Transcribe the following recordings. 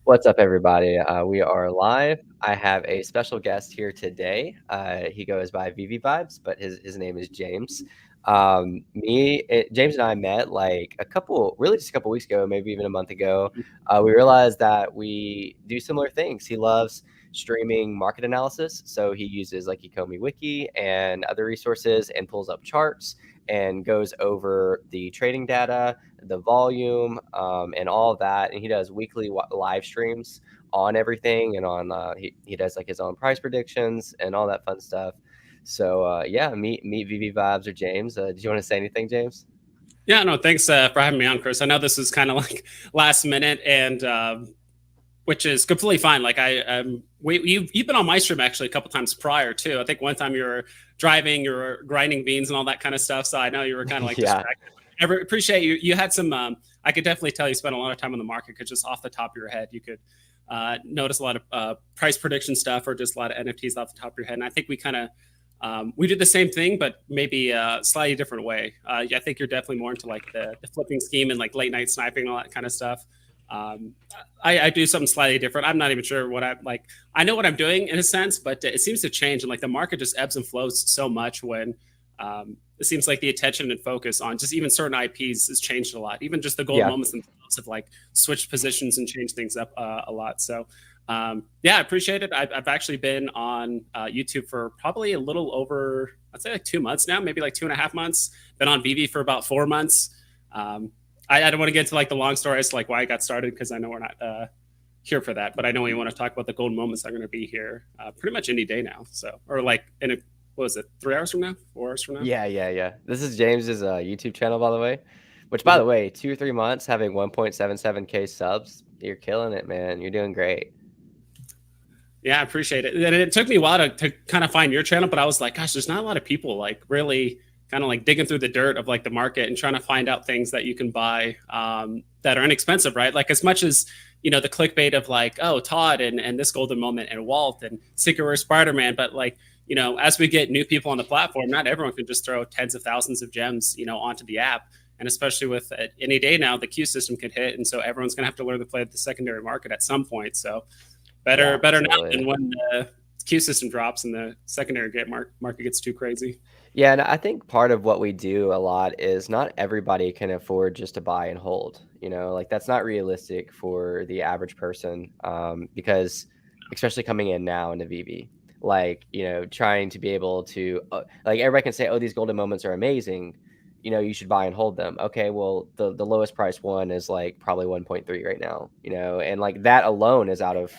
What's up, everybody? We are live. I have a special guest here today. He goes by Veve Vibes, but his name is James. James and I met like really just a couple weeks ago, maybe even a month ago. We realized that we do similar things. He loves streaming market analysis, so he uses like Ecomi Wiki and other resources and pulls up charts and goes over the trading data, the volume, and all of that. And he does weekly live streams on everything, and on he does like his own price predictions and all that fun stuff. So yeah, meet Veve Vibes or James. Did you want to say anything, James? Yeah, no, thanks for having me on, Chris. I know this is kind of like last minute, and which is completely fine. Like you've been on my stream actually a couple times prior too. I think one time you were driving, you were grinding beans and all that kind of stuff. So I know you were kind of like Yeah. distracted. I appreciate you. You had some. I could definitely tell you spent a lot of time on the market because just off the top of your head, you could notice a lot of price prediction stuff or just a lot of NFTs off the top of your head. And I think we kind of we did the same thing, but maybe a slightly different way. I think you're definitely more into like the flipping scheme and like late night sniping and all that kind of stuff. I do something slightly different. I'm not even sure what I like. I know what I'm doing in a sense, but it seems to change, and like the market just ebbs and flows so much when it seems like the attention and focus on just even certain IPs has changed a lot. Even just the gold moments themselves have like switched positions and changed things up a lot. So yeah, I appreciate it. I've actually been on YouTube for probably a little over, I'd say like 2 months now, maybe like 2.5 months. Been on Veve for about 4 months. I don't want to get into like the long story as to like why I got started because I know we're not here for that. But I know we want to talk about the golden moments that are going to be here pretty much any day now. So, or like in a, what was it, 3 hours from now, 4 hours from now? Yeah. This is James's YouTube channel, by the way. Which, by the way, 2 or 3 months having 1.77K subs, you're killing it, man. You're doing great. Yeah, I appreciate it. And it took me a while to kind of find your channel, but I was like, gosh, there's not a lot of people like really kind of like digging through the dirt of like the market and trying to find out things that you can buy that are inexpensive, right? Like as much as, you know, the clickbait of like, oh, Todd and this golden moment and Walt and Secret Rare Spider-Man. But like, you know, as we get new people on the platform, not everyone can just throw tens of thousands of gems, you know, onto the app. And especially with any day now, the queue system could hit. And so everyone's going to have to learn to play the secondary market at some point. So better now than when the queue system drops and the secondary market gets too crazy. Yeah, and I think part of what we do a lot is not everybody can afford just to buy and hold. You know, like that's not realistic for the average person because especially coming in now into Veve, like, you know, trying to be able to like everybody can say, oh, these golden moments are amazing. You know, you should buy and hold them. Okay, well, the lowest price one is like probably 1.3 right now, you know, and like that alone is out of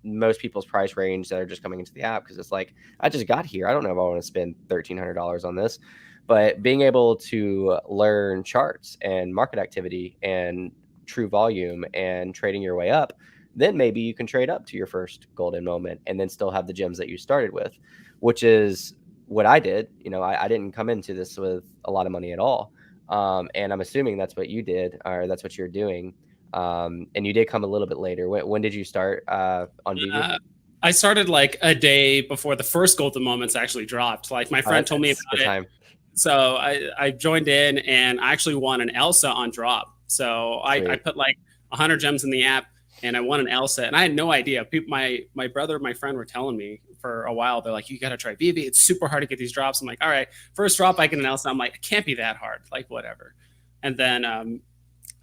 most people's price range that are just coming into the app because it's like I just got here. I don't know if I want to spend $1,300 on this, but being able to learn charts and market activity and true volume and trading your way up, then maybe you can trade up to your first golden moment and then still have the gems that you started with, which is what I did. You know, I didn't come into this with a lot of money at all. And I'm assuming that's what you did, or that's what you're doing. And you did come a little bit later. When did you start on Veve? I started like a day before the first golden moments actually dropped. Like my friend told me about it. So I joined in and I actually won an Elsa on drop. So I put like 100 gems in the app and I won an Elsa. And I had no idea. People, my brother, my friend were telling me for a while. They're like, you got to try Veve. It's super hard to get these drops. I'm like, all right, first drop, I get an Elsa. I'm like, it can't be that hard. Like, whatever. And then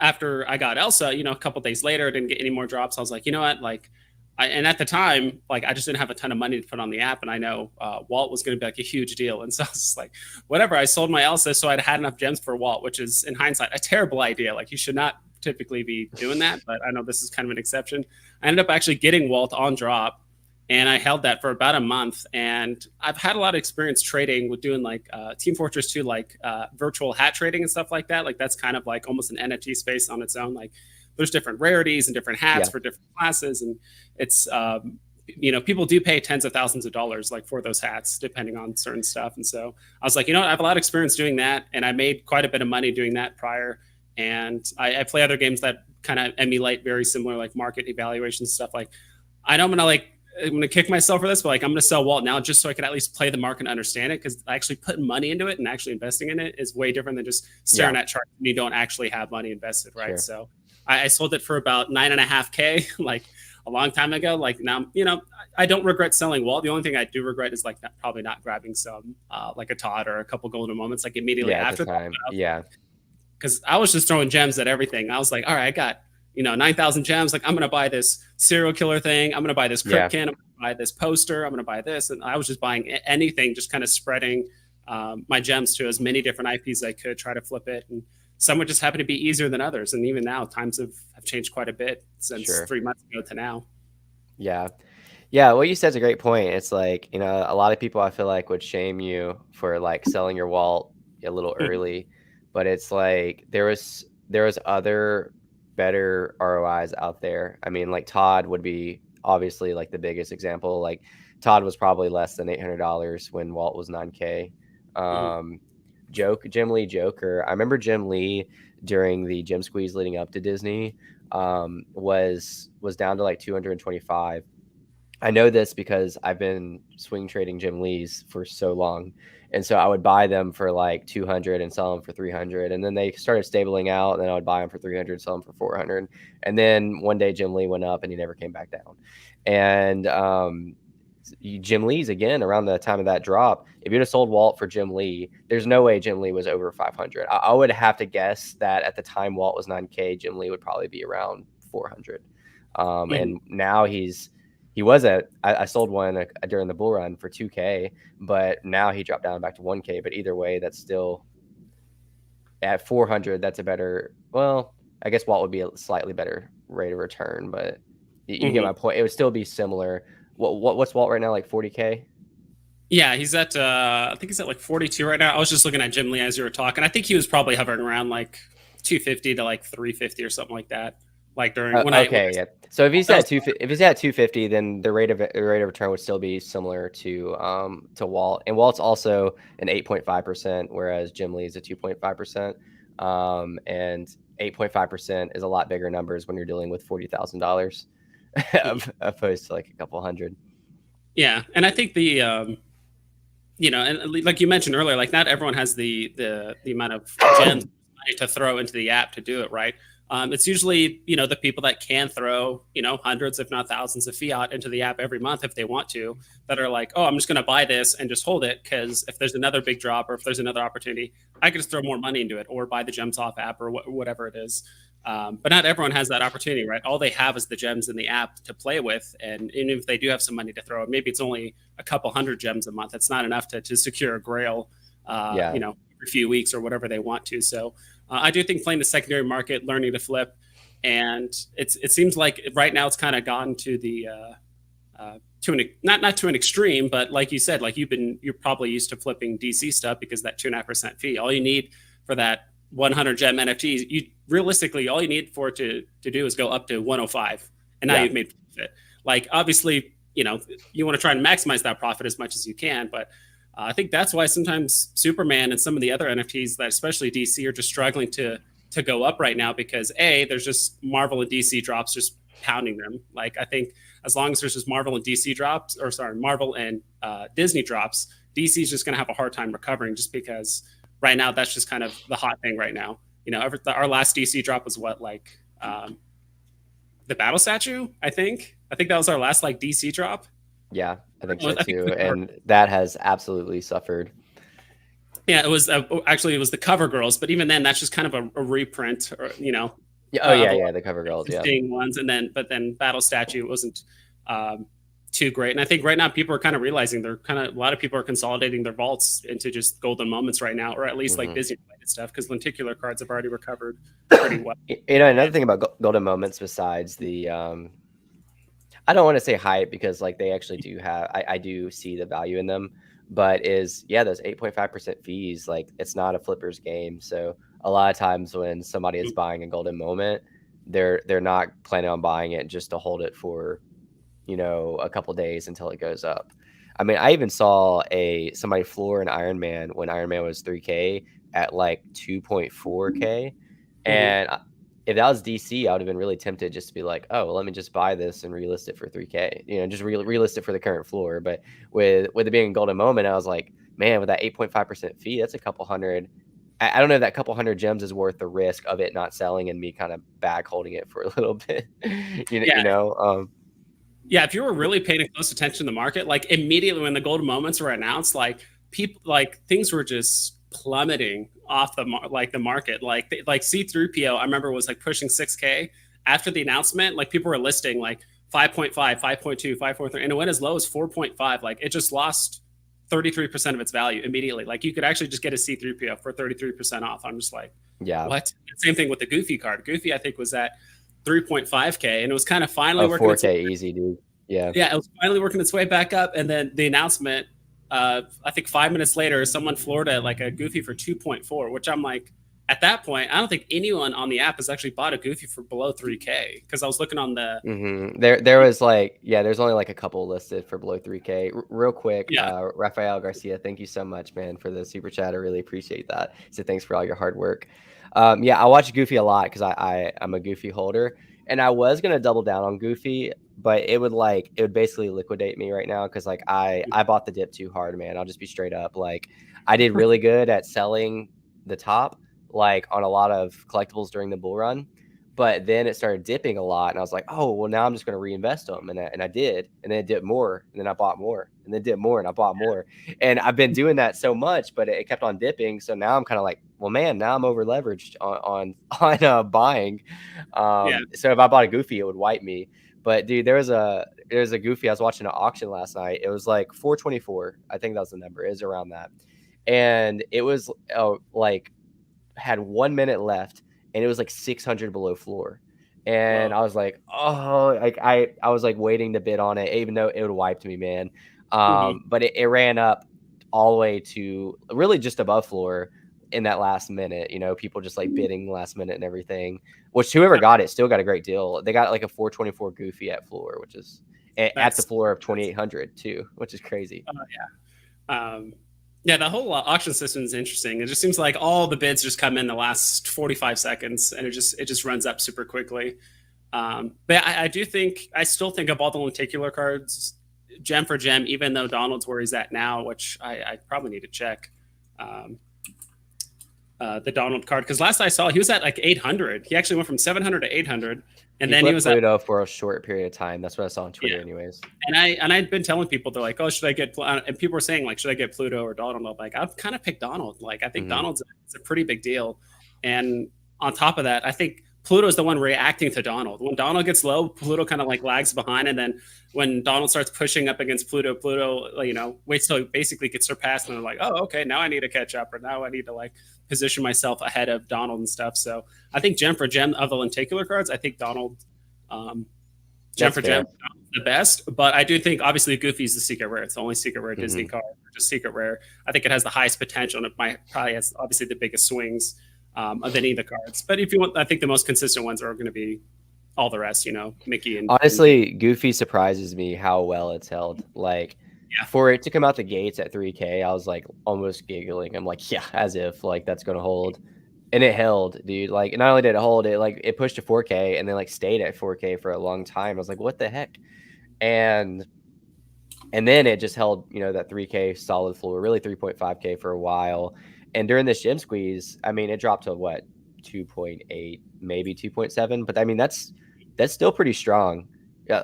after I got Elsa, you know, a couple days later, I didn't get any more drops. I was like, you know what? Like, and at the time, like, I just didn't have a ton of money to put on the app. And I know Walt was going to be like a huge deal. And so I was just like, whatever. I sold my Elsa so I'd had enough gems for Walt, which is, in hindsight, a terrible idea. Like, you should not typically be doing that. But I know this is kind of an exception. I ended up actually getting Walt on drop. And I held that for about a month. And I've had a lot of experience trading with doing like Team Fortress 2, like virtual hat trading and stuff like that. Like that's kind of like almost an NFT space on its own. Like there's different rarities and different hats for different classes. And it's, you know, people do pay tens of thousands of dollars like for those hats, depending on certain stuff. And so I was like, you know what? I have a lot of experience doing that. And I made quite a bit of money doing that prior. And I play other games that kind of emulate very similar like market evaluation stuff. Like I know I'm going to kick myself for this, but like I'm going to sell Walt now just so I can at least play the market and understand it, because actually putting money into it and actually investing in it is way different than just staring at charts and you don't actually have money invested, right? So I sold it for about 9.5K, like a long time ago. Like now, I don't regret selling Walt. The only thing I do regret is like probably not grabbing some like a Todd or a couple golden moments like immediately at after the time. Yeah. Because I was just throwing gems at everything. I was like, all right, I got 9,000 gems. Like I'm gonna buy this serial killer thing. I'm gonna buy this crypt can. I'm gonna buy this poster. I'm gonna buy this, and I was just buying anything, just kind of spreading my gems to as many different IPs as I could, try to flip it. And some would just happen to be easier than others. And even now, times have changed quite a bit since 3 months ago to now. Yeah. Yeah, what you said is a great point. It's like, a lot of people I feel like would shame you for like selling your Walt a little early, but it's like there was other better ROIs out there. I mean, like Todd would be obviously like the biggest example. Like Todd was probably less than $800 when Walt was 9K. Jim Lee Joker. I remember Jim Lee during the Gem Squeeze leading up to Disney was down to like 225. I know this because I've been swing trading Jim Lee's for so long. And so I would buy them for like 200 and sell them for 300. And then they started stabling out. And then I would buy them for 300, sell them for 400. And then one day Jim Lee went up and he never came back down. And Jim Lee's again around the time of that drop. If you'd have sold Walt for Jim Lee, there's no way Jim Lee was over 500. I would have to guess that at the time Walt was 9K, Jim Lee would probably be around 400. And now I sold one during the bull run for 2K, but now he dropped down back to 1K. But either way, that's still at 400. That's a better, well, I guess Walt would be a slightly better rate of return, but you get my point. It would still be similar. What's Walt right now? Like 40K? Yeah, he's at, I think he's at like 42 right now. I was just looking at Jim Lee as you were talking. I think he was probably hovering around like 250 to like 350 or something like that. Like during yeah. So if he's at 250, then the rate of return would still be similar to Walt. And Walt's also an 8.5%, whereas Jim Lee is a 2.5%. And 8.5% is a lot bigger numbers when you're dealing with $40,000 opposed to like a couple hundred. Yeah, and I think the and like you mentioned earlier, like not everyone has the amount of gems to throw into the app to do it, right? It's usually, the people that can throw, hundreds, if not thousands of fiat into the app every month if they want to, that are like, oh, I'm just going to buy this and just hold it because if there's another big drop or if there's another opportunity, I can just throw more money into it or buy the Gems Off app or whatever it is. But not everyone has that opportunity, right? All they have is the gems in the app to play with. And even if they do have some money to throw, maybe it's only a couple hundred gems a month. It's not enough to secure a grail, every few weeks or whatever they want to. So I do think playing the secondary market, learning to flip, and it seems like right now it's kind of gone to the not to an extreme, but like you said, like you're probably used to flipping DC stuff because that 2.5% fee. All you need for that 100 gem NFTs, you realistically all you need for it to do is go up to 105, and now you've made profit. Like obviously, you want to try and maximize that profit as much as you can, but I think that's why sometimes Superman and some of the other NFTs that especially DC are just struggling to go up right now because there's just Marvel and DC drops just pounding them. Like I think as long as there's just Marvel and DC drops, or sorry, Marvel and Disney drops, DC is just going to have a hard time recovering just because right now that's just kind of the hot thing right now. Our last DC drop was what, like the Battle Statue? I think that was our last like DC drop. Yeah, I think so too, and that has absolutely suffered. Yeah, it was actually it was the Cover Girls, but even then, that's just kind of a reprint, or the Cover Girls, ones, but then Battle Statue wasn't too great, and I think right now people are kind of realizing a lot of people are consolidating their vaults into just golden moments right now, or at least like Disney related stuff because lenticular cards have already recovered pretty well. Another thing about golden moments besides the I don't want to say hype because like they actually do have, I do see the value in them, but those 8.5% fees, like it's not a flipper's game. So a lot of times when somebody is buying a golden moment, they're not planning on buying it just to hold it for, a couple days until it goes up. I mean, I even saw somebody floor an Iron Man when Iron Man was 3K at like 2.4K. And if that was DC, I would have been really tempted just to be like, oh, well, let me just buy this and relist it for 3K, just relist it for the current floor. But with it being a golden moment, I was like, man, with that 8.5% fee, that's a couple hundred I don't know if that couple hundred gems is worth the risk of it not selling and me kind of bag holding it for a little bit. You know. Yeah, if you were really paying close attention to the market, like immediately when the golden moments were announced, like people, like things were just plummeting off the market. Like C3PO, I remember was like pushing 6K after the announcement. Like people were listing like 5.5, 5.2, 5.3, and it went as low as 4.5. Like it just lost 33% of its value immediately. Like you could actually just get a C3PO for 33% off. I'm just like, yeah, what? Same thing with the Goofy card. Goofy, I think, was at 3.5K, and it was kind of finally working 4K easy, dude. Yeah, it was finally working its way back up, and then the announcement, I think 5 minutes later, someone floored it like a Goofy for 2.4, which I'm like, at that point, I don't think anyone on the app has actually bought a Goofy for below 3K, because I was looking on the there was like, yeah, there's only like a couple listed for below 3K. Real quick, Rafael Garcia, thank you so much, man, for the super chat. I really appreciate that. So thanks for all your hard work. Yeah, I watch Goofy a lot because I'm a Goofy holder, and I was gonna double down on Goofy, but it would basically liquidate me right now because like I bought the dip too hard, man. I'll just be straight up. Like I did really good at selling the top, like on a lot of collectibles during the bull run, but then it started dipping a lot, and I was like, oh well, now I'm just going to reinvest them, and I did, and then it dipped more, and then I bought more, and then dipped more, and I bought more, and I've been doing that so much, but it kept on dipping, so now I'm kind of like, well, man, now I'm over leveraged on buying. So if I bought a Goofy, it would wipe me. But dude, there's a Goofy. I was watching an auction last night. It was like 424. I think that was the number. It was around that, and it was like had 1 minute left, and it was like 600 below floor. And I was like, oh, like I was like waiting to bid on it, even though it would wiped me, man. But it ran up all the way to really just above floor in that last minute. You know, people just like bidding last minute and everything. Which whoever got it still got a great deal. They got like a 424 Goofy at floor, which is at the floor of 2,800 too, which is crazy. Yeah, the whole auction system is interesting. It just seems like all the bids just come in the last 45 seconds, and it just runs up super quickly. But I still think of all the lenticular cards, gem for gem, even though Donald's where he's at now, which I probably need to check the Donald card, because last I saw he was at like 800. He actually went from 700 to 800. And then he was Pluto for a short period of time. That's what I saw on Twitter, anyways. And I'd been telling people, they're like, "Oh, should I get?" And people were saying, like, "Should I get Pluto or Donald?" I'm like, I've kind of picked Donald. Like, I think Donald's a pretty big deal. And on top of that, I think Pluto is the one reacting to Donald. When Donald gets low, Pluto kind of like lags behind, and then when Donald starts pushing up against Pluto, waits till he basically gets surpassed, and they're like, "Oh, okay, now I need to catch up, or now I need to like position myself ahead of Donald and stuff." So I think gem for gem of the lenticular cards, I think Donald, gem for gem, the best. But I do think obviously Goofy is the secret rare. It's the only secret rare Disney card, just secret rare. I think it has the highest potential, and it probably has obviously the biggest swings of any of the cards. But if you want, I think the most consistent ones are going to be all the rest, you know, Mickey and honestly, Goofy surprises me how well it's held. Like for it to come out the gates at 3K, I was like almost giggling. I'm like, yeah, as if like that's gonna hold. And it held, dude. Like not only did it hold, it pushed to 4K and then like stayed at 4K for a long time. I was like, what the heck? And then it just held, you know, that 3K solid floor, really 3.5K for a while. And during this gem squeeze, I mean, it dropped to what, 2.8, maybe 2.7. But I mean, that's still pretty strong,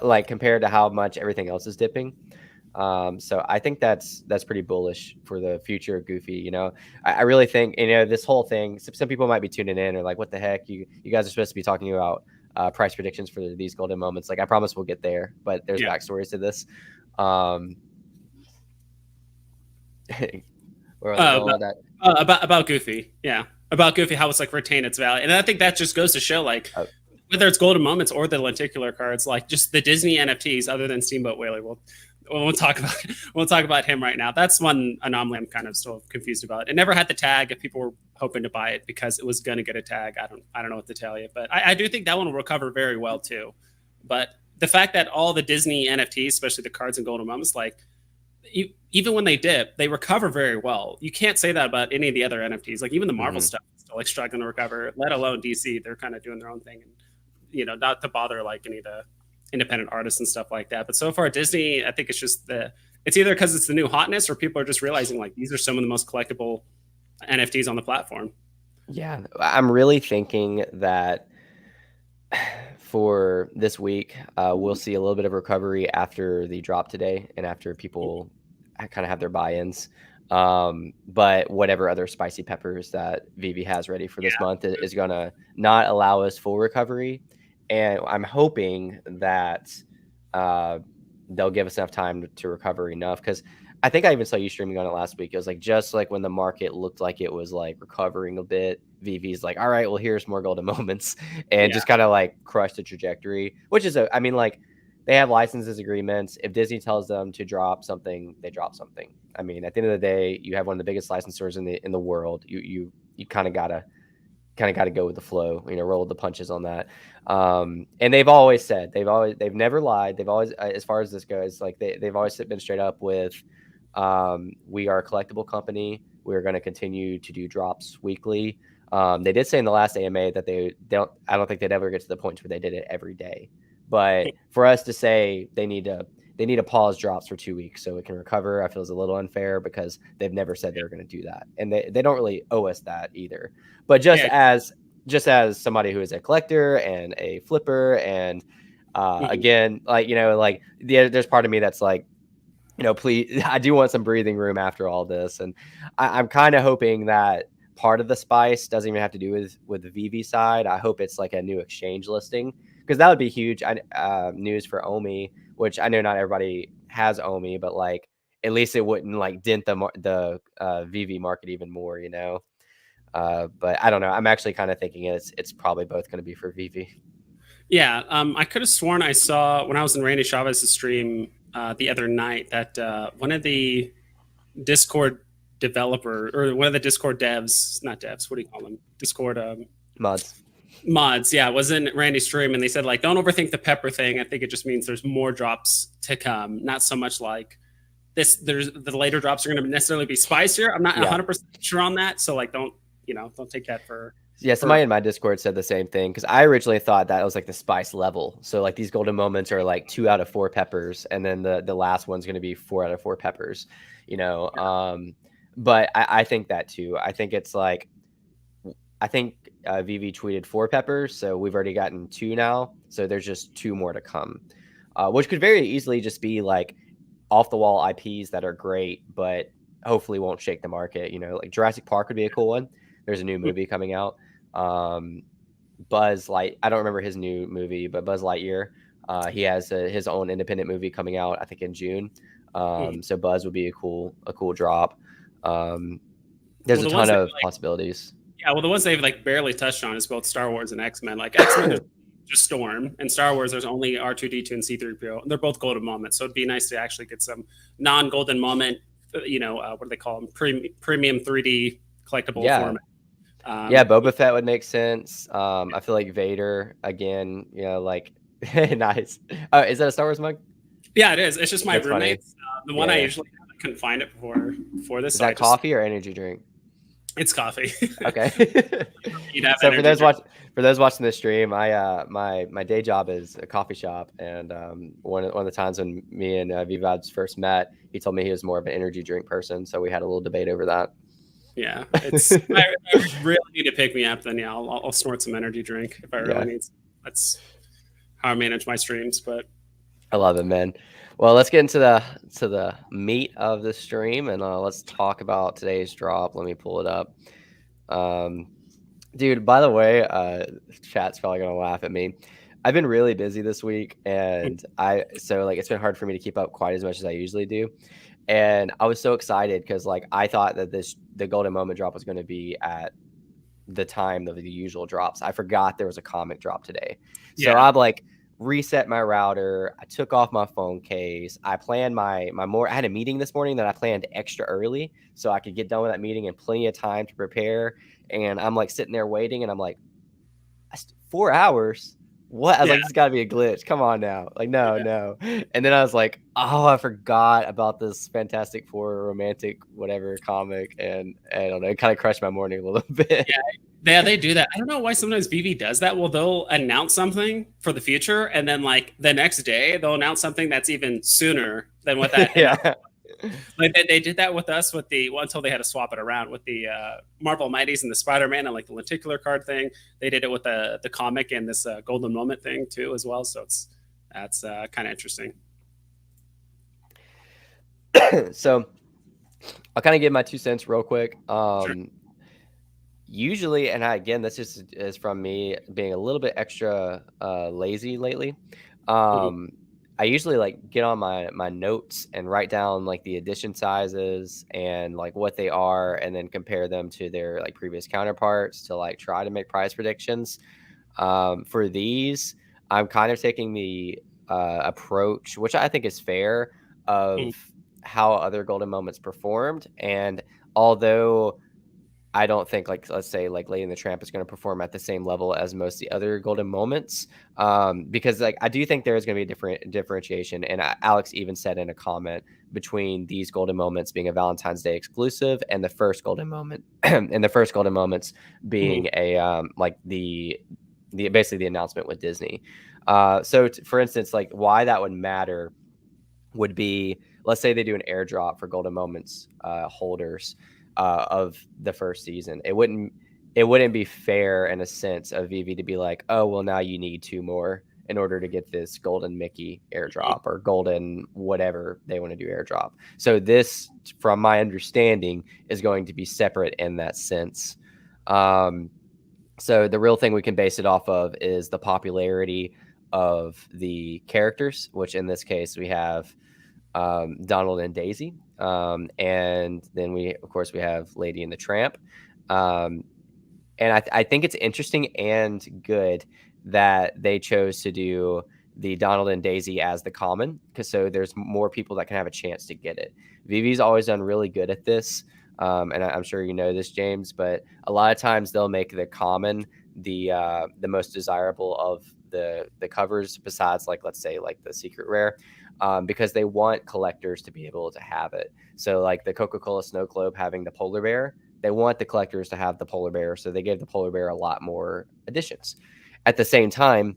like compared to how much everything else is dipping. So I think that's pretty bullish for the future of Goofy. You know, I really think, you know, this whole thing, some people might be tuning in or like, what the heck? You guys are supposed to be talking about price predictions for these golden moments. Like, I promise we'll get there, but there's backstories to this. About Goofy, about Goofy, how it's like retain its value, and I think that just goes to show like whether it's golden moments or the lenticular cards, like just the Disney NFTs other than Steamboat Whaler. We'll talk about him right now. That's one anomaly I'm kind of still confused about. It never had the tag. If people were hoping to buy it because it was going to get a tag, I don't know what to tell you, but I do think that one will recover very well too. But the fact that all the Disney NFTs, especially the cards and golden moments, like even when they dip, they recover very well. You can't say that about any of the other NFTs. Like even the Marvel stuff is still like struggling to recover, let alone DC. They're kind of doing their own thing, and you know, not to bother like any of the independent artists and stuff like that. But so far, Disney, I think it's just it's either because it's the new hotness or people are just realizing like these are some of the most collectible NFTs on the platform. Yeah, I'm really thinking that for this week, we'll see a little bit of recovery after the drop today and after people kind of have their buy-ins. But whatever other spicy peppers that Veve has ready for this month is going to not allow us full recovery. And I'm hoping that uh, they'll give us enough time to recover enough, because I think I even saw you streaming on it last week. It was like just like when the market looked like it was like recovering a bit, Veve's like, all right, well, here's more golden moments, and just kind of like crush the trajectory, which is I mean, like, they have licenses agreements. If Disney tells them to drop something, they drop something. I mean, at the end of the day, you have one of the biggest licensors in the world. You kind of gotta go with the flow, roll the punches on that. And they've always said, they've never lied. They've always, as far as this goes, like they've always been straight up with, we are a collectible company. We're going to continue to do drops weekly. They did say in the last AMA that I don't think they'd ever get to the point where they did it every day. But for us to say they need to pause drops for 2 weeks so it can recover, I feel is a little unfair, because they've never said they were going to do that. And they don't really owe us that either. But just as somebody who is a collector and a flipper, and again, like, there's part of me that's like, please, I do want some breathing room after all this. And I'm kind of hoping that part of the spice doesn't even have to do with the Veve side. I hope it's like a new exchange listing, because that would be huge news for Omi, which I know not everybody has Omi, but like at least it wouldn't like dent the Veve market even more, but I don't know. I'm actually kind of thinking it's probably both going to be for Veve. Yeah, I could have sworn I saw when I was in Randy Chavez's stream the other night that one of the Discord developer, or one of the Discord devs, not devs, what do you call them? Discord mods, yeah, was in Randy's stream, and they said, like, don't overthink the pepper thing. I think it just means there's more drops to come, not so much like this. There's the later drops are going to necessarily be spicier. I'm not 100% sure on that, so like don't take that for. Yeah, somebody in my Discord said the same thing, because I originally thought that it was like the spice level. So like these golden moments are like 2 out of 4 peppers, and then the last one's going to be 4 out of 4 peppers, But I think that too. I think it's like, I think Veve tweeted 4 peppers, so we've already gotten 2 now. So there's just 2 more to come, which could very easily just be like off the wall IPs that are great, but hopefully won't shake the market. Like Jurassic Park would be a cool one. There's a new movie coming out. Buzz Light, I don't remember his new movie, but Buzz Lightyear, he has his own independent movie coming out, I think in June. So Buzz would be a cool drop. There's a ton of possibilities. Yeah, well, the ones they've like barely touched on is both Star Wars and X-Men. Like X-Men, there's just Storm, and Star Wars, there's only R2-D2 and C-3PO. They're both golden moments, so it'd be nice to actually get some non-golden moment. What do they call them? Premium 3D collectible format. Boba Fett would make sense. I feel like Vader again. Like nice. Oh, is that a Star Wars mug? Yeah, it is. It's just my roommate's. The one I usually have. I couldn't find it before this. Is that coffee or energy drink? It's coffee. Okay. So for those watching the stream, my day job is a coffee shop, and one of the times when me and Vivad's first met, he told me he was more of an energy drink person, so we had a little debate over that. Yeah, it's. I really need to pick me up. Then I'll snort some energy drink if I really need. That's how I manage my streams. But I love it, man. Well, let's get into the meat of the stream, and let's talk about today's drop. Let me pull it up. Dude, by the way, chat's probably gonna laugh at me. I've been really busy this week, and it's been hard for me to keep up quite as much as I usually do. And I was so excited because like I thought that the golden moment drop was going to be at the time of the usual drops. I forgot there was a comic drop today. So I'm like reset my router. I took off my phone case. I planned I had a meeting this morning that I planned extra early so I could get done with that meeting in plenty of time to prepare. And I'm like sitting there waiting, and I'm like, 4 hours? What? I was like, this got to be a glitch. Come on now. Like, no. And then I was like, oh, I forgot about this Fantastic Four romantic whatever comic. And I don't know, it kind of crushed my morning a little bit. Yeah, they do that. I don't know why sometimes Veve does that. Well, they'll announce something for the future, and then like the next day they'll announce something that's even sooner than what that. Like they did that with us with the until they had to swap it around with the Marvel Mighties and the Spider-Man and like the lenticular card thing. They did it with the comic and this golden moment thing too as well. So that's kind of interesting. So I'll kind of give my 2 cents real quick. Sure. Usually, and again, this is from me being a little bit extra lazy lately. I usually like get on my notes and write down like the edition sizes and like what they are, and then compare them to their like previous counterparts to like try to make price predictions. For these, I'm kind of taking the approach, which I think is fair, of how other golden moments performed. And although I don't think, like, let's say, like Lady and the Tramp is going to perform at the same level as most of the other golden moments, because like I do think there is going to be a different differentiation. And Alex even said in a comment between these golden moments being a Valentine's Day exclusive and the first golden moment, and the first golden moments being a like the basically the announcement with Disney. So for instance, like why that would matter would be, let's say they do an airdrop for golden moments holders of the first season. It wouldn't be fair in a sense of Veve to be like, oh well, now you need 2 more in order to get this golden Mickey airdrop or golden whatever they want to do airdrop. So this, from my understanding, is going to be separate in that sense. So the real thing we can base it off of is the popularity of the characters, which in this case we have Donald and Daisy. And then we have Lady and the Tramp. And I think it's interesting and good that they chose to do the Donald and Daisy as the common, because so there's more people that can have a chance to get it. Veve's always done really good at this. And I'm sure you know this, James, but a lot of times they'll make the common the most desirable of the covers, besides like, let's say, like the secret rare, because they want collectors to be able to have it. So like the Coca-Cola Snow Globe having the polar bear, they want the collectors to have the polar bear, so they gave the polar bear a lot more editions. At the same time,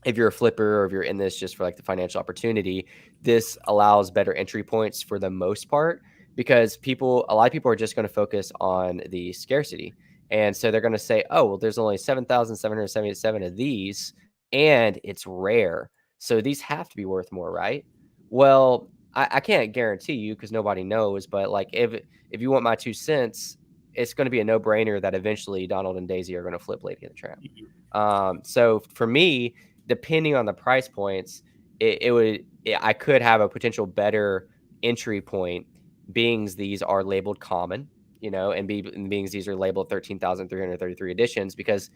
if you're a flipper or if you're in this just for like the financial opportunity, this allows better entry points for the most part, because a lot of people are just going to focus on the scarcity. And so they're going to say, oh, well, there's only 7,777 of these and it's rare, so these have to be worth more, right? Well, I can't guarantee you because nobody knows, but like if you want my 2 cents, it's going to be a no-brainer that eventually Donald and Daisy are going to flip Lady and the Tramp. So for me, depending on the price points, I could have a potential better entry point, being these are labeled common, and being these are labeled 13,333 editions, because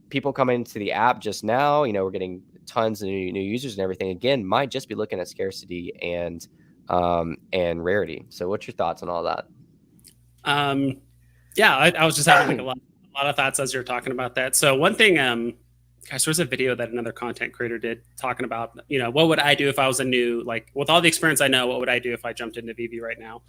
people coming into the app just now, we're getting tons of new users and everything, again, might just be looking at scarcity and rarity. So what's your thoughts on all that? Yeah, I was just having like a lot of thoughts as you're talking about that. So one thing, gosh, there was a video that another content creator did talking about, what would I do if I was a new, like with all the experience I know, what would I do if I jumped into Veve right now?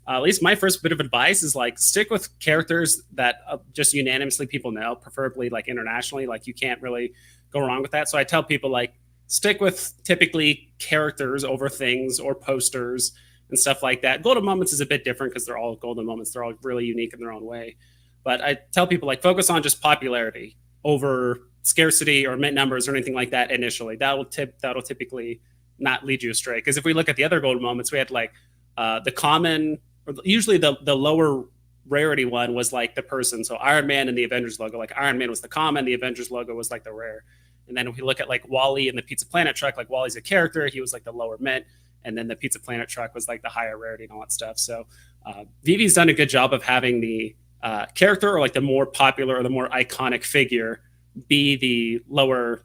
At least my first bit of advice is like stick with characters that just unanimously people know, preferably like internationally. Like you can't really go wrong with that. So I tell people like stick with typically characters over things or posters and stuff like that. Golden moments is a bit different because they're all golden moments. They're all really unique in their own way. But I tell people like focus on just popularity over scarcity or mint numbers or anything like that initially. That'll typically not lead you astray. Because if we look at the other golden moments, we had like the common, or usually the lower rarity one was like the person. So Iron Man and the Avengers logo, like Iron Man was the common, the Avengers logo was like the rare. And then if we look at like Wally and the Pizza Planet truck, like Wally's a character, he was like the lower mint. And then the Pizza Planet truck was like the higher rarity and all that stuff. So Veve's done a good job of having the character or like the more popular or the more iconic figure be the lower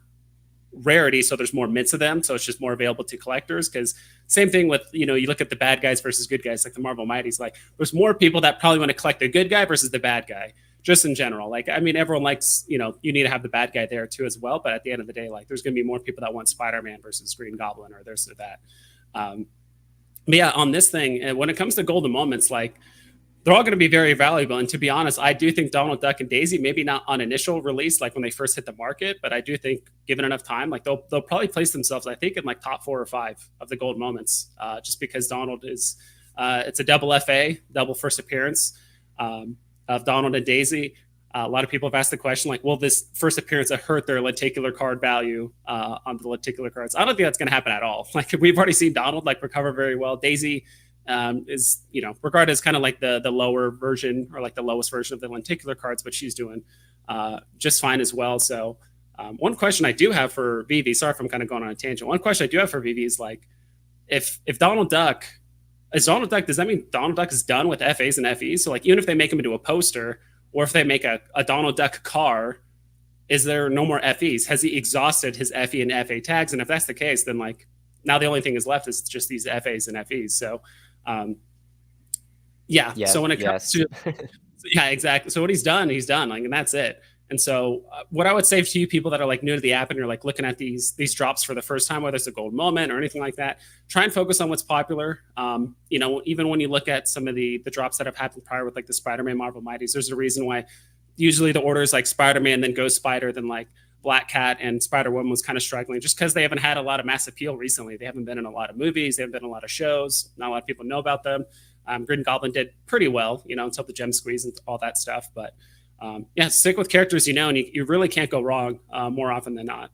rarity, so there's more mints of them, so it's just more available to collectors. Because same thing with, you look at the bad guys versus good guys, like the Marvel Mighties, like there's more people that probably want to collect the good guy versus the bad guy, just in general. Like, I mean, everyone likes, you need to have the bad guy there too as well, but at the end of the day, like there's going to be more people that want Spider-Man versus Green Goblin or this or that. But yeah, on this thing, and when it comes to golden moments, like they're all going to be very valuable. And to be honest, I do think Donald Duck and Daisy, maybe not on initial release, like when they first hit the market, but I do think given enough time, like they'll probably place themselves, I think, in like top 4 or 5 of the gold moments, just because Donald is It's a double FA, double first appearance of Donald and Daisy. A lot of people have asked the question, like, will this first appearance hurt their lenticular card value on the lenticular cards? I don't think that's going to happen at all. Like, we've already seen Donald like recover very well. Daisy is, you know, regarded as kind of like the lower version or like the lowest version of the lenticular cards, but she's doing just fine as well. So one question I do have for Veve, sorry if I'm kind of going on a tangent. One question I do have for Veve is like, if Donald Duck is Donald Duck, does that mean Donald Duck is done with FAs and FEs? So like, even if they make him into a poster, or if they make a Donald Duck car, is there no more FEs? Has he exhausted his FE and FA tags? And if that's the case, then like now the only thing is left is just these FAs and FEs. So yeah. So when it comes to yeah, exactly. So what he's done, like, and that's it. And so what I would say to you people that are like new to the app and you're like looking at these drops for the first time, whether it's a gold moment or anything like that, try and focus on what's popular. You know, even when you look at some of the drops that have happened prior with like the Spider-Man Marvel Mighties, there's a reason why usually the order is like Spider-Man, then Ghost Spider, then like Black Cat, and Spider-Woman was kind of struggling just because they haven't had a lot of mass appeal recently. They haven't been in a lot of movies. They haven't been in a lot of shows. Not a lot of people know about them. Green Goblin did pretty well, you know, until the gem squeeze and all that stuff. But yeah, stick with characters you know, and you really can't go wrong more often than not.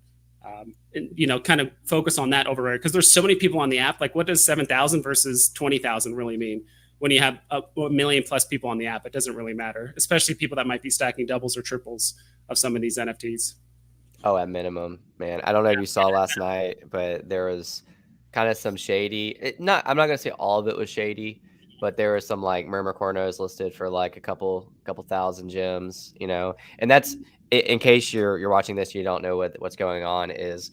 And, you know, kind of focus on that over because there's so many people on the app. Like, what does 7,000 versus 20,000 really mean? When you have a million plus people on the app, it doesn't really matter, especially people that might be stacking doubles or triples of some of these NFTs. Oh, at minimum, man. I don't know if you saw last night, but there was kind of some shady. I'm not gonna say all of it was shady, but there were some like Murmur listed for like a couple thousand gems, you know. And that's in case you're watching this, you don't know what's going on. Is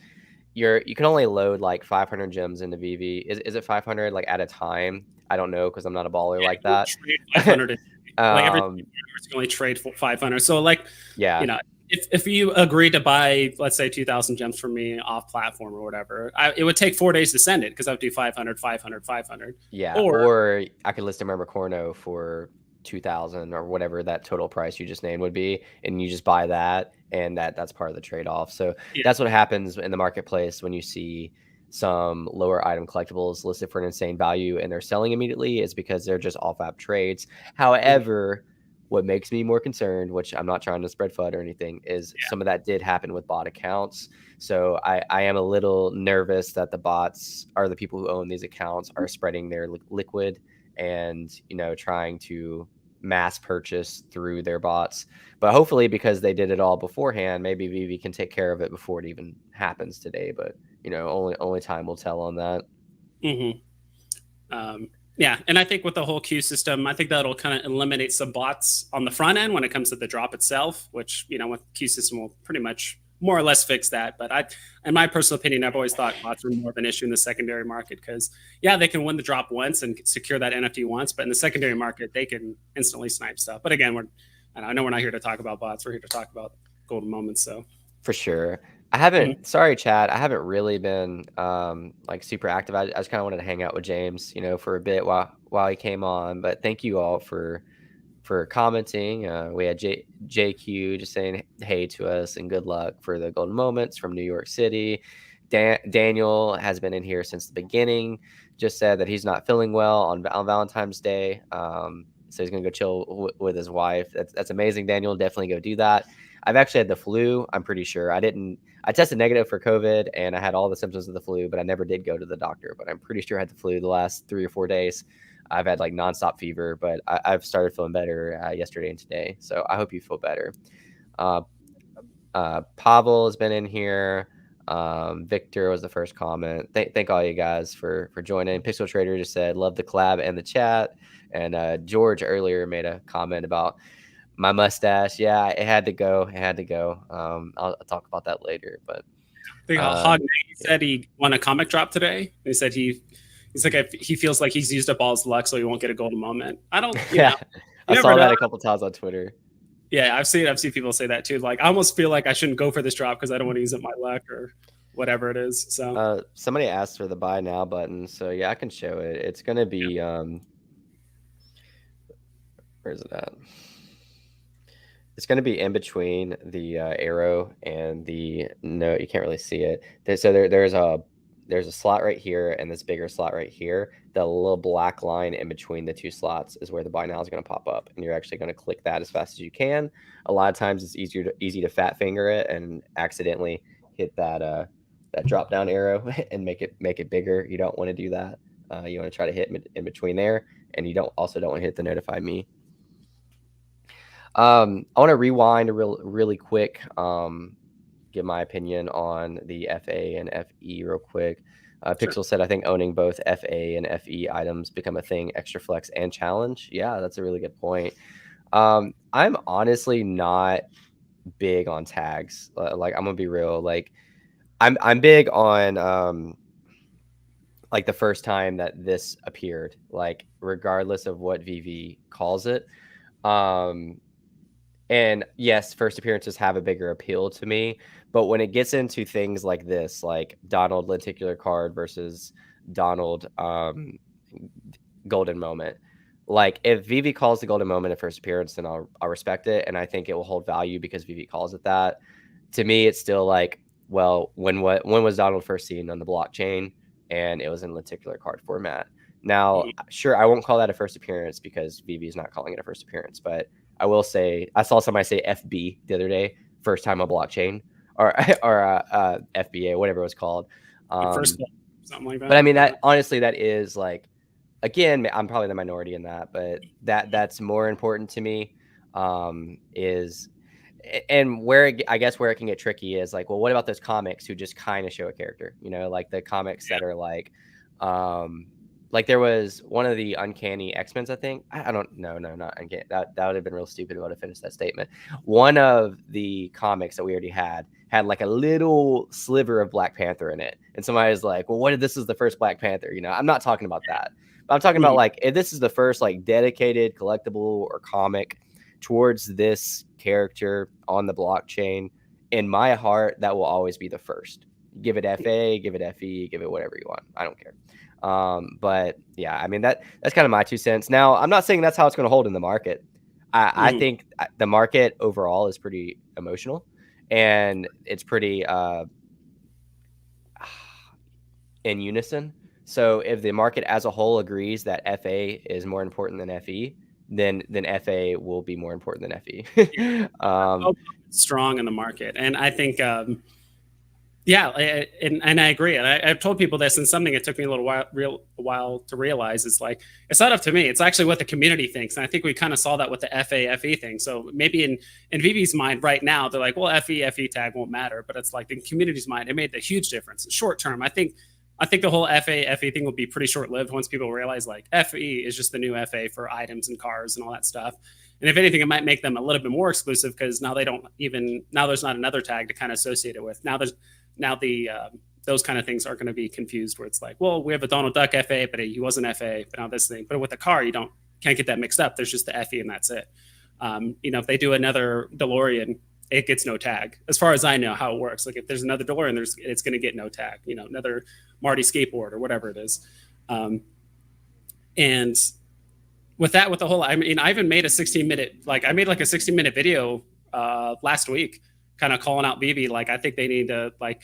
you can only load like 500 gems into Veve. Is it 500 like at a time? I don't know because I'm not a baller like that. 500. Like every 2 hours, you can only trade for 500. So like, yeah, you know, if you agree to buy, let's say 2,000 gems from me off platform or whatever, it would take 4 days to send it because I would do 500, 500, 500. Yeah, or I could list a Murmur for 2,000 or whatever that total price you just named would be, and you just buy that, and that's part of the trade-off. So that's what happens in the marketplace when you see some lower item collectibles listed for an insane value and they're selling immediately, is because they're just off-app trades. However, what makes me more concerned, which I'm not trying to spread FUD or anything, is some of that did happen with bot accounts. So I am a little nervous that the bots are the people who own these accounts are spreading their liquid and, you know, trying to mass purchase through their bots. But hopefully, because they did it all beforehand, maybe Veve can take care of it before it even happens today. But, you know, only time will tell on that. Yeah, and I think with the whole queue system, I think that'll kind of eliminate some bots on the front end when it comes to the drop itself, which, you know, with queue system will pretty much more or less fix that. But in my personal opinion, I've always thought bots were more of an issue in the secondary market because, yeah, they can win the drop once and secure that NFT once, but in the secondary market, they can instantly snipe stuff. But again, I know we're not here to talk about bots. We're here to talk about golden moments. So for sure. I haven't, sorry, Chad, I haven't really been like super active. I just kind of wanted to hang out with James, you know, for a bit while he came on. But thank you all for commenting. We had JQ just saying hey to us and good luck for the golden moments from New York City. Daniel has been in here since the beginning. Just said that he's not feeling well on Valentine's Day. So he's gonna go chill with his wife. That's amazing, Daniel. Definitely go do that. I've actually had the flu. I'm pretty sure I tested negative for COVID and I had all the symptoms of the flu, but I never did go to the doctor. But I'm pretty sure I had the flu the last 3 or 4 days. I've had like nonstop fever, but I've started feeling better yesterday and today. So I hope you feel better. Pavel has been in here. Victor was the first comment. Thank all you guys for joining. Pixel Trader just said, love the collab and the chat. And George earlier made a comment about my mustache. Yeah, it had to go. I'll talk about that later. But Hog said he won a comic drop today. He said he's like, he feels like he's used up all his luck, so he won't get a golden moment. I don't. Yeah, I saw that a couple times on Twitter. Yeah, I've seen people say that too. Like, I almost feel like I shouldn't go for this drop because I don't want to use up my luck or whatever it is. So somebody asked for the buy now button, so yeah, I can show it. It's gonna be where's it at? It's going to be in between the arrow and the, no, you can't really see it. So there's a there's a slot right here and this bigger slot right here. The little black line in between the two slots is where the buy now is going to pop up, and you're actually going to click that as fast as you can. A lot of times it's easy to fat finger it and accidentally hit that drop down arrow and make it bigger. You don't want to do that. You want to try to hit in between there, and you don't want to hit the notify me. I want to rewind really quick. Give my opinion on the FA and FE real quick. Pixel Sure. said, I think owning both FA and FE items become a thing, extra flex and challenge. Yeah, that's a really good point. I'm honestly not big on tags. Like, I'm gonna be real. Like, I'm big on like the first time that this appeared, like regardless of what Veve calls it. And yes, first appearances have a bigger appeal to me. But when it gets into things like this, like Donald Lenticular card versus Donald Golden Moment, like if Veve calls the Golden Moment at first appearance, then I'll respect it, and I think it will hold value because Veve calls it that. To me, it's still like, well, when was Donald first seen on the blockchain? And it was in lenticular card format. Now, sure, I won't call that a first appearance because Veve is not calling it a first appearance, but I will say I saw somebody say FB the other day, first time on blockchain, or FBA, whatever it was called. First, something like that. But I mean, that honestly, that is like, again, I'm probably the minority in that, but that's more important to me. Is and where I guess where it can get tricky is like, well, what about those comics who just kind of show a character? You know, like the comics that are like there was one of the Uncanny X-Men's, I think. I don't know, no, not Uncanny. That would have been real stupid if I would have finished that statement. One of the comics that we already had like a little sliver of Black Panther in it. And somebody was like, well, what if this is the first Black Panther? You know, I'm not talking about that. But I'm talking about like, if this is the first like dedicated collectible or comic towards this character on the blockchain, in my heart, that will always be the first. Give it FA, give it FE, give it whatever you want. I don't care. But yeah, I mean, that's kind of my 2 cents. Now, I'm not saying that's how it's going to hold in the market. I think the market overall is pretty emotional, and it's pretty in unison. So if the market as a whole agrees that FA is more important than FE, then FA will be more important than FE. Strong in the market, and I think yeah, and I agree. And I've told people this, and something it took me a little while to realize is like, it's not up to me. It's actually what the community thinks. And I think we kind of saw that with the FA, FE thing. So maybe in Veve's mind right now, they're like, well, FE tag won't matter. But it's like the community's mind, it made a huge difference. Short term, I think the whole FA, FE thing will be pretty short lived once people realize like FE is just the new FA for items and cars and all that stuff. And if anything, it might make them a little bit more exclusive because now there's not another tag to kind of associate it with. Now those kind of things are going to be confused where it's like, well, we have a Donald Duck FA, but he wasn't FA, but now this thing. But with a car, you can't get that mixed up. There's just the FE and that's it. If they do another DeLorean, it gets no tag. As far as I know how it works. Like if there's another DeLorean, it's going to get no tag. Another Marty skateboard or whatever it is. And with the whole, I mean, I even made a 16-minute, I made like a 16-minute video last week, kind of calling out Veve. Like, I think they need to, I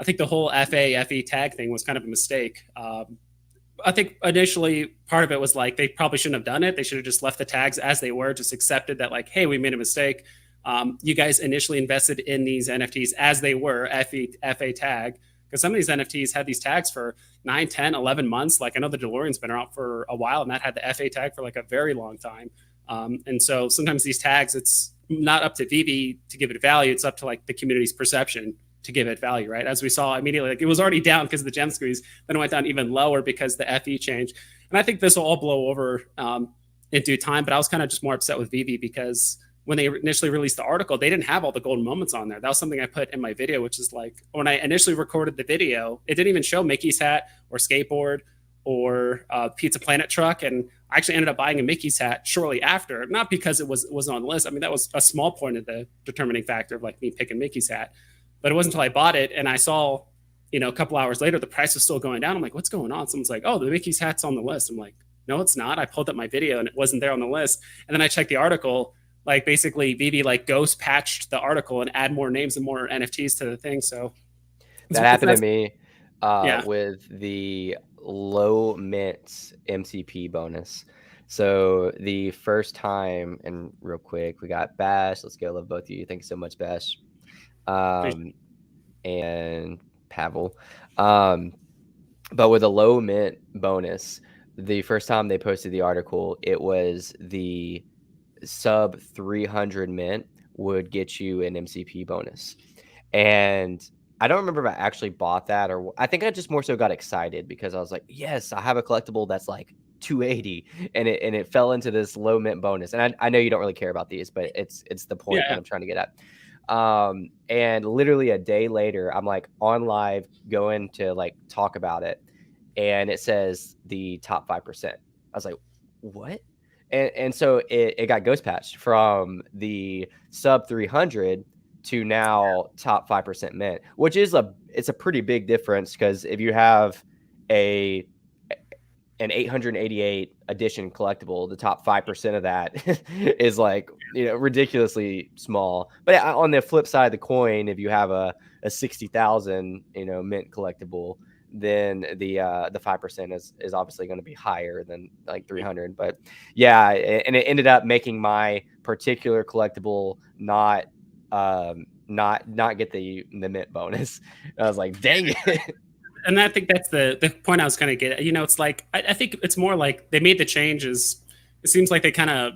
think the whole FA, FE tag thing was kind of a mistake. I think initially part of it was like, they probably shouldn't have done it. They should have just left the tags as they were, just accepted that like, hey, we made a mistake. You guys initially invested in these NFTs as they were, FA tag, because some of these NFTs had these tags for 9, 10, 11 months. Like I know the DeLorean's been out for a while, and that had the FA tag for like a very long time. And so sometimes these tags, it's not up to Veve to give it value. It's up to like the community's perception to give it value, right? As we saw immediately, like it was already down because of the gem squeeze, then it went down even lower because the FE changed. And I think this will all blow over in due time, but I was kind of just more upset with Veve because when they initially released the article, they didn't have all the golden moments on there. That was something I put in my video, which is like, when I initially recorded the video, it didn't even show Mickey's hat or skateboard or Pizza Planet truck. And I actually ended up buying a Mickey's hat shortly after, not because it wasn't on the list. I mean, that was a small point of the determining factor of like me picking Mickey's hat. But it wasn't until I bought it and I saw, a couple hours later, the price was still going down. I'm like, what's going on? Someone's like, oh, the Mickey's hat's on the list. I'm like, no, it's not. I pulled up my video and it wasn't there on the list. And then I checked the article. Like basically Veve like ghost patched the article and add more names and more NFTs to the thing. So that happened to me. with the low mint MCP bonus. So the first time, and real quick, we got Bash. Let's go. Love both of you. Thank you so much, Bash. And Pavel. But with a low mint bonus, the first time they posted the article, it was the sub 300 mint would get you an MCP bonus. And I don't remember if I actually bought that, or I think I just more so got excited because I was like, yes, I have a collectible that's like 280, and it fell into this low mint bonus. And I know you don't really care about these, but it's the point that I'm trying to get at. And literally a day later, I'm like on live going to like talk about it, and it says the top 5%. I was like, what? And so it got ghost patched from the sub 300 to now top 5% mint, which is it's a pretty big difference, because if you have an 888 edition collectible, the top 5% of that is like, ridiculously small. But on the flip side of the coin, if you have a 60,000 mint collectible, then the 5% is obviously going to be higher than like 300. But yeah, and it ended up making my particular collectible not get the mint bonus. I was like, dang it. And I think that's the point I was kind of getting. It's like I think it's more like they made the changes. It seems like they kind of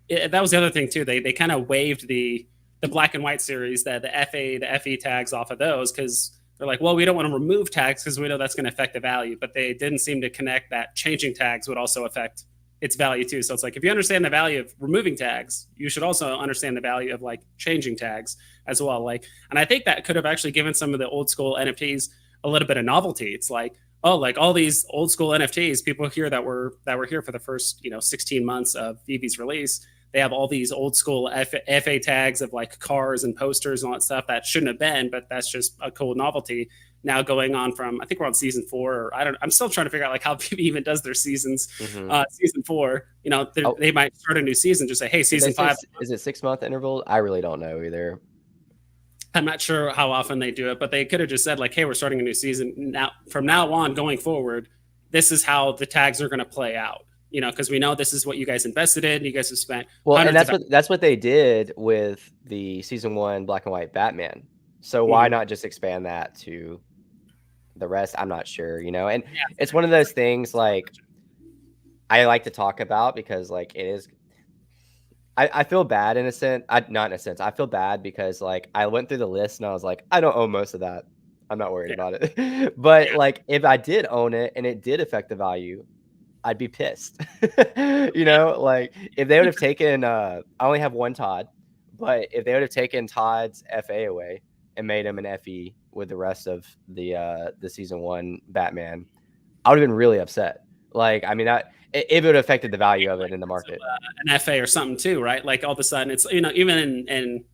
that was the other thing too. They kind of waived the black and white series, the FE tags off of those, because they're like, well, we don't want to remove tags because we know that's going to affect the value. But they didn't seem to connect that changing tags would also affect its value too. So it's like, if you understand the value of removing tags, you should also understand the value of like changing tags as well. Like, and I think that could have actually given some of the old school NFTs a little bit of novelty. It's like, oh, like all these old school NFTs, people here that were here for the first 16 months of Veve's release, they have all these old school FA tags of like cars and posters and all that stuff that shouldn't have been, but that's just a cool novelty. Now going on from, I think we're on season 4, or I'm still trying to figure out like how Veve even does their seasons. Season 4, they might start a new season, just say, hey, season 5. Is it 6-month interval? I really don't know either. I'm not sure how often they do it, but they could have just said like, hey, we're starting a new season now. From now on, going forward, this is how the tags are going to play out. Because we know this is what you guys invested in. You guys have spent. Well, and that's what they did with the season 1 black and white Batman. So why not just expand that to the rest? I'm not sure, and it's one of those things like I like to talk about, because like it is. I feel bad in a sense. Not in a sense. I feel bad because like I went through the list and I was like, I don't own most of that. I'm not worried about it. But like if I did own it and it did affect the value, I'd be pissed. Like if they would have taken I only have one Todd, but if they would have taken Todd's FA away and made him an FE with the rest of the season 1 Batman, I would have been really upset. Like, I mean, it would have affected the value of it in the market. An FA or something too, right? Like all of a sudden it's, even in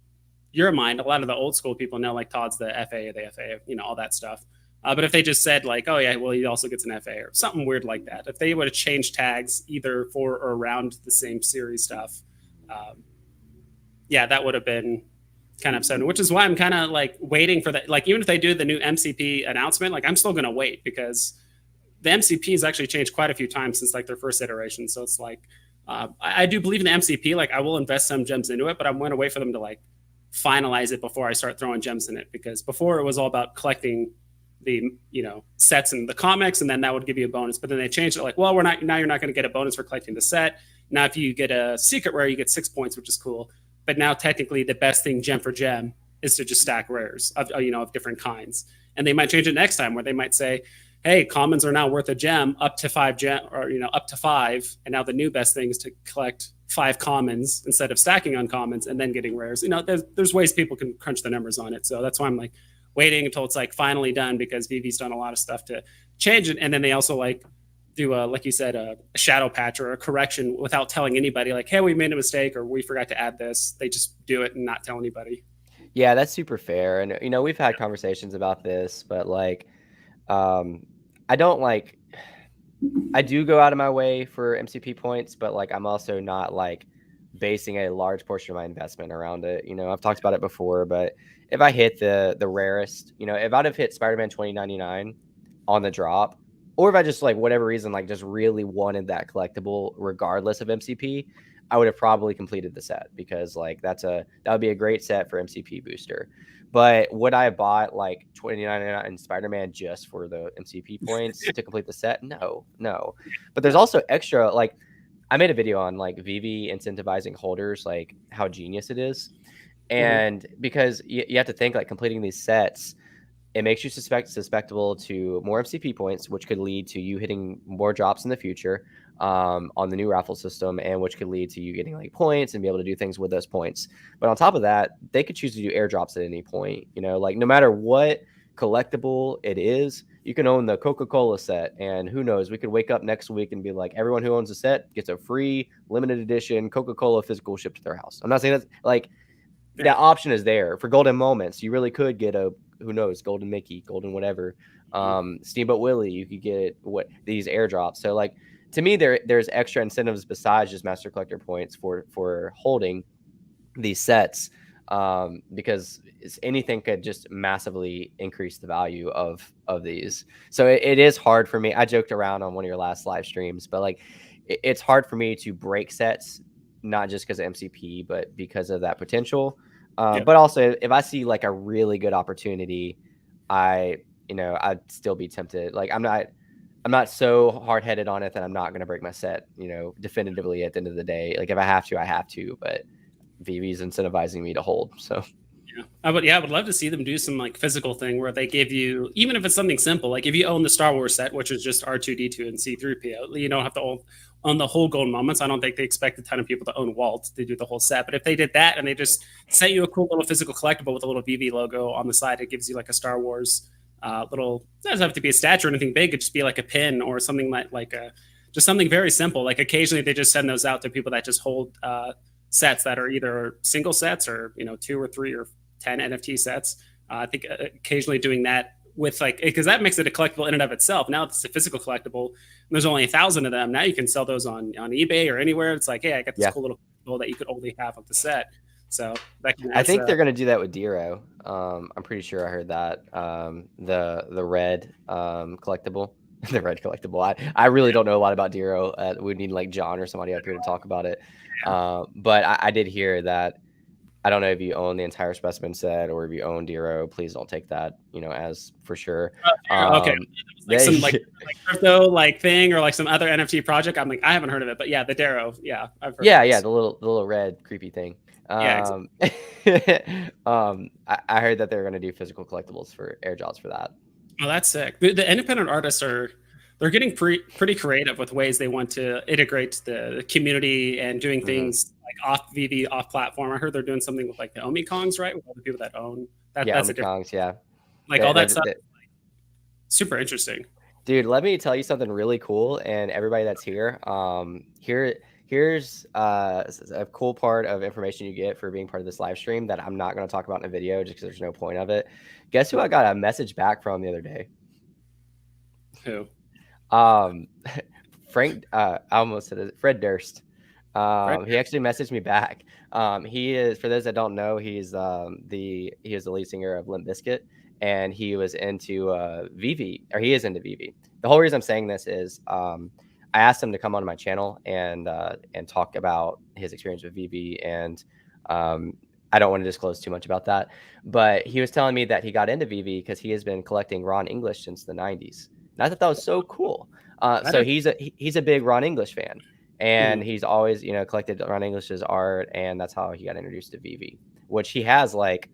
your mind, a lot of the old school people know like Todd's the FA, all that stuff. But if they just said like, oh yeah, well, he also gets an FA or something weird like that, if they would have changed tags either for or around the same series stuff, that would have been kind of upsetting, which is why I'm kind of like waiting for that. Like, even if they do the new MCP announcement, like I'm still going to wait, because the MCP has actually changed quite a few times since like their first iteration. So it's like, I do believe in the MCP. Like I will invest some gems into it, but I'm going to wait for them to like finalize it before I start throwing gems in it, because before it was all about collecting the sets and the comics, and then that would give you a bonus. But then they changed it like, well, now you're not going to get a bonus for collecting the set. Now if you get a secret rare, you get 6 points, which is cool. But now technically the best thing gem for gem is to just stack rares of different kinds. And they might change it next time, where they might say, hey, commons are now worth a gem up to 5 gem, or up to 5, and now the new best thing is to collect 5 commons instead of stacking uncommons and then getting rares. There's ways people can crunch the numbers on it. So that's why I'm like waiting until it's like finally done, because Veve's done a lot of stuff to change it. And then they also like do like you said, a shadow patch or a correction without telling anybody like, hey, we made a mistake or we forgot to add this. They just do it and not tell anybody. Yeah, that's super fair. And we've had conversations about this, but like I don't like, I do go out of my way for MCP points, but like I'm also not like basing a large portion of my investment around it. I've talked about it before, but if I hit the rarest, if I'd have hit Spider-Man 2099 on the drop, or if I just like whatever reason, like just really wanted that collectible regardless of MCP, I would have probably completed the set because like that would be a great set for MCP booster. But would I have bought like $29.99 in Spider-Man just for the MCP points to complete the set? No. But there's also extra, like I made a video on like Veve incentivizing holders, like how genius it is. And because you have to think like completing these sets, it makes you susceptible to more MCP points, which could lead to you hitting more drops in the future on the new raffle system, and which could lead to you getting like points and be able to do things with those points. But on top of that, they could choose to do airdrops at any point. You know, like no matter what collectible it is, you can own the Coca-Cola set, and who knows, we could wake up next week and be like, everyone who owns a set gets a free limited edition Coca-Cola physical shipped to their house. I'm not saying that's like that option is there for golden moments. You really could get a, who knows, golden Mickey, golden whatever, Steamboat Willie. You could get these airdrops. So like to me, there's extra incentives besides just master collector points for holding these sets, because anything could just massively increase the value of these. So it is hard for me. I joked around on one of your last live streams, but like it's hard for me to break sets, not just because of MCP, but because of that potential. But also, if I see like a really good opportunity, I'd still be tempted. Like I'm not so hard headed on it that I'm not going to break my set, definitively at the end of the day. Like if I have to, I have to. But Veve's incentivizing me to hold. So I would love to see them do some like physical thing where they give you, even if it's something simple, like if you own the Star Wars set, which is just R2D2 and C3PO, you don't have to own the whole golden moments. I don't think they expect a ton of people to own Walt to do the whole set. But if they did that and they just sent you a cool little physical collectible with a little Veve logo on the side, it gives you like a Star Wars little, it doesn't have to be a statue or anything big. It just be like a pin or something like just something very simple. Like occasionally they just send those out to people that just hold sets that are either single sets or 2 or 3 or 10 NFT sets. I think occasionally doing that with like, because that makes it a collectible in and of itself. Now it's a physical collectible. And there's only 1,000 of them. Now you can sell those on eBay or anywhere. It's like, hey, I got this cool little collectible that you could only have of the set. So I think they're going to do that with Dero. I'm pretty sure I heard that the red collectible, the red collectible. I really don't know a lot about Dero. We need like John or somebody up here to talk about it. But I did hear that. I don't know if you own the entire specimen set or if you own Dero. Please don't take that, as for sure. Okay, like some like crypto like thing or like some other NFT project. I'm like, I haven't heard of it, but yeah, the Dero, yeah, I've heard. Yeah, the little red creepy thing. Exactly. I heard that they're going to do physical collectibles for airdrops for that. Oh, that's sick. The independent artists they're getting pretty creative with ways they want to integrate the community and doing things like off Veve, off platform. I heard they're doing something with like the Omikongs, right? With all the people that own that. Yeah, that's Omikongs, yeah. Like all that stuff. Super interesting. Dude, let me tell you something really cool, and everybody that's here. Here's a cool part of information you get for being part of this live stream that I'm not going to talk about in a video just because there's no point of it. Guess who I got a message back from the other day? Who? Frank, I almost said it, Fred Durst. He actually messaged me back. He is, for those that don't know, he is the lead singer of Limp Bizkit, and he was into Veve, or he is into Veve. The whole reason I'm saying this is I asked him to come on my channel and talk about his experience with Veve, and I don't want to disclose too much about that, but he was telling me that he got into Veve because he has been collecting Ron English since the 90s. And I thought that was so cool. So he's a big Ron English fan, and he's always collected Ron English's art, and that's how he got introduced to Veve, which he has like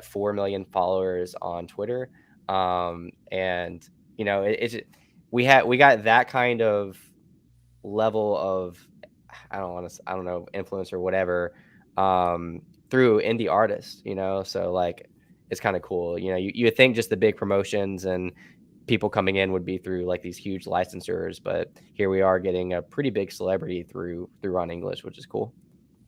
4 million followers on Twitter, and we got that kind of level of I don't know influence or whatever through indie artists, so like it's kind of cool. You would think just the big promotions and people coming in would be through like these huge licensors, but here we are getting a pretty big celebrity through Ron English, which is cool.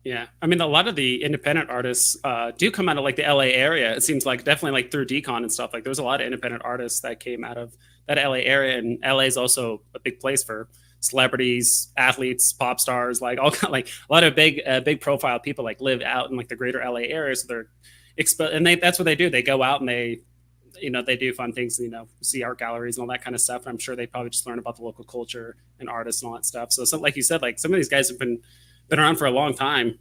Yeah, I mean, a lot of the independent artists do come out of like the LA area. It seems like definitely like through Decon and stuff. Like there's a lot of independent artists that came out of that LA area, and LA is also a big place for celebrities, athletes, pop stars, like all like a lot of big profile people like live out in like the greater LA area. So they're that's what they do. They go out and they they do fun things, see art galleries and all that kind of stuff. And I'm sure they probably just learn about the local culture and artists and all that stuff. So like you said, like some of these guys have been around for a long time.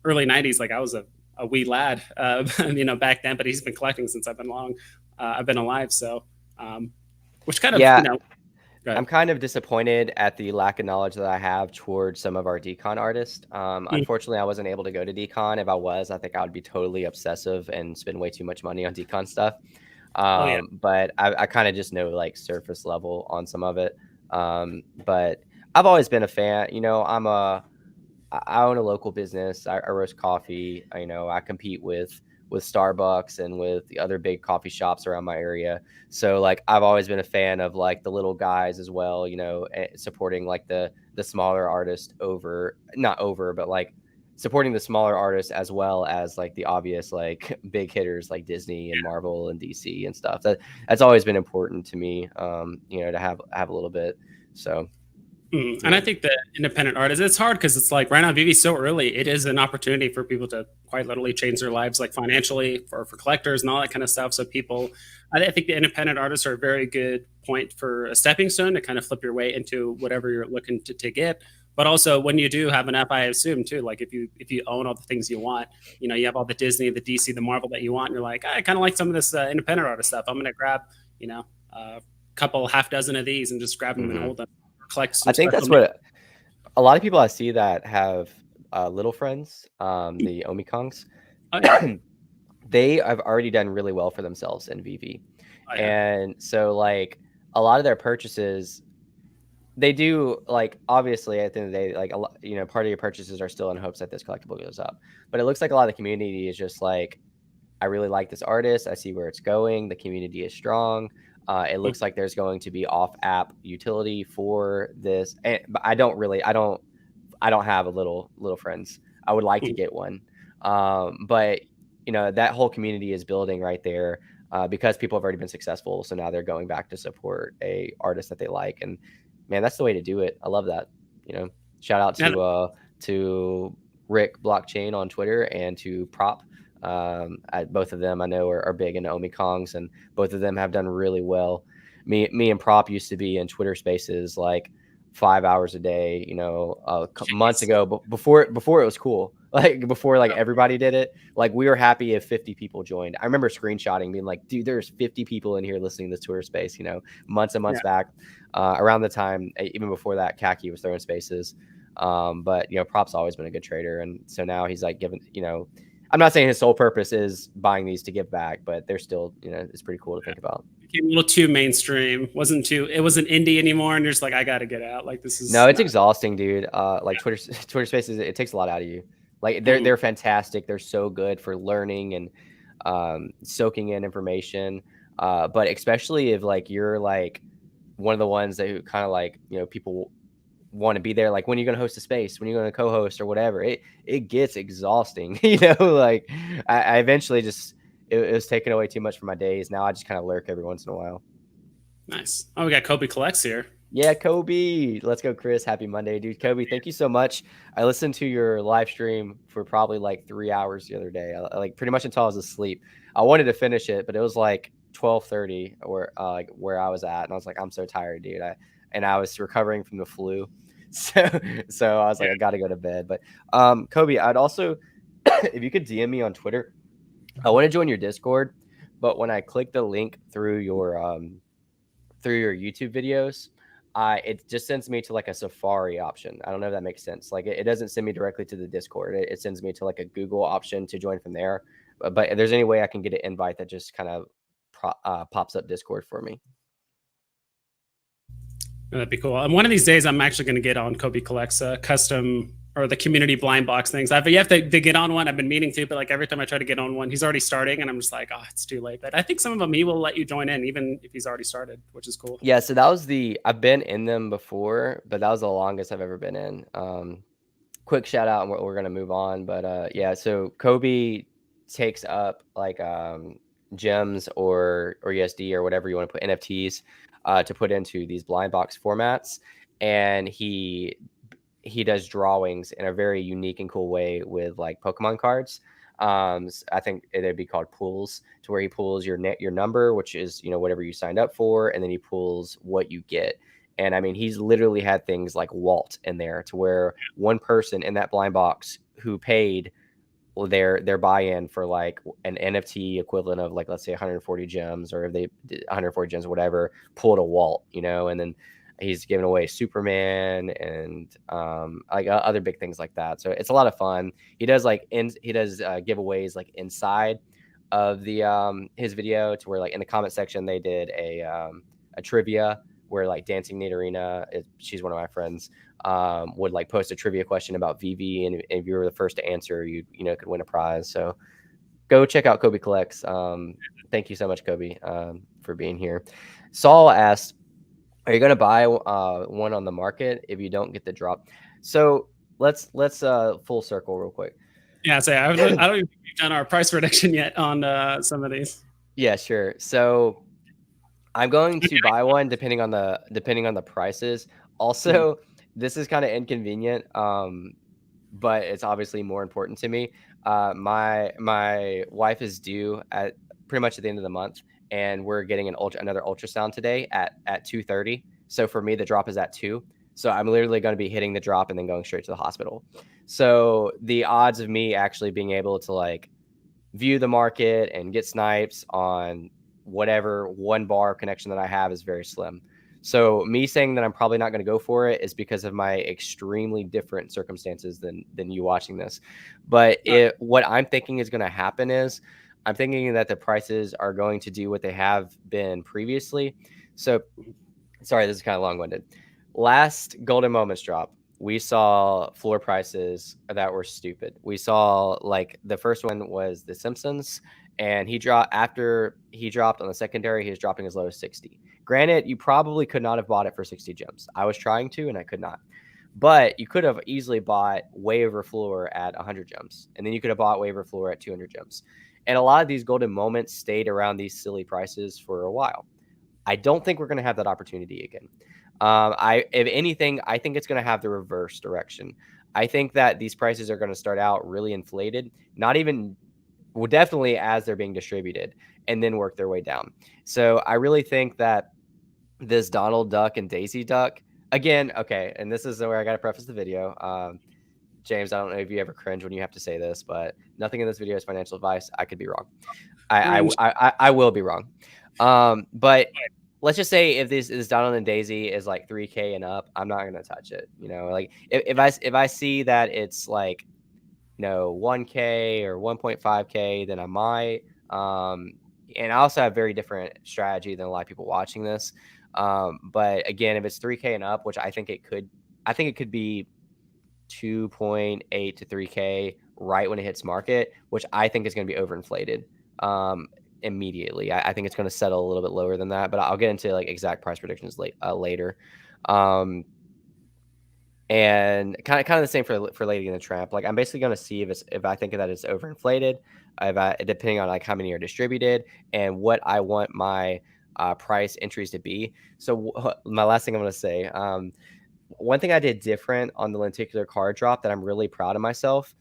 Early '90s, like I was a wee lad, back then, but he's been collecting since I've been alive. So, which kind of, I'm kind of disappointed at the lack of knowledge that I have towards some of our decon artists. Unfortunately, I wasn't able to go to decon. If I was, I think I would be totally obsessive and spend way too much money on decon stuff. But I kind of just know like surface level on some of it. But I've always been a fan. I own a local business. I roast coffee. I compete with Starbucks and with the other big coffee shops around my area. So like I've always been a fan of like the little guys as well, supporting like the smaller artists but like supporting the smaller artists as well as like the obvious like big hitters like Disney and Marvel and DC and stuff. That's always been important to me, to have a little bit. So and I think the independent artists, it's hard because it's like right now, Veve's so early. It is an opportunity for people to quite literally change their lives, like financially for collectors and all that kind of stuff. So I think the independent artists are a very good point for a stepping stone to kind of flip your way into whatever you're looking to get. But also when you do have an app, I assume too, like if you own all the things you want, you have all the Disney, the DC, the Marvel that you want, and you're like, I kind of like some of this independent artist stuff. I'm going to grab, a couple half dozen of these and just grab them and hold them. I think that's what a lot of people I see that have little friends, the Omikongs. They have already done really well for themselves in Veve. And so like a lot of their purchases, they do like, obviously at the end of the day, like part of your purchases are still in hopes that this collectible goes up. But it looks like a lot of the community is just like, I really like this artist. I see where it's going. The community is strong. It looks like there's going to be off-app utility for this, but I don't have a little friends. I would like to get one, but that whole community is building right there because people have already been successful. So now they're going back to support a artist that they like, and man, that's the way to do it. I love that. Shout out to Rick Blockchain on Twitter and to Prop. Both of them I know are big into Omikongs, and both of them have done really well. Me and Prop used to be in Twitter Spaces like 5 hours a day, months ago, but before it was cool, like before like everybody did it. Like we were happy if 50 people joined. I remember screenshotting, being like, dude, there's 50 people in here listening to this Twitter Space, months and months back, around the time, even before that, Khaki was throwing spaces. But Prop's always been a good trader, and so now he's like giving, I'm not saying his sole purpose is buying these to give back, but they're still, it's pretty cool to think about. It became a little too mainstream. It wasn't indie anymore, and you're just like, I got to get out. Like this is it's exhausting, dude. Like Twitter Spaces, it takes a lot out of you. Like they're fantastic. They're so good for learning and soaking in information. But especially if like you're like one of the ones that kind of like people want to be there, like when you're going to host a space, when you're going to co-host or whatever, it gets exhausting. Like I eventually just it was taking away too much from my days. Now I just kind of lurk every once in a while. Nice. Oh, we got Kobe Collects here. Yeah, Kobe. Let's go, Chris. Happy Monday, dude. Kobe, thank you so much. I listened to your live stream for probably like 3 hours the other day, like pretty much until I was asleep. I wanted to finish it, but it was like 12:30 where I was at, and I was like, I'm so tired, dude. I was recovering from the flu. So I was like, I got to go to bed. But Kobe, I'd also, if you could DM me on Twitter, I want to join your Discord. But when I click the link through your YouTube videos, it just sends me to like a Safari option. I don't know if that makes sense. Like it doesn't send me directly to the Discord. It sends me to like a Google option to join from there. But if there's any way I can get an invite that just kind of pops up Discord for me. That'd be cool. And one of these days, I'm actually going to get on Kobe Collects custom or the community blind box things. You have to get on one. I've been meaning to, but like every time I try to get on one, he's already starting, and I'm just like, oh, it's too late. But I think some of them he will let you join in, even if he's already started, which is cool. Yeah. So that was I've been in them before, but that was the longest I've ever been in. Quick shout out, and we're gonna move on. But yeah. So Kobe takes up like gems or USD or whatever you want to put NFTs. To put into these blind box formats, and he does drawings in a very unique and cool way with like Pokemon cards. I think it'd be called pools, to where he pulls your number, which is, you know, whatever you signed up for, and then he pulls what you get. And I mean, he's literally had things like Walt in there, to where one person in that blind box who paid their buy-in for like an NFT equivalent of, like, let's say 140 gems, or if they did 140 gems, whatever, pulled a Walt, you know, and then he's giving away Superman and like other big things like that. So it's a lot of fun. He does giveaways like inside of the his video, to where like in the comment section they did a trivia where like Dancing Nidorina, she's one of my friends, would like post a trivia question about Veve, and if you were the first to answer, you know, could win a prize. So go check out Kobe Collects. Thank you so much, Kobe, for being here. Saul asked, are you going to buy one on the market if you don't get the drop? So let's full circle real quick. Yeah, so I don't even think we've done our price prediction yet on some of these. Yeah, sure. So I'm going to buy one depending on the prices. Also, this is kind of inconvenient, but it's obviously more important to me. My wife is due at pretty much at the end of the month, and we're getting another ultrasound today at 2:30. So for me, the drop is at 2. So I'm literally going to be hitting the drop and then going straight to the hospital. So the odds of me actually being able to like view the market and get snipes on whatever 1 bar connection that I have is very slim. So me saying that I'm probably not going to go for it is because of my extremely different circumstances than you watching this. But what I'm thinking is going to happen is I'm thinking that the prices are going to do what they have been previously. So sorry, this is kind of long-winded. Last Golden Moments drop, we saw floor prices that were stupid. We saw, like, the first one was The Simpsons, and after he dropped on the secondary, he was dropping as low as 60. Granted, you probably could not have bought it for 60 gems. I was trying to, and I could not. But you could have easily bought way over floor at 100 gems, and then you could have bought way over floor at 200 gems. And a lot of these Golden Moments stayed around these silly prices for a while. I don't think we're going to have that opportunity again. If anything, I think it's going to have the reverse direction. I think that these prices are going to start out really inflated, definitely as they're being distributed, and then work their way down. So I really think that this Donald Duck and Daisy Duck, again, okay, and this is where I got to preface the video. James, I don't know if you ever cringe when you have to say this, but nothing in this video is financial advice. I could be wrong. I will be wrong. But let's just say if this Donald and Daisy is like 3K and up, I'm not gonna touch it. You know, like if I see that it's like, you know, 1K or 1.5K, then I might. And I also have very different strategy than a lot of people watching this. But again, if it's 3K and up, which I think it could be 2.8 to 3K right when it hits market, which I think is going to be overinflated immediately. I think it's going to settle a little bit lower than that, but I'll get into like exact price predictions later. And kind of the same for Lady in the Tramp. Like, I'm basically going to see if I think that it's overinflated, depending on like how many are distributed and what I want my price entries to be. So my last thing I'm going to say, one thing I did different on the Lenticular card drop that I'm really proud of myself,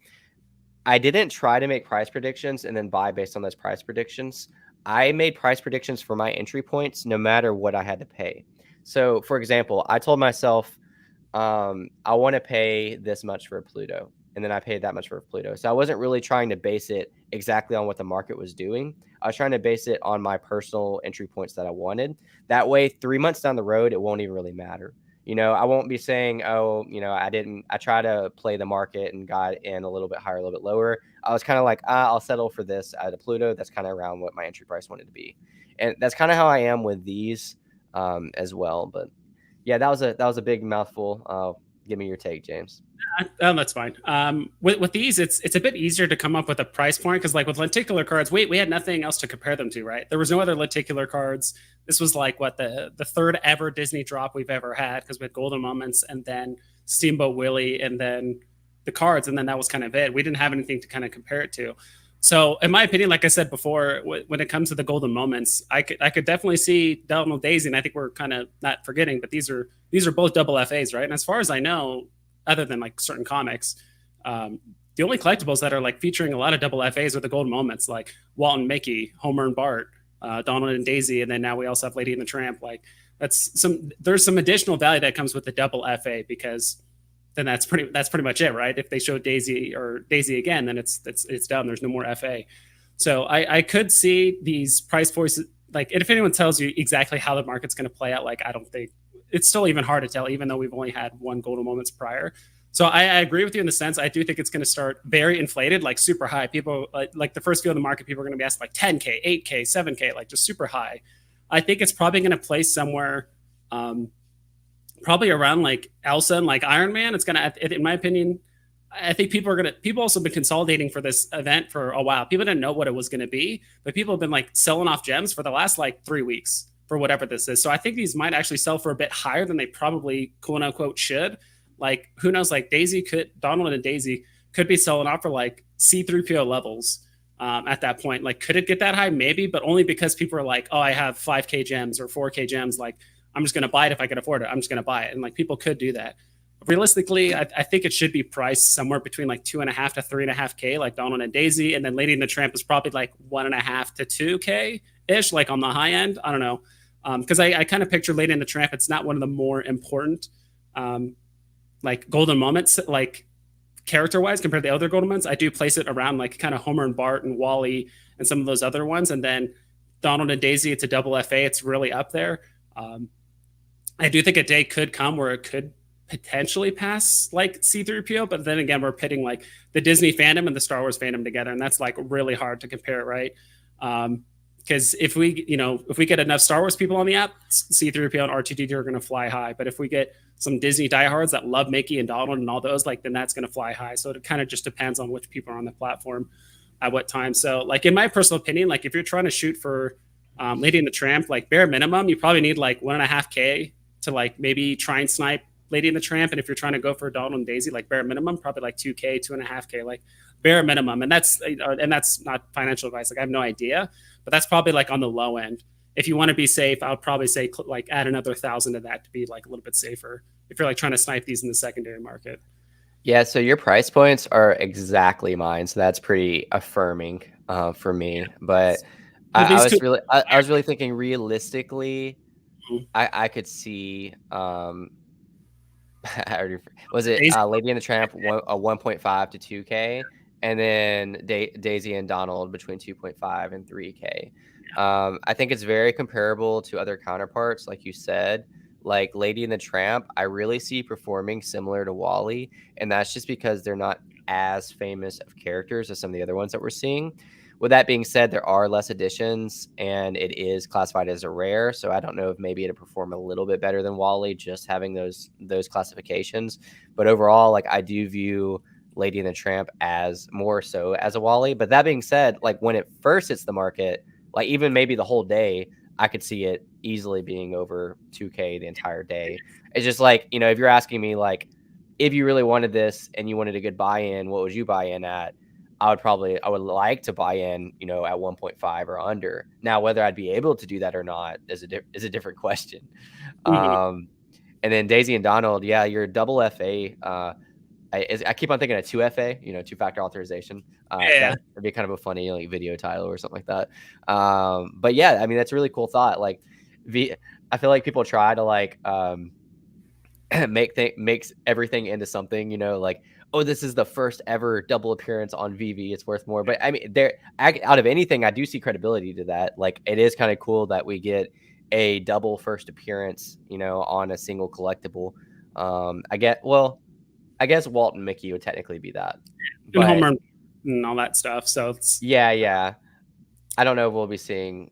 I didn't try to make price predictions and then buy based on those price predictions. I made price predictions for my entry points no matter what I had to pay. So, for example, I told myself, I want to pay this much for a Pluto, and then I paid that much for a Pluto. So I wasn't really trying to base it exactly on what the market was doing. I was trying to base it on my personal entry points that I wanted. That way, 3 months down the road, it won't even really matter. You know, I won't be saying, oh, you know, I try to play the market and got in a little bit higher, a little bit lower. I was kind of like, I'll settle for this at a Pluto. That's kind of around what my entry price wanted to be. And that's kind of how I am with these as well. But yeah, that was a big mouthful. Give me your take, James. That's fine. With these, it's a bit easier to come up with a price point because, like with lenticular cards, we had nothing else to compare them to, right? There was no other lenticular cards. This was like the third ever Disney drop we've ever had because we had Golden Moments and then Steamboat Willie and then the cards, and then that was kind of it. We didn't have anything to kind of compare it to. So, in my opinion, like I said before, when it comes to the Golden Moments, I could definitely see Donald Daisy, and I think we're kind of not forgetting, but these are both double FAs, right? And as far as I know, other than like certain comics, the only collectibles that are like featuring a lot of double FAs are the golden moments, like Walt and Mickey, Homer and Bart, Donald and Daisy, and then now we also have Lady and the Tramp. Like there's some additional value that comes with the double FA, because then that's pretty much it, right? If they show Daisy again, then it's done. There's no more FA. So I could see these price points, like, if anyone tells you exactly how the market's going to play out, like, I don't think it's still even hard to tell, even though we've only had one golden moments prior. So I agree with you in the sense, I do think it's going to start very inflated, like super high. People like the first few of the market, people are going to be asked like 10K, 8K, 7K, like just super high. I think it's probably going to place somewhere, probably around like Elsa and like Iron Man. It's going to, in my opinion, I think people also been consolidating for this event for a while. People didn't know what it was going to be, but people have been like selling off gems for the last like 3 weeks for whatever this is. So I think these might actually sell for a bit higher than they probably quote unquote should. Like, who knows, like Donald and Daisy could be selling off for like C3PO levels at that point. Like, could it get that high? Maybe, but only because people are like, oh, I have 5K gems or 4K gems. Like, I'm just going to buy it if I can afford it. I'm just going to buy it. And like, people could do that. Realistically, I think it should be priced somewhere between like 2.5 to 3.5K, like Donald and Daisy, and then Lady and the Tramp is probably like 1.5 to 2K ish, like on the high end. I don't know, because I kind of picture Lady and the Tramp. It's not one of the more important like golden moments, like character wise, compared to the other golden moments. I do place it around like kind of Homer and Bart and Wally and some of those other ones, and then Donald and Daisy, it's a double FA. It's really up there. I do think a day could come where it could potentially pass like C3PO, but then again, we're pitting like the Disney fandom and the Star Wars fandom together, and that's like really hard to compare, right? Because if we get enough Star Wars people on the app, C3PO and R2D2 are going to fly high. But if we get some Disney diehards that love Mickey and Donald and all those, like, then that's going to fly high. So it kind of just depends on which people are on the platform at what time. So like, in my personal opinion, like if you're trying to shoot for Lady and the Tramp, like bare minimum, you probably need like 1.5K to like maybe try and snipe Lady and the Tramp. And if you're trying to go for Donald and Daisy, like bare minimum, probably like 2K, 2.5K, like bare minimum. And that's not financial advice. Like, I have no idea, but that's probably like on the low end. If you want to be safe, I would probably say like add another 1,000 to that to be like a little bit safer if you're like trying to snipe these in the secondary market. Yeah, so your price points are exactly mine, so that's pretty affirming for me. But I was really thinking realistically, I could see was it Lady and the Tramp 1.5 to 2K, and then Daisy and Donald between 2.5 and 3K. I think it's very comparable to other counterparts, like you said. Like Lady and the Tramp, I really see performing similar to Wally, and that's just because they're not as famous of characters as some of the other ones that we're seeing. With that being said, there are less editions, and it is classified as a rare, so I don't know if maybe it'll perform a little bit better than Wally just having those classifications. But overall, like, I do view Lady and the Tramp as more so as a Wally. But that being said, like when it first hits the market, like even maybe the whole day, I could see it easily being over 2K the entire day. It's just like, if you're asking me, like, if you really wanted this and you wanted a good buy-in, what would you buy in at? I would like to buy in, at 1.5 or under. Now, whether I'd be able to do that or not is a different question. And then Daisy and Donald, yeah, your double FA. I keep on thinking of 2FA, two-factor authorization. That'd be kind of a funny like video title or something like that. But yeah, I mean, that's a really cool thought. Like, I feel like people try to like makes everything into something, like, oh, this is the first ever double appearance on Veve, it's worth more. But I mean, out of anything, I do see credibility to that. Like, it is kind of cool that we get a double first appearance, on a single collectible. I guess Walt and Mickey would technically be that. And Homer and all that stuff. So it's yeah. I don't know if we'll be seeing.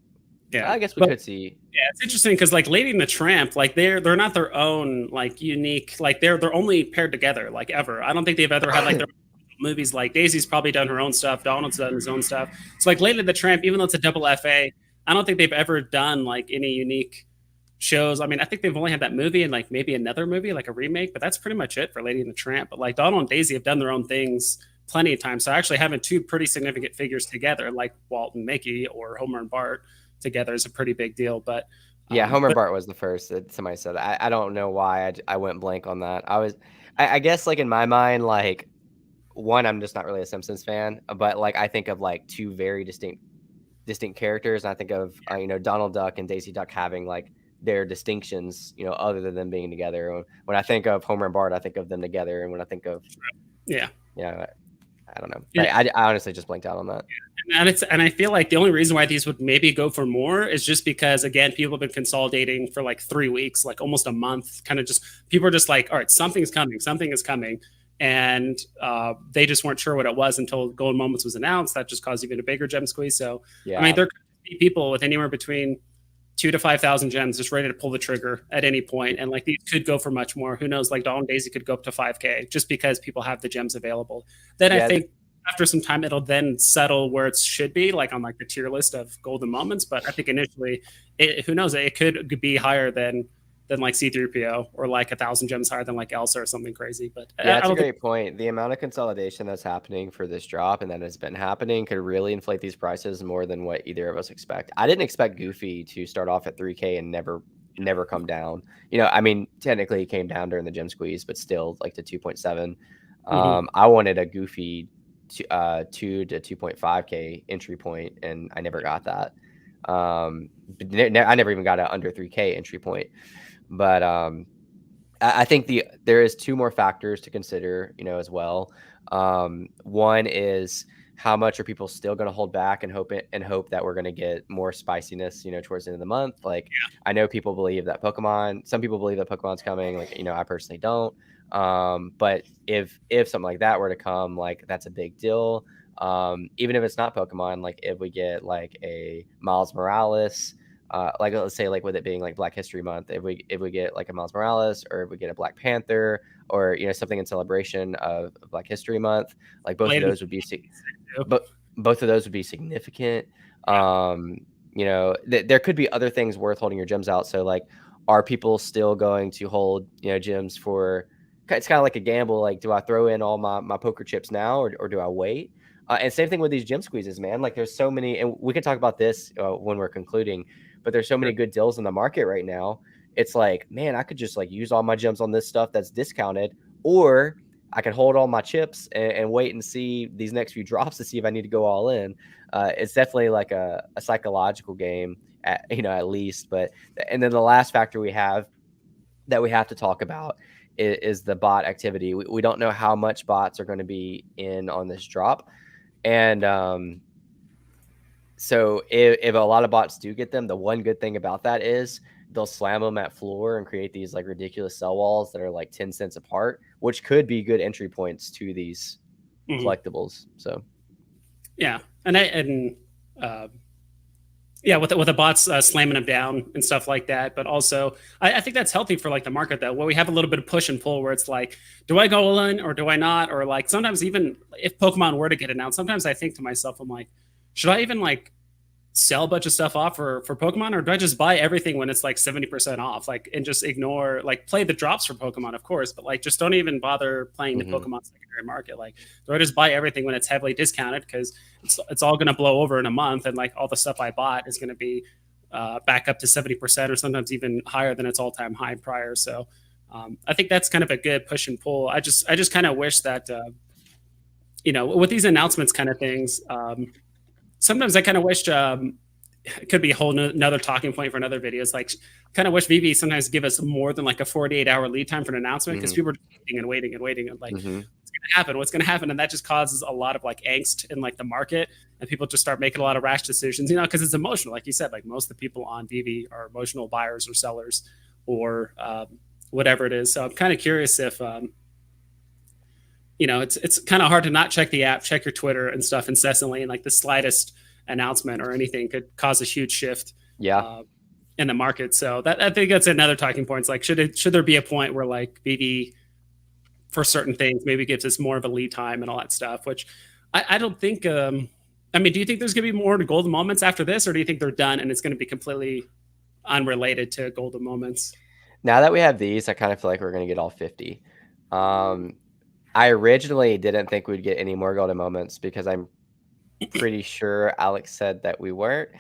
Yeah, I guess we could see. Yeah, it's interesting because like Lady and the Tramp, like they're not their own like unique, like they're only paired together like ever. I don't think they've ever had like their movies. Like Daisy's probably done her own stuff, Donald's done his own stuff. So like Lady and the Tramp, even though it's a double FA, I don't think they've ever done like any unique shows. I mean, I think they've only had that movie and like maybe another movie, like a remake, but that's pretty much it for Lady and the Tramp. But like Donald and Daisy have done their own things plenty of times. So actually having two pretty significant figures together, like Walt and Mickey or Homer and Bart together, is a pretty big deal. But yeah, Homer and Bart was the first that somebody said. I don't know why I went blank on that. I guess like in my mind, like one, I'm just not really a Simpsons fan, but like I think of like two very distinct characters. And I think of Donald Duck and Daisy Duck having like their distinctions, other than them being together. When I think of Homer and Bart, I think of them together, and when I think of I don't know. I honestly just blanked out on that. And I feel like the only reason why these would maybe go for more is just because, again, people have been consolidating for like 3 weeks, like almost a month. Kind of just people are just like, all right, something is coming, and they just weren't sure what it was until Golden Moments was announced. That just caused even a bigger gem squeeze. So I mean, there could be people with anywhere between 2,000 to 5,000 gems just ready to pull the trigger at any point, and like these could go for much more. Who knows? Like Donald Daisy could go up to 5K just because people have the gems available. Then I think after some time it'll then settle where it should be, like on like the tier list of golden moments. But I think initially, who knows, it could be higher than like C3PO, or like 1,000 gems higher than like Elsa or something crazy. But yeah, that's a great point. The amount of consolidation that's happening for this drop and that has been happening could really inflate these prices more than what either of us expect. I didn't expect Goofy to start off at 3K and never come down. I mean, technically he came down during the gem squeeze, but still like to 2.7. I wanted a Goofy 2 to 2.5K entry point, and I never got that. I never even got an under 3K entry point. But I think there is two more factors to consider, as well. One is how much are people still going to hold back and hope that we're going to get more spiciness, towards the end of the month. Like, I know people believe that some people believe that Pokemon's coming. Like, I personally don't. But if something like that were to come, like, that's a big deal. Even if it's not Pokemon, like if we get like a Miles Morales, like let's say, like with it being like Black History Month, if we get like a Miles Morales, or if we get a Black Panther, or something in celebration of Black History Month, like both of those would be significant. There could be other things worth holding your gems out. So like, are people still going to hold gems for? It's kind of like a gamble. Like, do I throw in all my poker chips now, or do I wait? And same thing with these gem squeezes, man. Like, there's so many, and we can talk about this when we're concluding, but there's so many good deals in the market right now. It's like, man, I could just like use all my gems on this stuff that's discounted, or I can hold all my chips and wait and see these next few drops to see if I need to go all in. It's definitely like a psychological game, at least. And then the last factor we have to talk about is the bot activity. We don't know how much bots are going to be in on this drop. And so if a lot of bots do get them, the one good thing about that is they'll slam them at floor and create these like ridiculous sell walls that are like 10 cents apart, which could be good entry points to these collectibles. So yeah, with the bots slamming them down and stuff like that. But also, I think that's healthy for like the market, though, where we have a little bit of push and pull, where it's like, do I go all in or do I not? Or like sometimes even if Pokemon were to get announced, sometimes I think to myself, I'm like, should I even like sell a bunch of stuff off for Pokemon, or do I just buy everything when it's like 70% off, like, and just ignore, like, play the drops for Pokemon, of course, but like just don't even bother playing the Pokemon secondary market? Like, do I just buy everything when it's heavily discounted, because it's all going to blow over in a month, and like all the stuff I bought is going to be back up to 70%, or sometimes even higher than its all-time high prior. So I think that's kind of a good push and pull. I just kind of wish that with these announcements kind of things, sometimes I kind of wish it could be a whole another talking point for another video. It's like, kind of wish Veve sometimes give us more than like a 48-hour lead time for an announcement, because people are waiting and like, what's going to happen? And that just causes a lot of like angst in like the market, and people just start making a lot of rash decisions, because it's emotional. Like you said, like most of the people on Veve are emotional buyers or sellers, or whatever it is. So I'm kind of curious if it's kind of hard to not check the app, check your Twitter and stuff incessantly, and like the slightest announcement or anything could cause a huge shift in the market. So that, I think that's another talking point. It's like, should there be a point where like Veve for certain things maybe gives us more of a lead time and all that stuff, which I don't think, I mean, do you think there's going to be more golden moments after this, or do you think they're done and it's going to be completely unrelated to golden moments? Now that we have these, I kind of feel like we're going to get all 50. I originally didn't think we'd get any more golden moments, because I'm pretty sure Alex said that we weren't.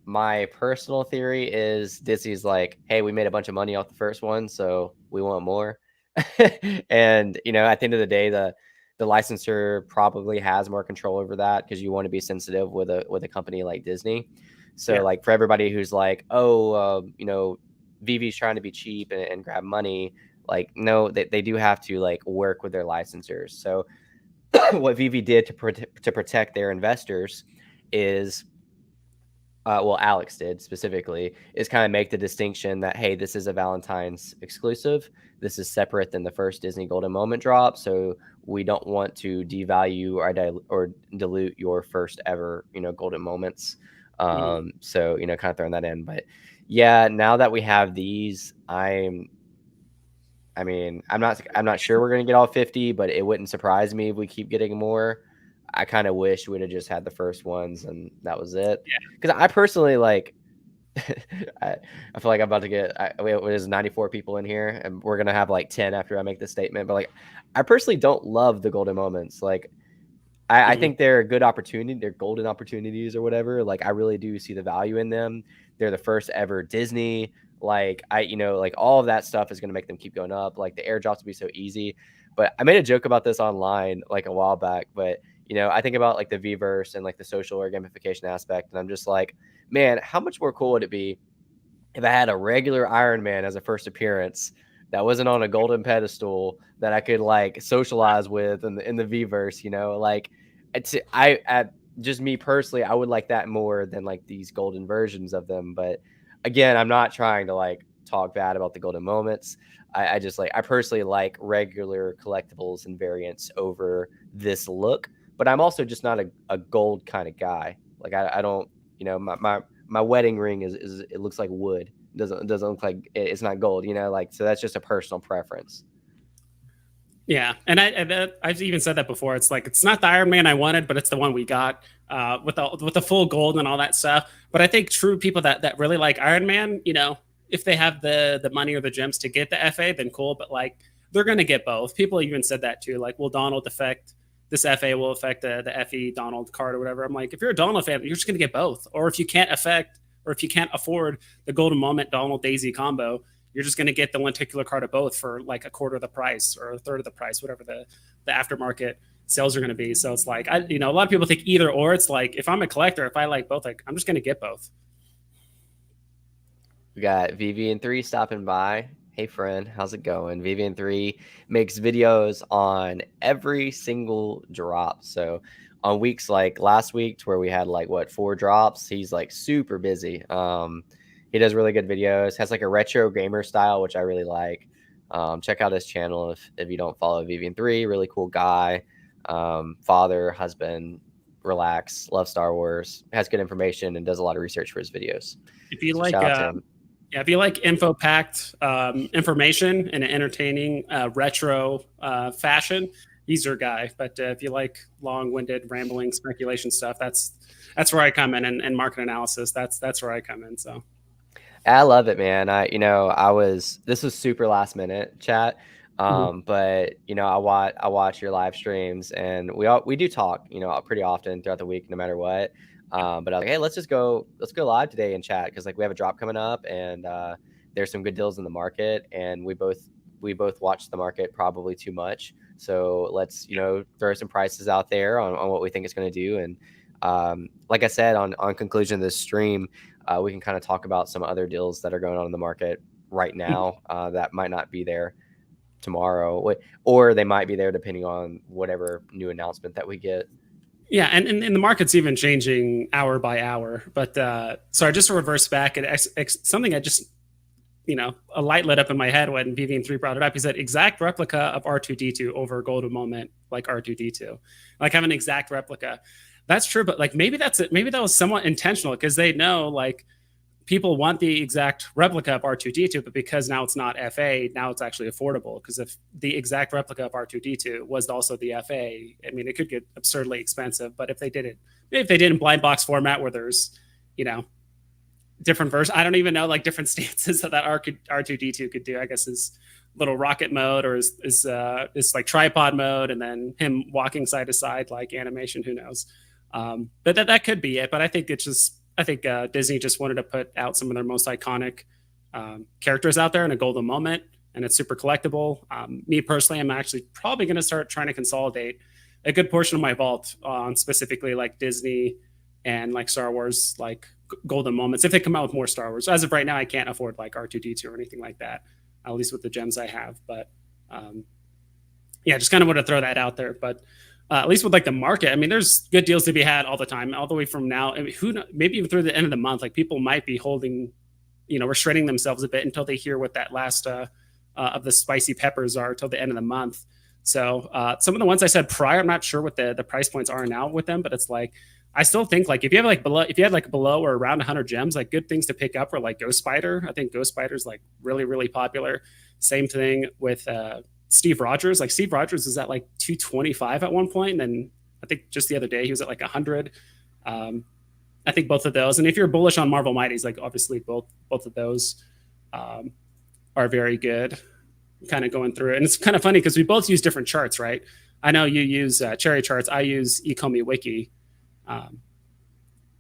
My personal theory is Disney's like, hey, we made a bunch of money off the first one, so we want more. And at the end of the day, the licensor probably has more control over that because you want to be sensitive with a company like Disney. So like for everybody who's like, oh, Veve's trying to be cheap and grab money, like no, they do have to like work with their licensors. So what Veve did to protect their investors is, well, Alex did specifically, is kind of make the distinction that, hey, this is a Valentine's exclusive. This is separate than the first Disney Golden Moment drop. So we don't want to devalue or dilute your first ever, Golden Moments. So, kind of throwing that in. But yeah, now that we have these, I'm not sure we're going to get all 50, but it wouldn't surprise me if we keep getting more. I kind of wish we'd have just had the first ones and that was it. Because I personally like, I feel like I'm about to get, there's 94 people in here and we're going to have like 10 after I make this statement. But like, I personally don't love the Golden Moments. Like, I think they're a good opportunity. They're golden opportunities or whatever. Like, I really do see the value in them. They're the first ever Disney. Like, like all of that stuff is going to make them keep going up. Like, the airdrops will be so easy. But I made a joke about this online like a while back. But, I think about like the Vverse and like the social or gamification aspect. And I'm just like, man, how much more cool would it be if I had a regular Iron Man as a first appearance that wasn't on a golden pedestal that I could like socialize with in the Vverse, like just me personally, I would like that more than like these golden versions of them. But again, I'm not trying to like talk bad about the golden moments. I just like, I personally like regular collectibles and variants over this look, but I'm also just not a gold kind of guy. Like I don't, my wedding ring is it looks like wood. It doesn't look like it's not gold, like, so that's just a personal preference. Yeah, and I've even said that before. It's like, it's not the Iron Man I wanted, but it's the one we got with the full gold and all that stuff. But I think true people that really like Iron Man, if they have the money or the gems to get the FA, then cool. But like, they're going to get both. People even said that too. Like, will Donald affect this FA? Will affect the FE Donald card or whatever? I'm like, if you're a Donald fan, you're just going to get both. Or if you can't afford the Golden Moment Donald Daisy combo, you're just going to get the lenticular card of both for like a quarter of the price or a third of the price, whatever the aftermarket sales are going to be. So it's like, a lot of people think either or. It's like, if I'm a collector, if I like both, like, I'm just going to get both. We got Veve3 stopping by. Hey friend, how's it going? Veve3 makes videos on every single drop. So on weeks like last week, to where we had like 4 drops, he's like super busy. He does really good videos, has like a retro gamer style, which I really like. Check out his channel if you don't follow Veve3. Really cool guy. Father, husband, relax, loves Star Wars, has good information, and does a lot of research for his videos. If you if you like info-packed information in an entertaining retro fashion, he's your guy. But if you like long-winded, rambling speculation stuff, that's where I come in, and market analysis. That's where I come in. So. I love it, man. This was super last minute chat. But I watch your live streams and we do talk, pretty often throughout the week, no matter what. But I was like, hey, let's go live today and chat. Cause like we have a drop coming up and, there's some good deals in the market and we both watch the market probably too much. So let's, throw some prices out there on what we think it's going to do. And, like I said, on conclusion of this stream, we can kind of talk about some other deals that are going on in the market right now that might not be there tomorrow, or they might be there depending on whatever new announcement that we get. Yeah, and the market's even changing hour by hour. But sorry, just to reverse back, something I just, a light lit up in my head when Veve3 brought it up. He said exact replica of R2D2 over Golden Moment, like R2D2, like have an exact replica. That's true, but like maybe that's it. Maybe that was somewhat intentional because they know like people want the exact replica of R2D2, but because now it's not FA, now it's actually affordable. Because if the exact replica of R2D2 was also the FA, I mean, it could get absurdly expensive. But if they did it in blind box format where there's, different versions, I don't even know, like different stances that R2D2 could do. I guess is little rocket mode or is like tripod mode, and then him walking side to side like animation. Who knows? But that could be it. But I think Disney just wanted to put out some of their most iconic characters out there in a Golden Moment, and it's super collectible. Me personally, I'm actually probably going to start trying to consolidate a good portion of my vault on specifically like Disney and like Star Wars, like golden moments, if they come out with more Star Wars. As of right now, I can't afford like R2D2 or anything like that, at least with the gems I have. But yeah, just kind of want to throw that out there. But at least with like the market, I mean, there's good deals to be had all the time, all the way from now. I mean, maybe even through the end of the month, like people might be holding, restraining themselves a bit until they hear what that last of the spicy peppers are till the end of the month. So some of the ones I said prior, I'm not sure what the price points are now with them, but it's like, I still think like if you had like below or around 100 gems, like good things to pick up are like Ghost Spider. I think Ghost Spider is like really, really popular. Same thing with Steve Rogers. Like Steve Rogers is at like 225 at one point, and then I think just the other day he was at like 100. I think both of those, and if you're bullish on Marvel Mighties, like obviously both of those are very good. Kind of going through it, and it's kind of funny because we both use different charts, right? I know you use cherry charts. I use Ecomi Wiki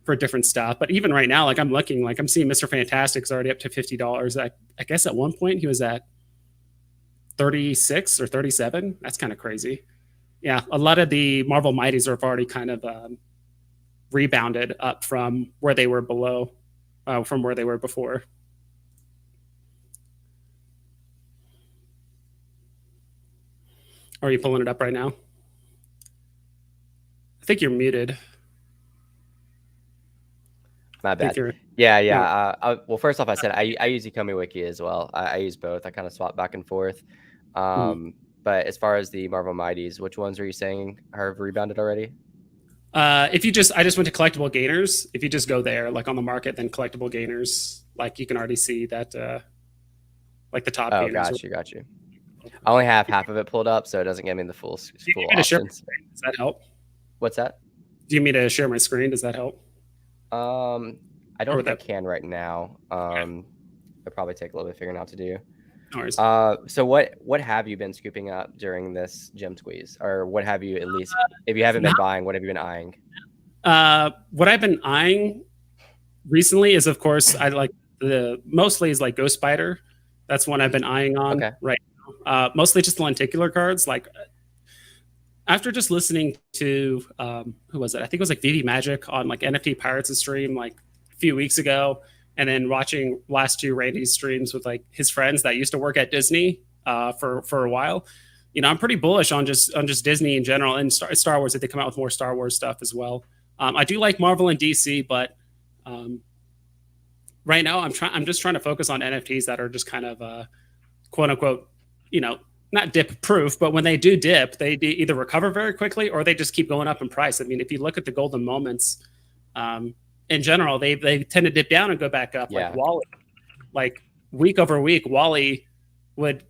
for different stuff. But even right now, like I'm looking, like I'm seeing Mr. Fantastic is already up to $50. I guess at one point he was at 36 or 37. That's kind of crazy. Yeah, a lot of the Marvel Mighties have already kind of rebounded up from where they were below, from where they were before. Are you pulling it up right now? I think you're muted. My bad. Yeah. Well, first off, I said I use Ecomi Wiki as well. I use both. I kind of swap back and forth. But as far as the Marvel Mighties, which ones are you saying have rebounded already? I just went to collectible gainers. If you just go there, like on the market, then collectible gainers, like you can already see that, like the top. Oh, got you. I only have half of it pulled up, so it doesn't give me the full options. Does that help? What's that? Do you need me to share my screen? Does that help? I don't think I can right now. It'll probably take a little bit figuring out to do. No worries. So what have you been scooping up during this gem squeeze, or what have you, at least if you haven't been buying, what have you been eyeing? What I've been eyeing recently is, of course, I like mostly is like Ghost Spider. That's one I've been eyeing on right now. Mostly just the lenticular cards. Like after just listening to who was it? I think it was like Veve Magic on like NFT Pirates' stream like a few weeks ago, and then watching last two Randy's streams with like his friends that used to work at Disney for a while. I'm pretty bullish on just Disney in general, and Star Wars, if they come out with more Star Wars stuff as well. I do like Marvel and DC, but right now I'm just trying to focus on NFTs that are just kind of quote unquote, not dip proof, but when they do dip, they either recover very quickly or they just keep going up in price. I mean, if you look at the golden moments, in general, they tend to dip down and go back up. Yeah. Like Wally, like week over week, Wally would,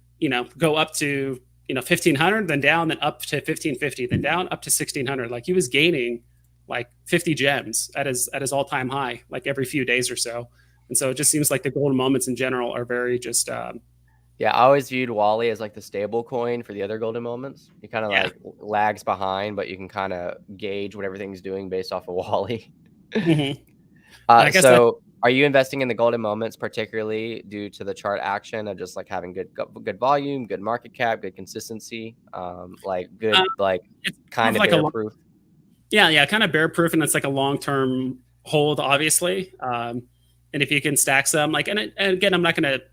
go up to, 1,500, then down, then up to 1,550, then down up to 1,600. Like he was gaining like 50 gems at his all-time high, like every few days or so. And so it just seems like the golden moments in general are very just, yeah, I always viewed Wally as like the stable coin for the other golden moments. He kind of like lags behind, but you can kind of gauge what everything's doing based off of Wally. So are you investing in the golden moments particularly due to the chart action of just like having good volume, good market cap, good consistency, like good like kind of like bear proof? Yeah, kind of bear proof, and it's like a long-term hold, obviously. And if you can stack some, like, and again, I'm not going to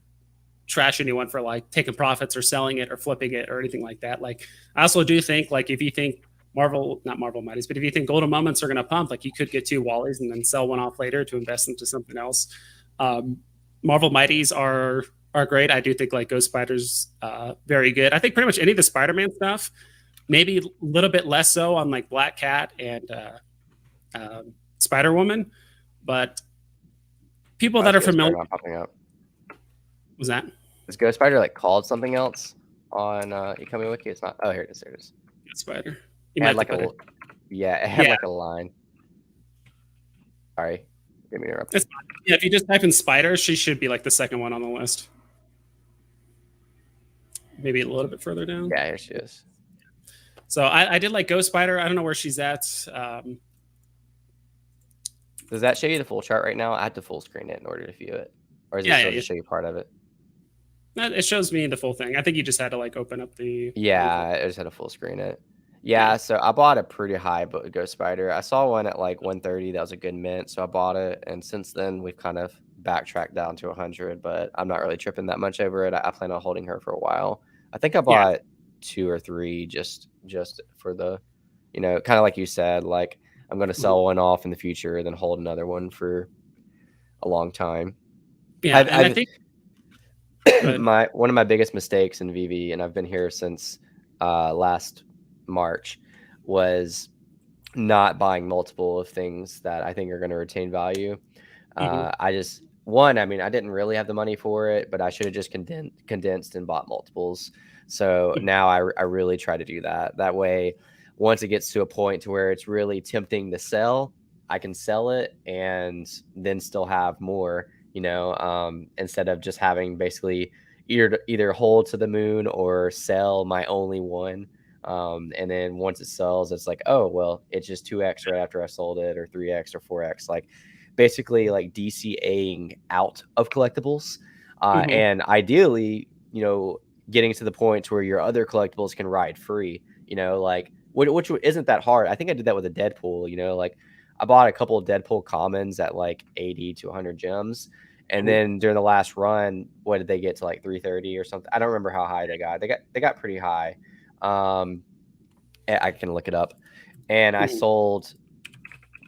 trash anyone for like taking profits or selling it or flipping it or anything like that. Like, I also do think like if you think not Marvel Mighties, but if you think golden moments are going to pump, like you could get 2 Wallies and then sell one off later to invest into something else. Marvel Mighties are great. I do think like Ghost Spider's very good. I think pretty much any of the Spider-Man stuff, maybe a little bit less so on like Black Cat and Spider-Woman, but people that are familiar. Popping up. Was that? Is Ghost Spider like called something else on Ecomi Wiki? It's not. Oh, here it is. There it is. Ghost Spider. It had like a like a line. Sorry, didn't interrupt. Yeah, if you just type in Spider, she should be like the second one on the list. Maybe a little bit further down. Yeah, here she is. So I did like Ghost Spider. I don't know where she's at. Does that show you the full chart right now? I had to full screen it in order to view it, or is it still just show you part of it? It shows me the full thing. I think you just had to like open up the Yeah, I just had to full screen it. Yeah, so I bought a pretty high Ghost Spider. I saw one at like 130. That was a good mint, so I bought it. And since then, we've kind of backtracked down to 100, but I'm not really tripping that much over it. I plan on holding her for a while. I think I Yeah. bought 2 or 3 just for the, kind of like you said, like I'm going to sell one off in the future, then hold another one for a long time. Yeah, and I think one of my biggest mistakes in Veve, and I've been here since last March, was not buying multiple of things that I think are going to retain value. I just I mean, I didn't really have the money for it, but I should have just condensed and bought multiples. So now I really try to do that. That way, once it gets to a point to where it's really tempting to sell, I can sell it and then still have more, instead of just having basically either hold to the moon or sell my only one. And then once it sells, it's like, oh, well, it's just 2x right after I sold it, or 3x or 4x, like basically like DCAing out of collectibles. And ideally, getting to the point where your other collectibles can ride free, like which isn't that hard. I think I did that with a Deadpool, like I bought a couple of Deadpool commons at like 80 to 100 gems. And then during the last run, what did they get to, like 330 or something? I don't remember how high they got. They got pretty high. I can look it up. And I sold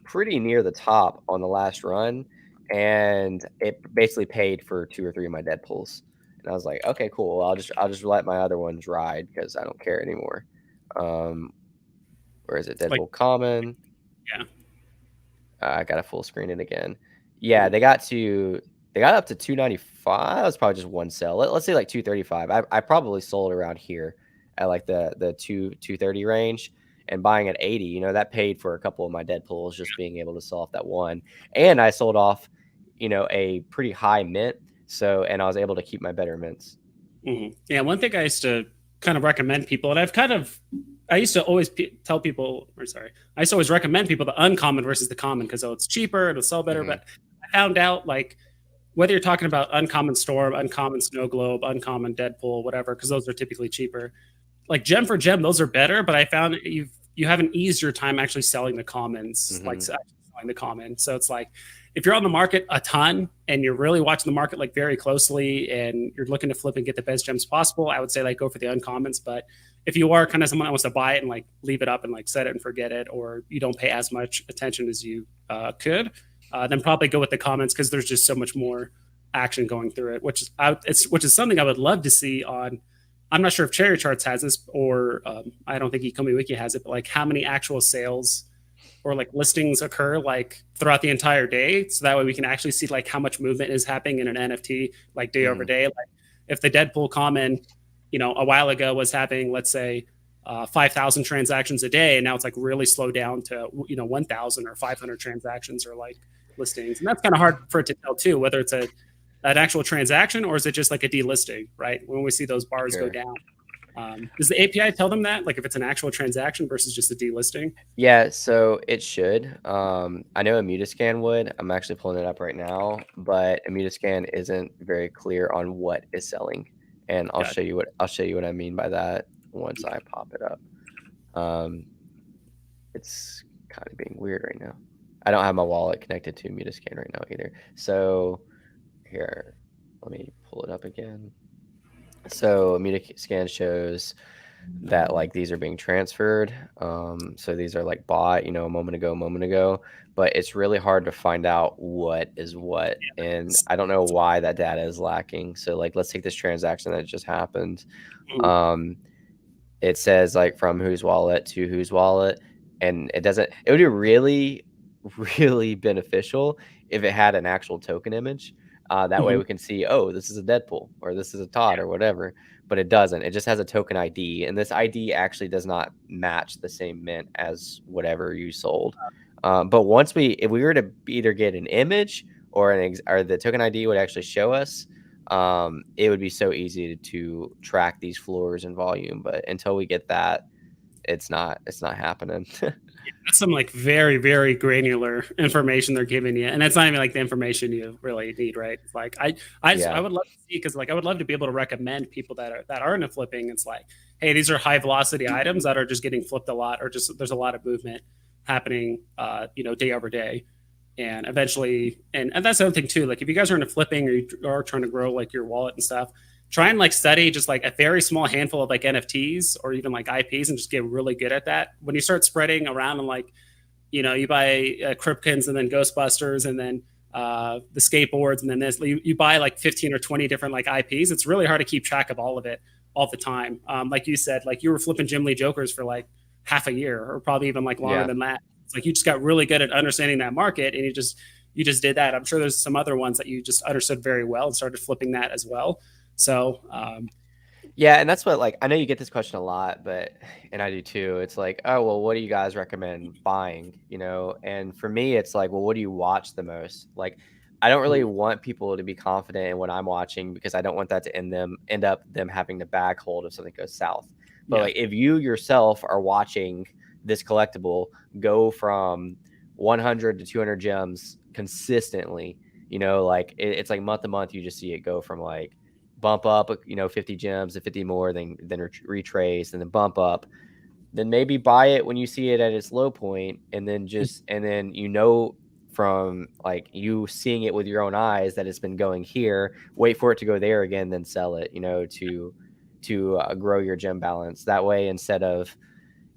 pretty near the top on the last run, and it basically paid for 2 or 3 of my Deadpools. And I was like, okay, cool. I'll just let my other ones ride because I don't care anymore. Where is it? Deadpool common. Yeah. I got to full screen it again. Yeah, they got up to 295. That was probably just one sell. Let's say like 235. I probably sold around here at like the 230 range, and buying at 80, that paid for a couple of my Deadpools, just being able to sell off that one. And I sold off, a pretty high mint. And I was able to keep my better mints. Yeah, one thing I used to kind of recommend people, and I used to always tell people, I used to always recommend people the uncommon versus the common because it's cheaper, it'll sell better. But I found out, like, whether you're talking about uncommon storm, uncommon snow globe, uncommon Deadpool, whatever, because those are typically cheaper. Like gem for gem, those are better. But I found you have an easier time actually selling the commons, like selling the common. So it's like, if you're on the market a ton and you're really watching the market like very closely and you're looking to flip and get the best gems possible, I would say like go for the uncommons. But if you are kind of someone that wants to buy it and like leave it up and like set it and forget it, or you don't pay as much attention as you could, then probably go with the commons because there's just so much more action going through it, which is something I would love to see on. I'm not sure if Cherry Charts has this, or I don't think Ecomi Wiki has it, but like how many actual sales or like listings occur like throughout the entire day, so that way we can actually see like how much movement is happening in an NFT like day over day. Like if the Deadpool common, a while ago was having, let's say, 5,000 transactions a day, and now it's like really slowed down to 1,000 or 500 transactions or like listings, and that's kind of hard for it to tell too, whether it's an actual transaction or is it just like a delisting, right? When we see those bars go down. Does the API tell them that, like if it's an actual transaction versus just a delisting? Yeah, so it should. I know Immutascan would. I'm actually pulling it up right now, but Immutascan isn't very clear on what is selling, and I'll show you what I mean by that once I pop it up. It's kind of being weird right now. I don't have my wallet connected to Immutascan right now either. So here, let me pull it up again. So Immutascan shows that like these are being transferred. So these are like bought, a moment ago, but it's really hard to find out what is what. And I don't know why that data is lacking. So like, let's take this transaction that just happened. It says like from whose wallet to whose wallet, and it would be really, really beneficial if it had an actual token image. That way we can see, oh, this is a Deadpool or this is a Todd or whatever, but it doesn't. It just has a token ID, and this ID actually does not match the same mint as whatever you sold. But if we were to either get an image or the token ID would actually show us, it would be so easy to track these floors and volume. But until we get that, it's not happening. That's some like very, very granular information they're giving you, and it's not even like the information you really need, right? It's like I would love to see, because like I would love to be able to recommend people that are into flipping. It's like, hey, these are high velocity items that are just getting flipped a lot, or just there's a lot of movement happening, day over day, and eventually, and that's the other thing too. Like if you guys are into flipping, or you are trying to grow like your wallet and stuff, try and like study just like a very small handful of like NFTs or even like IPs, and just get really good at that. When you start spreading around and like, you buy Kripkins and then Ghostbusters and then the skateboards and then this, you buy like 15 or 20 different like IPs. It's really hard to keep track of all of it all the time. Like you said, like you were flipping Jim Lee Jokers for like half a year, or probably even like longer than that. It's like you just got really good at understanding that market, and you just did that. I'm sure there's some other ones that you just understood very well and started flipping that as well. So, yeah, and that's what, like, I know you get this question a lot, and I do too. It's like, oh, well, what do you guys recommend buying? And for me, it's like, well, what do you watch the most? Like, I don't really want people to be confident in what I'm watching, because I don't want that to end up them having to bag hold if something goes south. But like, if you yourself are watching this collectible go from 100 to 200 gems consistently, like it's like month to month, you just see it go from like bump up, 50 gems to 50 more, then retrace, and then bump up. Then maybe buy it when you see it at its low point, and then from like you seeing it with your own eyes that it's been going here, wait for it to go there again, then sell it, to grow your gem balance. That way, instead of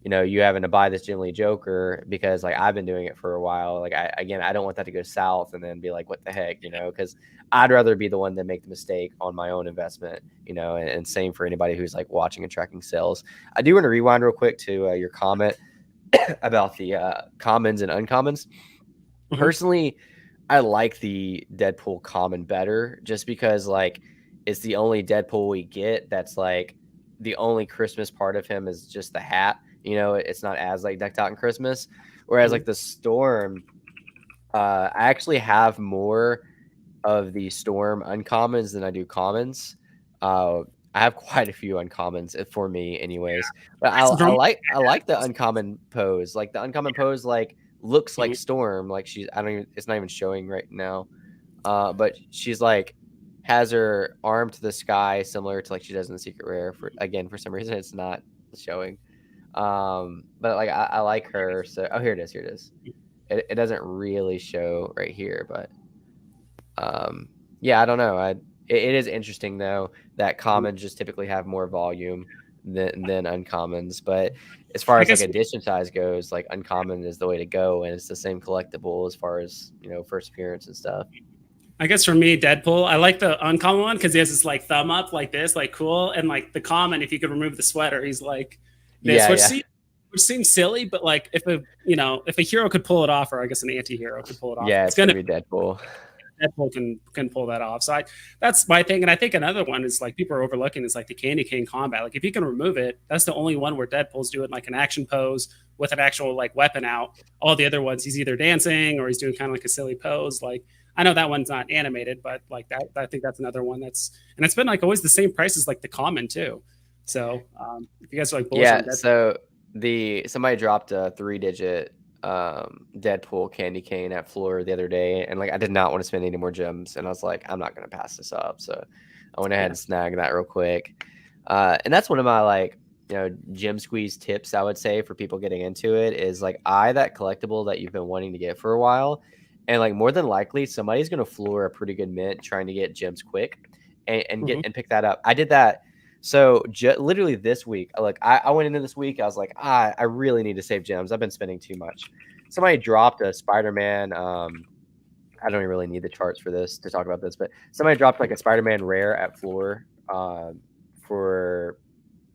you having to buy this Jim Lee Joker, because like I've been doing it for a while. Like I don't want that to go south and then be like, what the heck, because I'd rather be the one that make the mistake on my own investment, and same for anybody who's like watching and tracking sales. I do want to rewind real quick to your comment about the commons and uncommons. Personally, I like the Deadpool common better, just because like it's the only Deadpool we get that's like the only Christmas part of him is just the hat. It's not as like decked out in Christmas. Whereas like the Storm, I actually have more of the Storm uncommons than I do commons. I have quite a few uncommons for me, anyways. But I like the uncommon pose. Like the uncommon pose, like looks like Storm. Like it's not even showing right now. But she's like has her arm to the sky, similar to like she does in the Secret Rare. For some reason, it's not showing. But like I like her. So here it is. It doesn't really show right here, but yeah, I don't know. It is interesting though that commons just typically have more volume than uncommons. But as far as like edition size goes, like uncommon is the way to go, and it's the same collectible as far as first appearance and stuff. I guess for me, Deadpool, I like the uncommon one because he has this like thumb up like this, like cool, and like the common, if you could remove the sweater, he's like this, which seems silly, but like if a hero could pull it off, or I guess an anti-hero could pull it off, it's gonna be Deadpool. Deadpool can pull that off. So that's my thing. And I think another one is like people are overlooking is like the Candy Cane combat. Like if you can remove it, that's the only one where Deadpool's doing like an action pose with an actual like weapon out. All the other ones, he's either dancing or he's doing kind of like a silly pose. Like I know that one's not animated, but like that, I think that's another one and it's been like always the same price as like the common too. So if you guys are like bullish on Deadpool, so somebody dropped a 3-digit Deadpool candy cane at Floor the other day, and like I did not want to spend any more gems, and I was like, I'm not gonna pass this up, so I went ahead and snagged that real quick. And that's one of my like gem squeeze tips I would say for people getting into it is like eye that collectible that you've been wanting to get for a while, and like more than likely somebody's gonna floor a pretty good mint trying to get gems quick and pick that up. I did that. So literally this week, like I went into this week, I was like, I really need to save gems. I've been spending too much. Somebody dropped a Spider-Man. I don't even really need the charts for this to talk about this, but somebody dropped like a Spider-Man rare at Floor for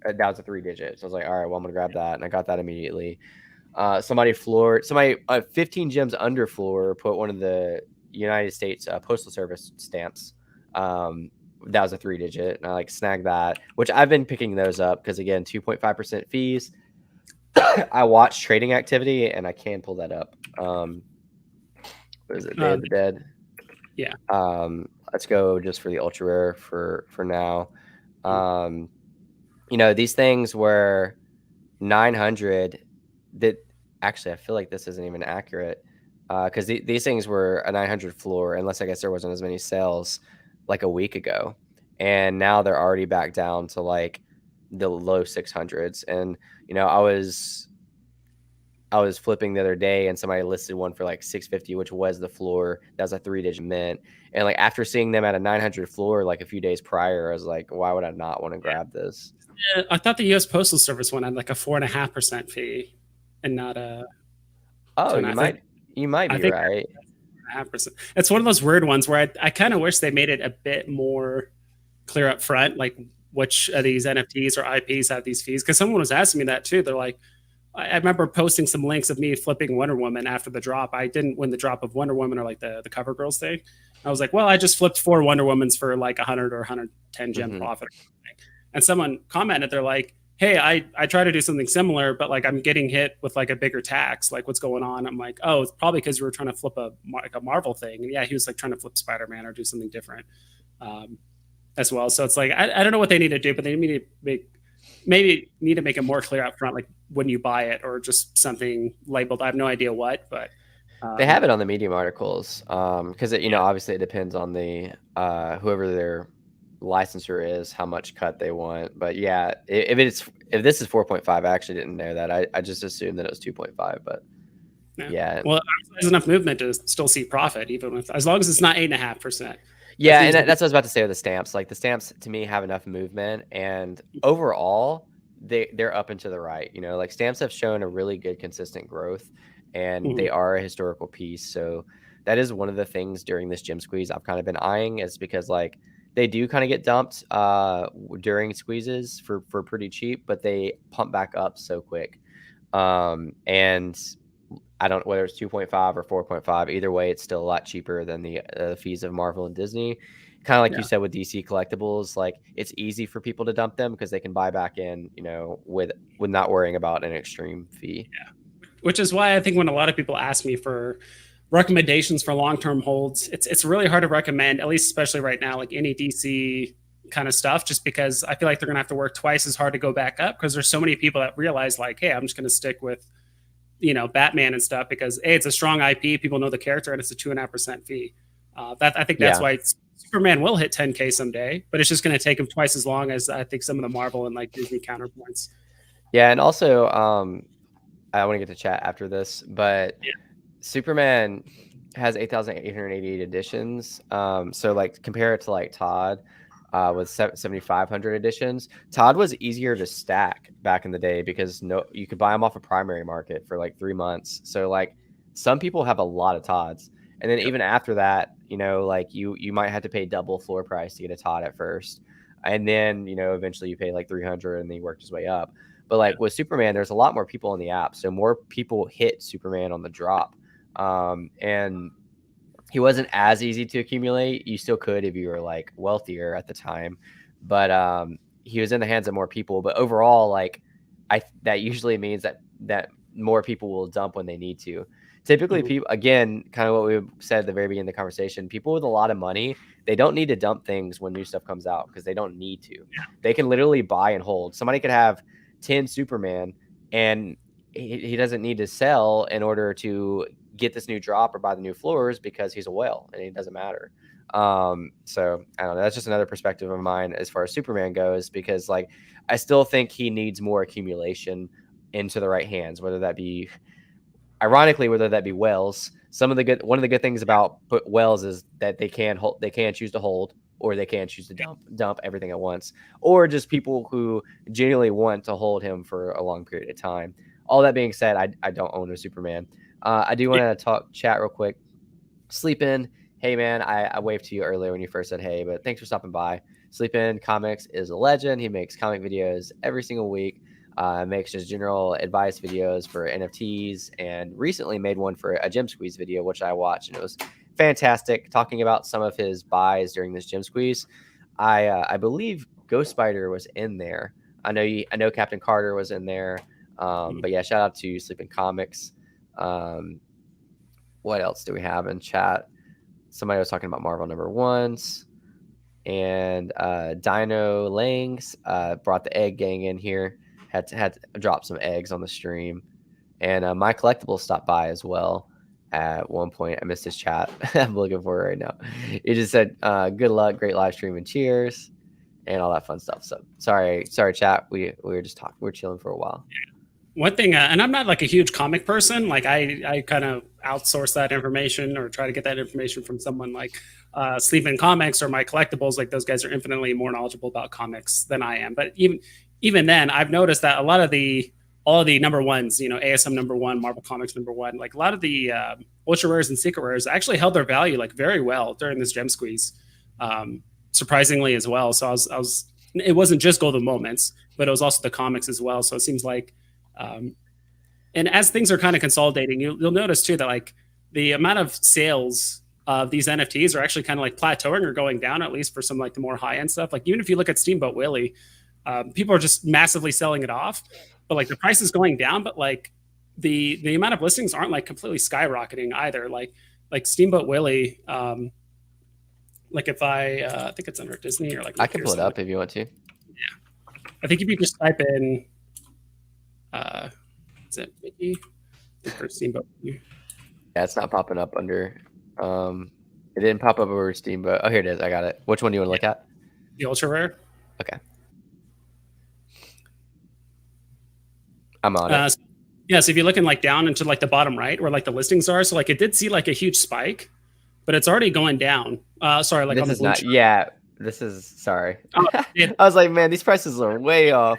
that was a 3-digit. So I was like, all right, well I'm gonna grab that, and I got that immediately. Somebody 15 gems under Floor put one of the United States Postal Service stamps. That was a 3-digit, and I like snagged that, which I've been picking those up because again, 2.5% fees. I watch trading activity and I can pull that up. What is it? Day of the Dead. Yeah. Let's go just for the ultra rare for now. These things where 900 that actually, I feel like this isn't even accurate because these things were a 900 floor, unless I guess there wasn't as many sales like a week ago. And now they're already back down to like the low 600s. And, I was flipping the other day and somebody listed one for like 650, which was the floor. That was a 3-digit mint. And like after seeing them at a 900 floor like a few days prior, I was like, why would I not want to grab this? Yeah, I thought the U.S. Postal Service one had like a 4.5% fee, and not a. Oh, I think you might I be think right. 4.5%. It's one of those weird ones where I kind of wish they made it a bit more clear up front, like which of these NFTs or IPs have these fees. Because someone was asking me that too. They're like, I remember posting some links of me flipping Wonder Woman after the drop. I didn't win the drop of Wonder Woman or like the Cover Girls thing. I was like, well, I just flipped 4 Wonder Womans for like 100 or 110 gem profit. And someone commented, they're like, hey, I try to do something similar, but like I'm getting hit with like a bigger tax. Like, what's going on? I'm like, oh, it's probably because you were trying to flip a Marvel thing. And yeah, he was like trying to flip Spider-Man or do something different as well. So it's like I don't know what they need to do, but they need to maybe need to make it more clear up front, like when you buy it, or just something labeled. I have no idea what, but they have it on the Medium articles because obviously it depends on the whoever their licensor is, how much cut they want. But yeah, if this is 4.5, I actually didn't know that. I just assumed that it was 2.5, but yeah. Well, there's enough movement to still see profit, even with as long as it's not 8.5%. Yeah, and that's what I was about to say with the stamps. Like the stamps to me have enough movement, and overall they're up and to the right. Like stamps have shown a really good consistent growth, and they are a historical piece. So that is one of the things during this gem squeeze I've kind of been eyeing, is because like they do kind of get dumped during squeezes for pretty cheap, but they pump back up so quick. And I don't know whether it's 2.5 or 4.5. Either way, it's still a lot cheaper than the fees of Marvel and Disney. Kind of like you said with DC collectibles, like it's easy for people to dump them because they can buy back in, with not worrying about an extreme fee. Yeah, which is why I think when a lot of people ask me for recommendations for long-term holds, it's really hard to recommend, at least especially right now, like any DC kind of stuff, just because I feel like they're gonna have to work twice as hard to go back up, because there's so many people that realize like, hey, I'm just gonna stick with Batman and stuff because it's a strong IP, people know the character, and it's a 2.5% fee. I think that's why Superman will hit 10K someday, but it's just going to take him twice as long as I think some of the Marvel and like Disney counterpoints. Yeah, and also I want to get to chat after this, but Superman has 8,888 editions. So like compare it to like Todd with 7,500 editions. Todd was easier to stack back in the day because you could buy them off a primary market for like 3 months. So like some people have a lot of Todds, and then even after that, like you might have to pay double floor price to get a Todd at first, and then eventually you pay like 300, and then he worked his way up. But like with Superman, there's a lot more people in the app, so more people hit Superman on the drop, and he wasn't as easy to accumulate. You still could if you were like wealthier at the time, but he was in the hands of more people. But overall, like that usually means that more people will dump when they need to. Typically, people, again, kind of what we said at the very beginning of the conversation, people with a lot of money, they don't need to dump things when new stuff comes out because they don't need to. They can literally buy and hold. Somebody could have 10 Superman, and he doesn't need to sell in order to get this new drop or buy the new floors because he's a whale and it doesn't matter. So I don't know. That's just another perspective of mine as far as Superman goes, because like I still think he needs more accumulation into the right hands, whether that be whales. One of the good things about whales is that they can choose to hold, or they can choose to dump everything at once, or just people who genuinely want to hold him for a long period of time. All that being said, I don't own a Superman. I do want to chat real quick. Sleep In, hey man, I waved to you earlier when you first said hey, but thanks for stopping by. Sleep In Comics is a legend. He makes comic videos every single week. Makes just general advice videos for NFTs, and recently made one for a gem squeeze video, which I watched, and it was fantastic, talking about some of his buys during this gem squeeze. I believe Ghost Spider was in there. I know Captain Carter was in there. But yeah, shout out to Sleeping Comics. What else do we have in chat? Somebody was talking about Marvel #1s, and Dino Langs brought the Egg Gang in here. had to drop some eggs on the stream, and my collectible stopped by as well. At one point, I missed his chat. I'm looking for it right now. He just said, "Good luck, great live stream, and cheers," and all that fun stuff. So sorry, chat. We were just talking. We were chilling for a while. One thing, and I'm not like a huge comic person. Like I kind of outsource that information or try to get that information from someone like Sleep in Comics or my collectibles. Like those guys are infinitely more knowledgeable about comics than I am. But even then, I've noticed that a lot of all of the number ones, ASM number one, Marvel Comics number one, like a lot of the ultra rares and secret rares actually held their value like very well during this gem squeeze, surprisingly as well. So it wasn't just golden moments, but it was also the comics as well. So it seems like, and as things are kind of consolidating, you'll notice too that like the amount of sales of these NFTs are actually kind of like plateauing or going down, at least for some like the more high end stuff. Like even if you look at Steamboat Willie, people are just massively selling it off, but like the price is going down, but like the amount of listings aren't like completely skyrocketing either. Like Steamboat Willie, like if I think it's under Disney or like I can pull it up if you want to. Yeah, I think if you just type in is it Mickey or Steamboat? Yeah, it's not popping up under. It didn't pop up over Steamboat. Oh, here it is. I got it. Which one do you want to look at? The ultra rare. Okay. I'm on it. Yeah, so if you're looking like down into like the bottom right where like the listings are, so like it did see like a huge spike, but it's already going down. Sorry, like this on the is not. Chart. Yeah, this is sorry. Oh, I was like, man, these prices are way off.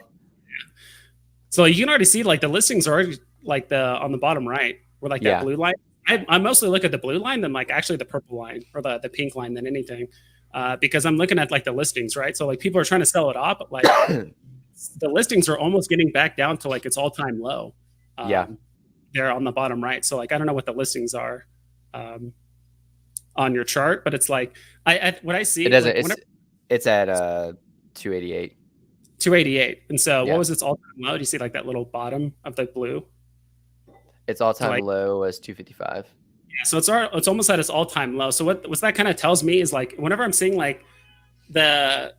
So you can already see like the listings are already like on the bottom right where like that blue line. I mostly look at the blue line than like actually the purple line or the pink line than anything, because I'm looking at like the listings, right? So like people are trying to sell it off, but like the listings are almost getting back down to like its all-time low. They're on the bottom right. So like I don't know what the listings are on your chart, but it's like what I see. It doesn't. Like, it's at 288. 288. And so what was its all-time low? Do you see like that little bottom of the blue? Its all-time low was 255. Yeah, so it's almost at its all-time low. So what that kind of tells me is like whenever I'm seeing like the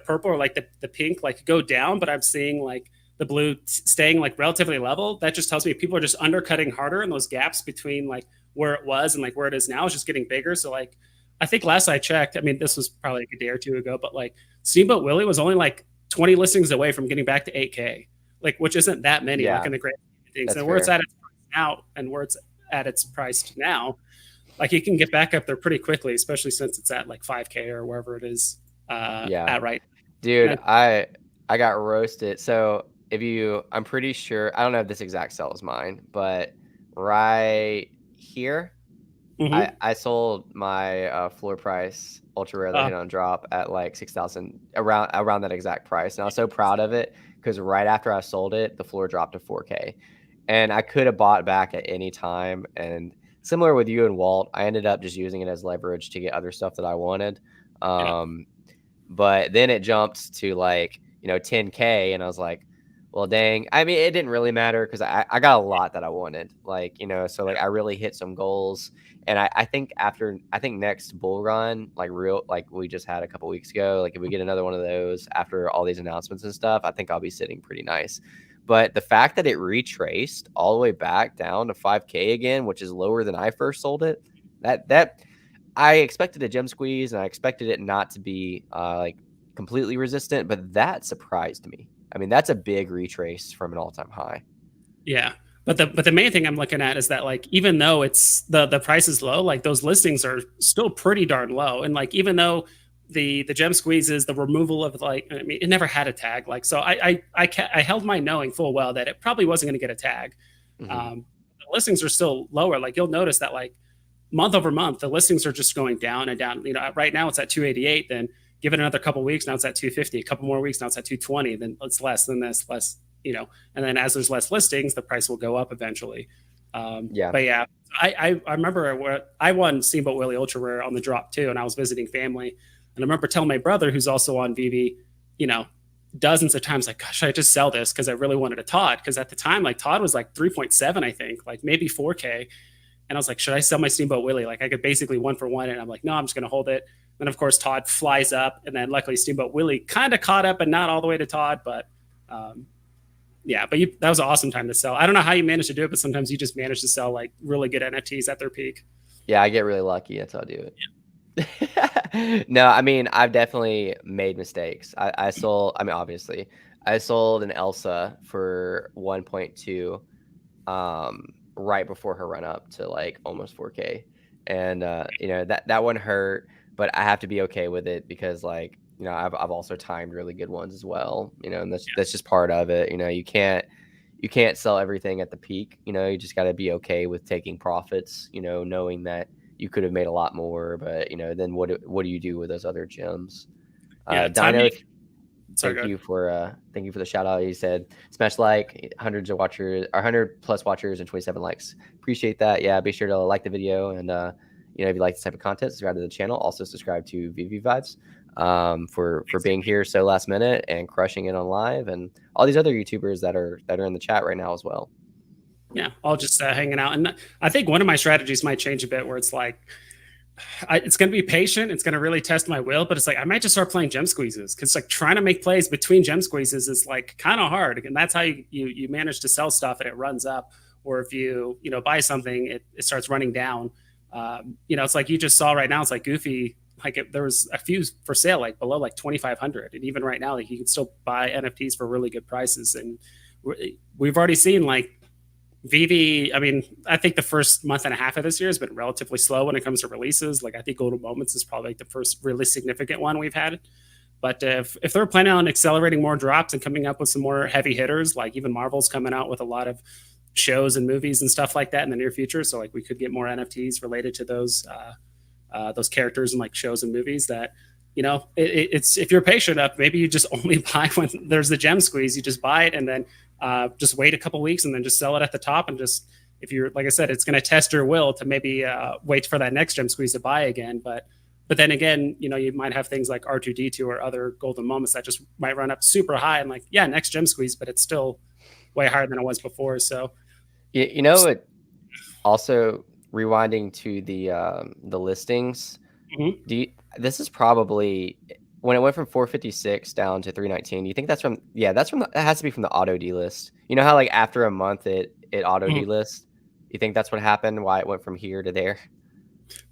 purple or like the pink like go down, but I'm seeing like the blue staying like relatively level, that just tells me people are just undercutting harder, and those gaps between like where it was and like where it is now is just getting bigger. So like I think last I checked, I mean this was probably like a day or two ago, but like Steamboat Willie was only like 20 listings away from getting back to 8K, like which isn't that many like in the great things. And where it's at its price now and where it's at its price now, like you can get back up there pretty quickly, especially since it's at like 5K or wherever it is at right. Dude, I got roasted. So I'm pretty sure, I don't know if this exact sell is mine, but right here, I sold my floor price ultra rare that hit on drop at like 6,000 around that exact price. And I was so proud of it because right after I sold it, the floor dropped to 4K, and I could have bought back at any time. And similar with you and Walt, I ended up just using it as leverage to get other stuff that I wanted. But then it jumped to like 10K, and I was like, well, dang. I mean, it didn't really matter because I got a lot that I wanted, like, so like I really hit some goals. And I think next bull run, like we just had a couple weeks ago, like if we get another one of those after all these announcements and stuff, I think I'll be sitting pretty nice. But the fact that it retraced all the way back down to 5K again, which is lower than I first sold it, that I expected a gem squeeze and I expected it not to be like completely resistant, but that surprised me. I mean, that's a big retrace from an all-time high. Yeah. But the main thing I'm looking at is that like even though it's the price is low, like those listings are still pretty darn low. And like even though the gem squeezes, the removal of like, I mean, it never had a tag. Like so I held my knowing full well that it probably wasn't going to get a tag. The listings are still lower. Like you'll notice that like month over month, the listings are just going down and down. Right now it's at 288. Then give it another couple of weeks, now it's at 250. A couple more weeks, now it's at 220. Then it's less than this, less. And then as there's less listings, the price will go up eventually. But yeah, I remember I won Steamboat Willie Ultra Rare on the drop too, and I was visiting family, and I remember telling my brother, who's also on Veve, dozens of times, like, gosh, I just sell this because I really wanted a Todd, because at the time, like Todd was like 3.7, I think, like maybe 4K, and I was like, should I sell my Steamboat Willie? Like I could basically 1 for 1, and I'm like, no, I'm just gonna hold it. Then of course Todd flies up, and then luckily Steamboat Willie kind of caught up, and not all the way to Todd, but. yeah, but that was an awesome time to sell. I don't know how you managed to do it, but sometimes you just manage to sell like really good NFTs at their peak. Yeah, I get really lucky. That's how I do it. Yeah. No, I mean, I've definitely made mistakes. I sold, I mean, obviously, I sold an Elsa for 1.2 right before her run up to like almost 4K. And you know, that one hurt, but I have to be okay with it because like, you know, I've also timed really good ones as well, you know, and that's just part of it. You know, you can't sell everything at the peak, you know, you just got to be okay with taking profits, you know, knowing that you could have made a lot more, but you know, then what do you do with those other gems? Yeah, Dino, Sorry, thank you for the shout out. You said smash like hundreds of watchers or 100 plus watchers and 27 likes. Appreciate that. Yeah, be sure to like the video and you know, if you like this type of content, subscribe to the channel. Also subscribe to Veve Vibes for being here so last minute and crushing it on live, and all these other YouTubers that are in the chat right now as well. Yeah, all just hanging out. And I think one of my strategies might change a bit, where it's like, it's going to be patient. It's going to really test my will, but it's like I might just start playing gem squeezes, because like trying to make plays between gem squeezes is like kind of hard, and that's how you manage to sell stuff and it runs up. Or if you buy something, it starts running down. You know, it's like you just saw right now. It's like Goofy. Like there was a few for sale like below like 2,500, and even right now, like you can still buy NFTs for really good prices. And we've already seen like Veve, I mean, I think the first month and a half of this year has been relatively slow when it comes to releases. Like I think Golden Moments is probably like the first really significant one we've had. But if they're planning on accelerating more drops and coming up with some more heavy hitters, like even Marvel's coming out with a lot of shows and movies and stuff like that in the near future, so like we could get more NFTs related to those characters and like shows and movies. That it's if you're patient enough, maybe you just only buy when there's the gem squeeze. You just buy it and then just wait a couple weeks and then just sell it at the top. And just, if you're, like I said, it's going to test your will to maybe wait for that next gem squeeze to buy again. But then again, you might have things like R2D2 or other golden moments that just might run up super high and like, yeah, next gem squeeze, but it's still way higher than it was before. So, it also, rewinding to the listings. Mm-hmm. This is probably when it went from 456 down to 319. You think that's from? Yeah, it has to be from the auto delist. You know how like after a month it auto Mm-hmm. delist. You think that's what happened? Why it went from here to there?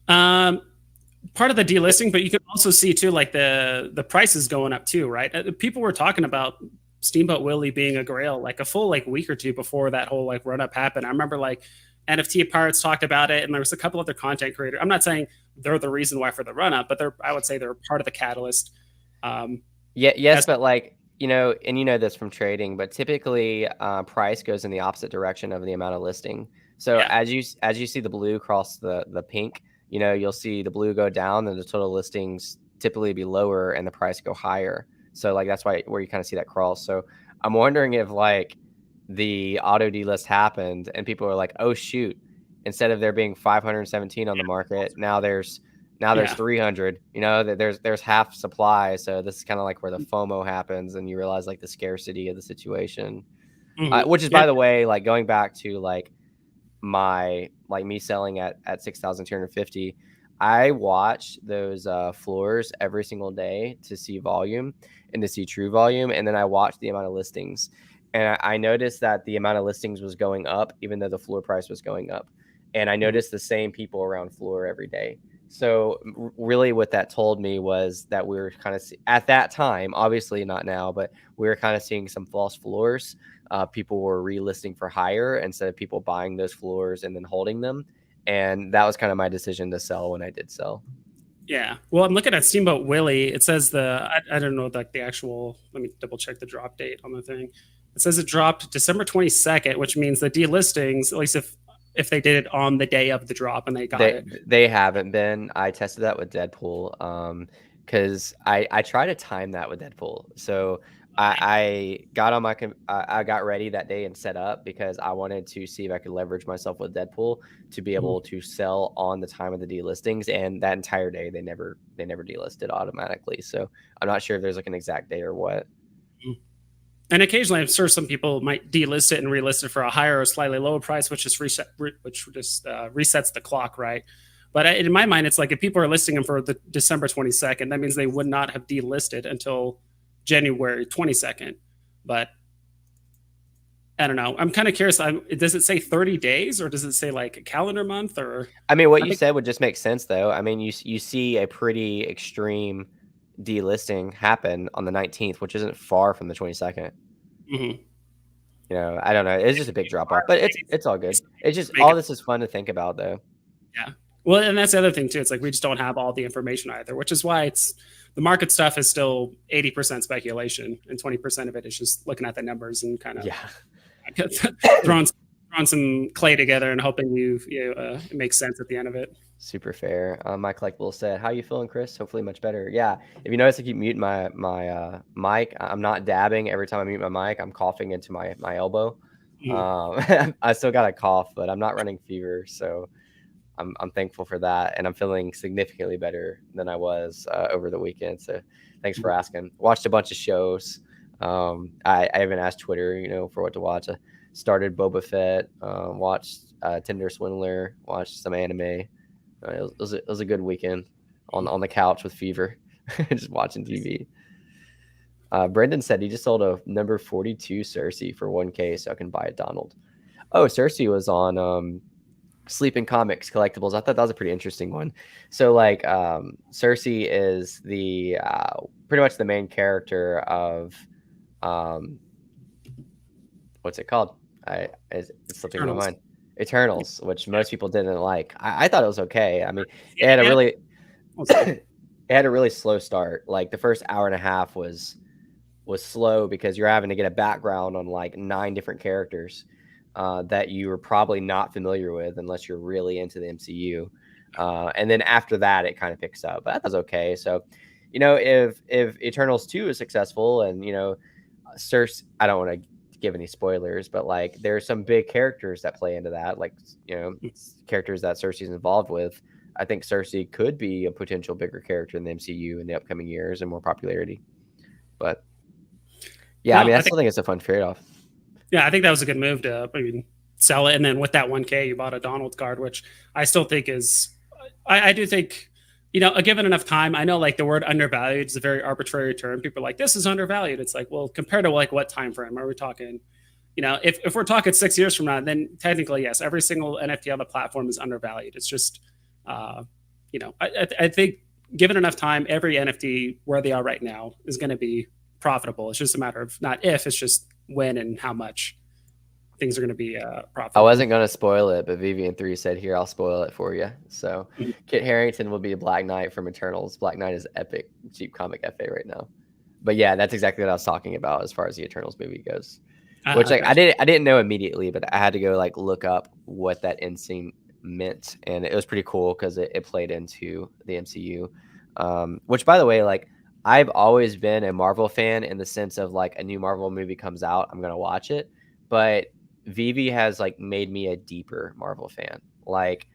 Part of the delisting, but you can also see too, like the prices going up too, right? People were talking about Steamboat Willie being a grail like a full like week or two before that whole like run up happened. I remember like NFT Pirates talked about it, and there was a couple other content creators. I'm not saying they're the reason why for the run up, but I would say they're part of the catalyst. Yes, but like, and this from trading, but typically price goes in the opposite direction of the amount of listing. So as you see the blue cross the pink, you'll see the blue go down and the total listings typically be lower and the price go higher. So like that's where you kind of see that cross. So I'm wondering if like the auto delist happened and people are like, oh shoot, instead of there being 517 on the market, now there's 300. There's half supply. So this is kind of like where the FOMO happens, and you realize like the scarcity of the situation. Mm-hmm. Which is, by the way, like going back to like me selling at 6,250. I watch those floors every single day to see volume and to see true volume, and then I watch the amount of listings, and I noticed that the amount of listings was going up even though the floor price was going up, and I noticed the same people around floor every day. So really what that told me was that we were kind of at that time, obviously not now, but we were kind of seeing some false floors. People were relisting for higher instead of people buying those floors and then holding them. And that was kind of my decision to sell when I did sell. Yeah. Well, I'm looking at Steamboat Willie. It says I don't know, like the actual, let me double check the drop date on the thing. It says it dropped December 22nd, which means the delistings, at least if they did it on the day of the drop and they got it. They haven't been. I tested that with Deadpool because I try to time that with Deadpool. So I got on I got ready that day and set up because I wanted to see if I could leverage myself with Deadpool to be able to sell on the time of the delistings. And that entire day they never delisted automatically. So I'm not sure if there's like an exact day or what. And occasionally, I'm sure some people might delist it and relist it for a higher or slightly lower price, which just resets the clock, right? But in my mind, it's like if people are listing them for the December 22nd, that means they would not have delisted until January 22nd. But I don't know. I'm kind of curious. Does it say 30 days or does it say like a calendar month? Or I mean, what you said would just make sense, though. I mean, you see a pretty extreme delisting happen on the 19th, which isn't far from the 22nd. Mm-hmm. You know, I don't know. It's just a big drop off, but it's all good. It's just all this is fun to think about, though. Yeah. Well, and that's the other thing too. It's like we just don't have all the information either, which is why it's the market stuff is still 80% speculation and 20% of it is just looking at the numbers and kind of throwing some clay together and hoping it makes sense at the end of it. Super fair. My Collectible said, "How you feeling, Chris? Hopefully much better." Yeah. If you notice, I keep muting my mic. I'm not dabbing every time I mute my mic. I'm coughing into my elbow. I still got a cough, but I'm not running fever, so I'm thankful for that, and I'm feeling significantly better than I was over the weekend. So thanks for asking. Watched a bunch of shows. I even asked Twitter, for what to watch. I started Boba Fett. Watched Tinder Swindler. Watched some anime. It was a good weekend on the couch with fever, just watching TV. Brendan said he just sold a number 42 Cersei for 1K, so I can buy a Donald. Oh, Cersei was on Sleeping Comics Collectibles. I thought that was a pretty interesting one. So like Cersei is the pretty much the main character of what's it called? It's slipping my mind. Eternals, which most people didn't like. I thought it was okay. I mean, it had a really slow start. Like the first hour and a half was slow because you're having to get a background on like 9 different characters that you were probably not familiar with unless you're really into the MCU. And then after that, it kind of picks up. But that was okay. So, if Eternals 2 is successful and, Cersei, I don't want to give any spoilers, but like there's some big characters that play into that, like characters that Cersei's involved with. I think Cersei could be a potential bigger character in the MCU in the upcoming years and more popularity. But yeah, I mean, I still think it's a fun trade-off. Yeah, I think that was a good move to sell it, and then with that 1K, you bought a Donald card, which I still think is. I do think, given enough time, I know like the word undervalued is a very arbitrary term. People are like, this is undervalued. It's like, well, compared to like what time frame are we talking? If we're talking 6 years from now, then technically, yes, every single NFT on the platform is undervalued. It's just, I think given enough time, every NFT where they are right now is going to be profitable. It's just a matter of not if, it's just when and how much things are going to be profitable. I wasn't going to spoil it, but Vivian3 said, here, I'll spoil it for you. So Kit Harington will be a Black Knight from Eternals. Black Knight is epic, cheap comic FA right now. But yeah, that's exactly what I was talking about as far as the Eternals movie goes. Which like I didn't know immediately, but I had to go like look up what that end scene meant, and it was pretty cool because it played into the MCU. Which, by the way, like I've always been a Marvel fan in the sense of like a new Marvel movie comes out, I'm gonna watch it. But Veve has like made me a deeper Marvel fan. Like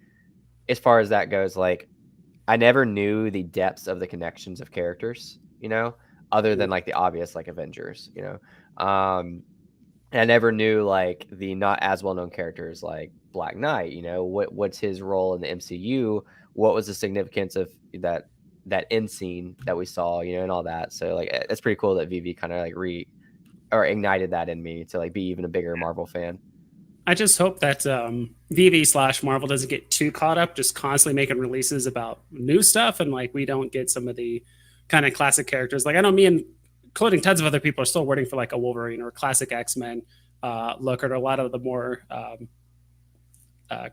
as far as that goes, like I never knew the depths of the connections of characters, other than like the obvious like Avengers, and I never knew like the not as well-known characters like Black Knight, what's his role in the MCU? What was the significance of that end scene that we saw, and all that. So like, it's pretty cool that Veve kind of like ignited that in me to like be even a bigger Marvel fan. I just hope that Veve/Marvel doesn't get too caught up just constantly making releases about new stuff. And like, we don't get some of the kind of classic characters. Like I know me and including tons of other people are still waiting for like a Wolverine or a classic X-Men look, or a lot of the more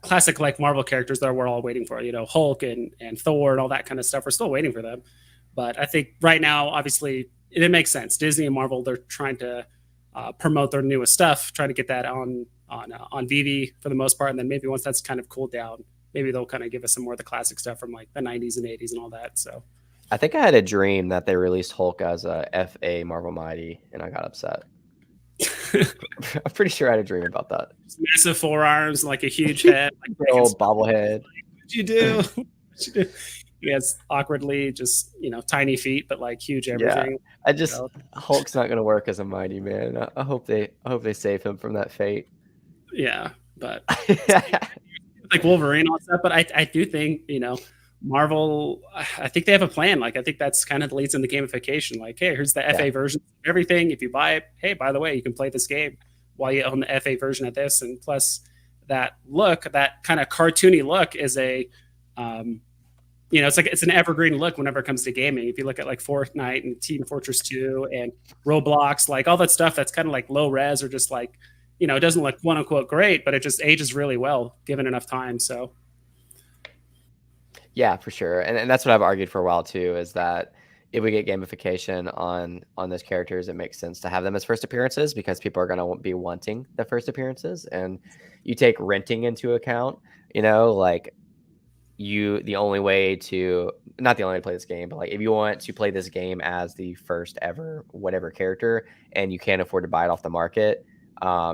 classic like Marvel characters that we're all waiting for, Hulk and Thor and all that kind of stuff. We're still waiting for them. But I think right now, obviously, it makes sense. Disney and Marvel, they're trying to promote their newest stuff, trying to get that on Veve for the most part. And then maybe once that's kind of cooled down, maybe they'll kind of give us some more of the classic stuff from like the 90s and 80s and all that. So I think I had a dream that they released Hulk as a FA Marvel Mighty, and I got upset. I'm pretty sure I had a dream about that. Massive forearms, like a huge head, like big old bobblehead. What'd you do? He has awkwardly just tiny feet, but like huge everything. Yeah, Hulk's not going to work as a Mighty, man. I hope they save him from that fate. Yeah, but like Wolverine and all that. But I do think Marvel, I think they have a plan. Like I think that's kind of leads into gamification. Like, hey, here's the FA version of everything. If you buy it, hey, by the way, you can play this game. while you own the FA version of this. And plus that look, that kind of cartoony look is a, it's an evergreen look whenever it comes to gaming. If you look at like Fortnite and Team Fortress 2 and Roblox, like all that stuff that's kind of like low res or just like, it doesn't look quote unquote great, but it just ages really well given enough time. So yeah, for sure. And that's what I've argued for a while too, is that if we get gamification on those characters, it makes sense to have them as first appearances because people are going to be wanting the first appearances. And you take renting into account, like the only way to, not the only way to play this game, but like if you want to play this game as the first ever whatever character and you can't afford to buy it off the market,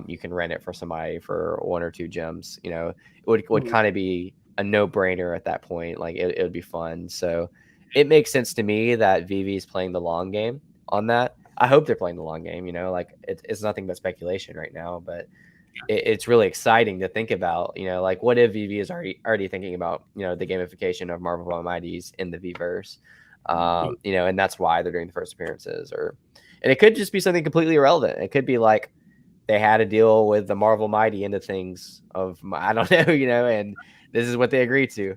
you can rent it for somebody for 1 or 2 gems. It would kind of be a no-brainer at that point. Like it would be fun. So it makes sense to me that Veve is playing the long game on that. I hope they're playing the long game. Like it's nothing but speculation right now, but it's really exciting to think about. Like what if Veve is already thinking about the gamification of Marvel Almighties in the Veverse, and that's why they're doing the first appearances. And it could just be something completely irrelevant. It could be like they had a deal with the Marvel Mighty into things of I don't know, and this is what they agreed to.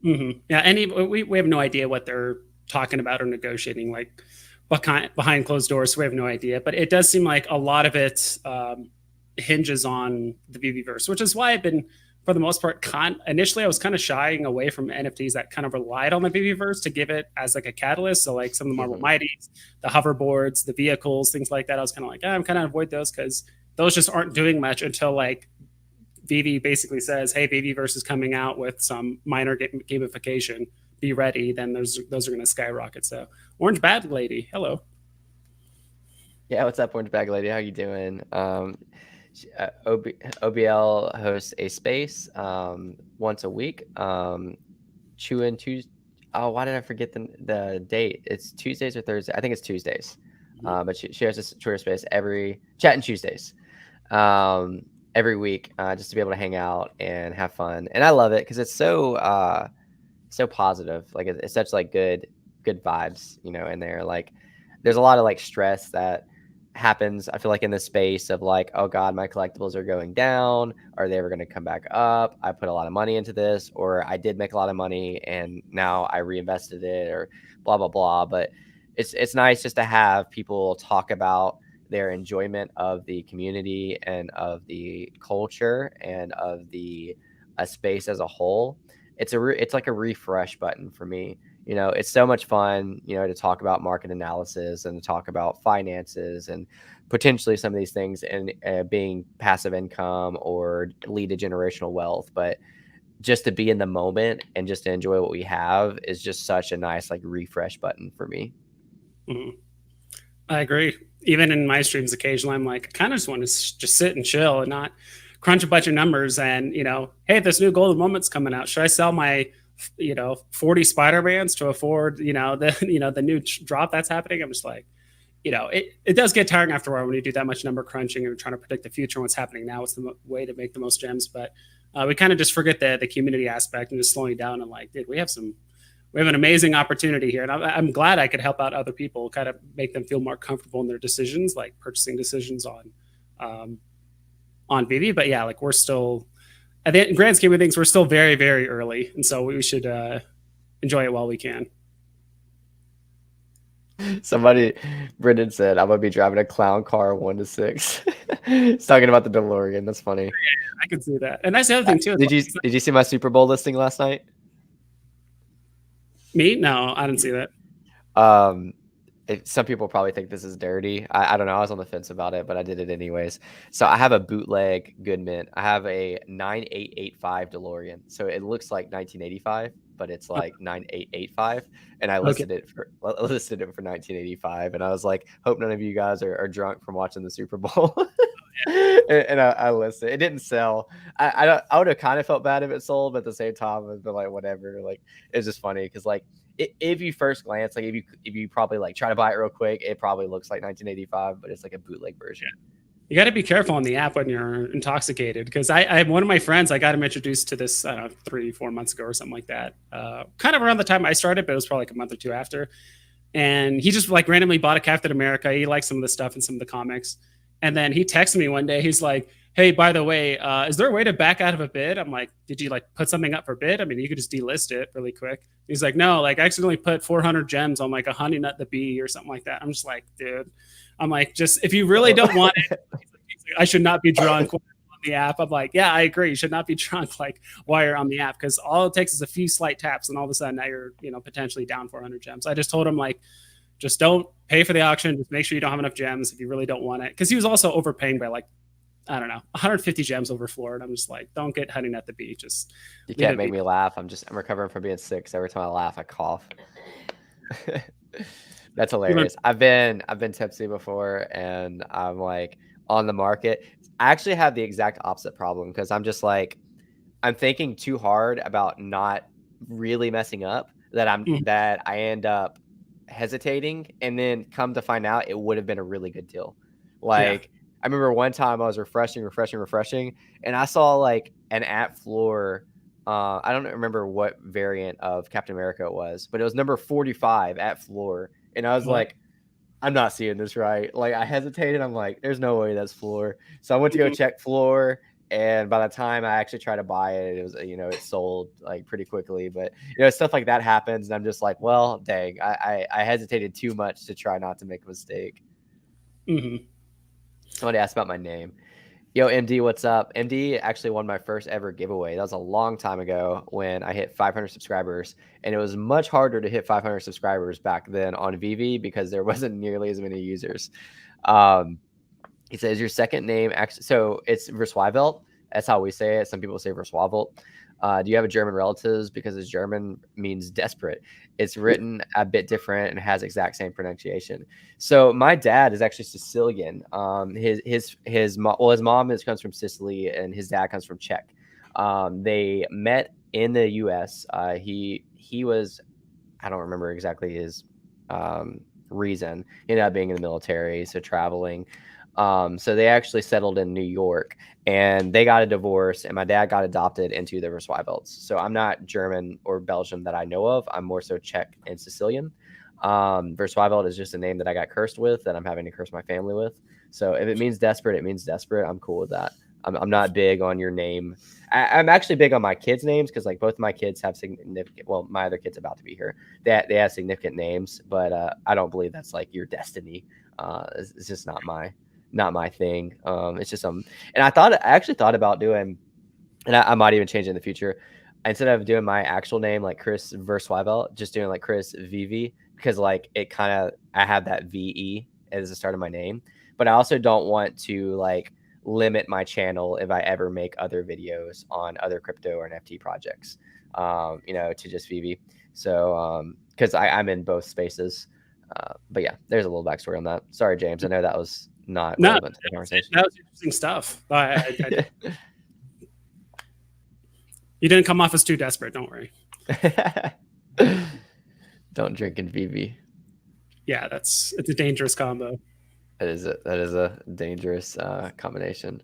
Mm-hmm. Yeah, and we have no idea what they're talking about or negotiating like behind closed doors. So we have no idea, but it does seem like a lot of it hinges on the Veveverse, which is why I've been, for the most part, initially I was kind of shying away from NFTs that kind of relied on the Veveverse to give it as like a catalyst. So like some of the Marvel Mighties, the hoverboards, the vehicles, things like that. I was kind of like, I'm kind of avoid those because those just aren't doing much until like Veve basically says, hey, Veveverse is coming out with some minor gamification. Be ready. Then those are going to skyrocket. So Orange Bag Lady, hello. Yeah, what's up, Orange Bag Lady? How you doing? OBL hosts a space once a week. Chewing Tuesday. Oh, why did I forget the date? It's Tuesdays or Thursdays. I think it's Tuesdays. But she has a Twitter space chatting Tuesdays. Every week, just to be able to hang out and have fun. And I love it because it's so positive. Like it's such like good vibes, in there. Like there's a lot of like stress that happens, I feel like, in the space of like, oh God, my collectibles are going down. Are they ever going to come back up? I put a lot of money into this, or I did make a lot of money and now I reinvested it, or blah, blah, blah. But it's nice just to have people talk about their enjoyment of the community and of the culture and of the space as a whole. It's like a refresh button for me. It's so much fun, to talk about market analysis and to talk about finances and potentially some of these things and being passive income or lead to generational wealth. But just to be in the moment and just to enjoy what we have is just such a nice like refresh button for me. Mm-hmm. I agree. Even in my streams, occasionally I'm like, I kind of just want to just sit and chill and not crunch a bunch of numbers. And hey, this new golden moment's coming out. Should I sell my 40 Spider-Mans to afford the new drop that's happening? I'm just like, it does get tiring after a while when you do that much number crunching and trying to predict the future and what's happening now. What's the way to make the most gems? But we kind of just forget the community aspect and just slowing down and like, dude, we have an amazing opportunity here. And I'm glad I could help out other people, kind of make them feel more comfortable in their decisions, like purchasing decisions on Veve. But yeah, like we're still, at the grand scheme of things, we're still very, very early. And so we should enjoy it while we can. Brendan said, I'm going to be driving a clown car 1 to 6. He's talking about the DeLorean. That's funny. Yeah, I can see that. And that's the other thing too. Did you see my Super Bowl listing last night? Me? No, I didn't see that. Some people probably think this is dirty. I don't know. I was on the fence about it, but I did it anyways. So I have a bootleg Goodman. I have a 9885 DeLorean. So it looks like 1985, but it's like 9885. And I listed it for 1985. And I was like, hope none of you guys are drunk from watching the Super Bowl. And I listed it. It didn't sell. I would have kind of felt bad if it sold, but at the same time, I'd be like, whatever. Like, it's just funny because like, if you first glance, like if you probably like try to buy it real quick, it probably looks like 1985, but it's like a bootleg version. You got to be careful on the app when you're intoxicated, because I one of my friends, I got him introduced to this 3-4 months ago or something like that, kind of around the time I started, but it was probably like a month or two after. And he just like randomly bought a Captain America. He likes some of the stuff and some of the comics. And then he texted me one day. He's like, hey, by the way, is there a way to back out of a bid? I'm like, did you like put something up for bid? I mean, you could just delist it really quick. He's like, no, like I accidentally put 400 gems on like a honey nut the bee or something like that. I'm just like, dude, I'm like, just if you really don't want it, I should not be drunk on the app. I'm like, yeah, I agree. You should not be drunk like while you're on the app, because all it takes is a few slight taps and all of a sudden now you're, potentially down 400 gems. I just told him like, just don't pay for the auction. Just make sure you don't have enough gems if you really don't want it. Because he was also overpaying by like, I don't know, 150 gems over floor. And I'm just like, don't get hunting at the beach. Just you can't make me laugh. I'm recovering from being sick. So every time I laugh, I cough. That's hilarious. I've been tipsy before, and I'm like on the market. I actually have the exact opposite problem, because I'm just like, I'm thinking too hard about not really messing up that I end up hesitating, and then come to find out it would have been a really good deal. Like, I remember one time I was refreshing, and I saw like an at floor. I don't remember what variant of Captain America it was, but it was number 45 at floor. And I was like, I'm not seeing this right. Like, I hesitated. I'm like, there's no way that's floor. So I went to go check floor. And by the time I actually tried to buy it, it was, it sold like pretty quickly. But, stuff like that happens. And I'm just like, well, dang, I hesitated too much to try not to make a mistake. Somebody asked about my name. Yo, MD, what's up? MD actually won my first ever giveaway. That was a long time ago when I hit 500 subscribers. And it was much harder to hit 500 subscribers back then on Veve, because there wasn't nearly as many users. He says, your second name, actually, so it's Verswivelt. That's how we say it. Some people say Verswivelt. Do you have a German relatives? Because his German means desperate. It's written a bit different and has exact same pronunciation. So my dad is actually Sicilian. His mom comes from Sicily, and his dad comes from Czech. They met in the U.S. He was, I don't remember exactly his reason. He ended up being in the military, so traveling. So they actually settled in New York, and they got a divorce, and my dad got adopted into the Verswivelts. So I'm not German or Belgian that I know of. I'm more so Czech and Sicilian. Verswivelt is just a name that I got cursed with, that I'm having to curse my family with. So if it means desperate, it means desperate. I'm cool with that. I'm not big on your name. I'm actually big on my kids' names, because like both of my kids have significant. Well, my other kid's about to be here. They have significant names, but I don't believe that's like your destiny. It's just not my thing. It's just and I actually thought about doing, and I might even change it in the future. Instead of doing my actual name like Chris Verswivelt, just doing like Chris Veve, because like I have that VE as the start of my name. But I also don't want to like limit my channel if I ever make other videos on other crypto or NFT projects, to just Veve. So because I'm in both spaces. But yeah, there's a little backstory on that. Sorry, James. I know that was not relevant to the conversation. That was interesting stuff. You didn't come off as too desperate. Don't worry. Don't drink in Veve. Yeah, it's a dangerous combo. That is a dangerous combination.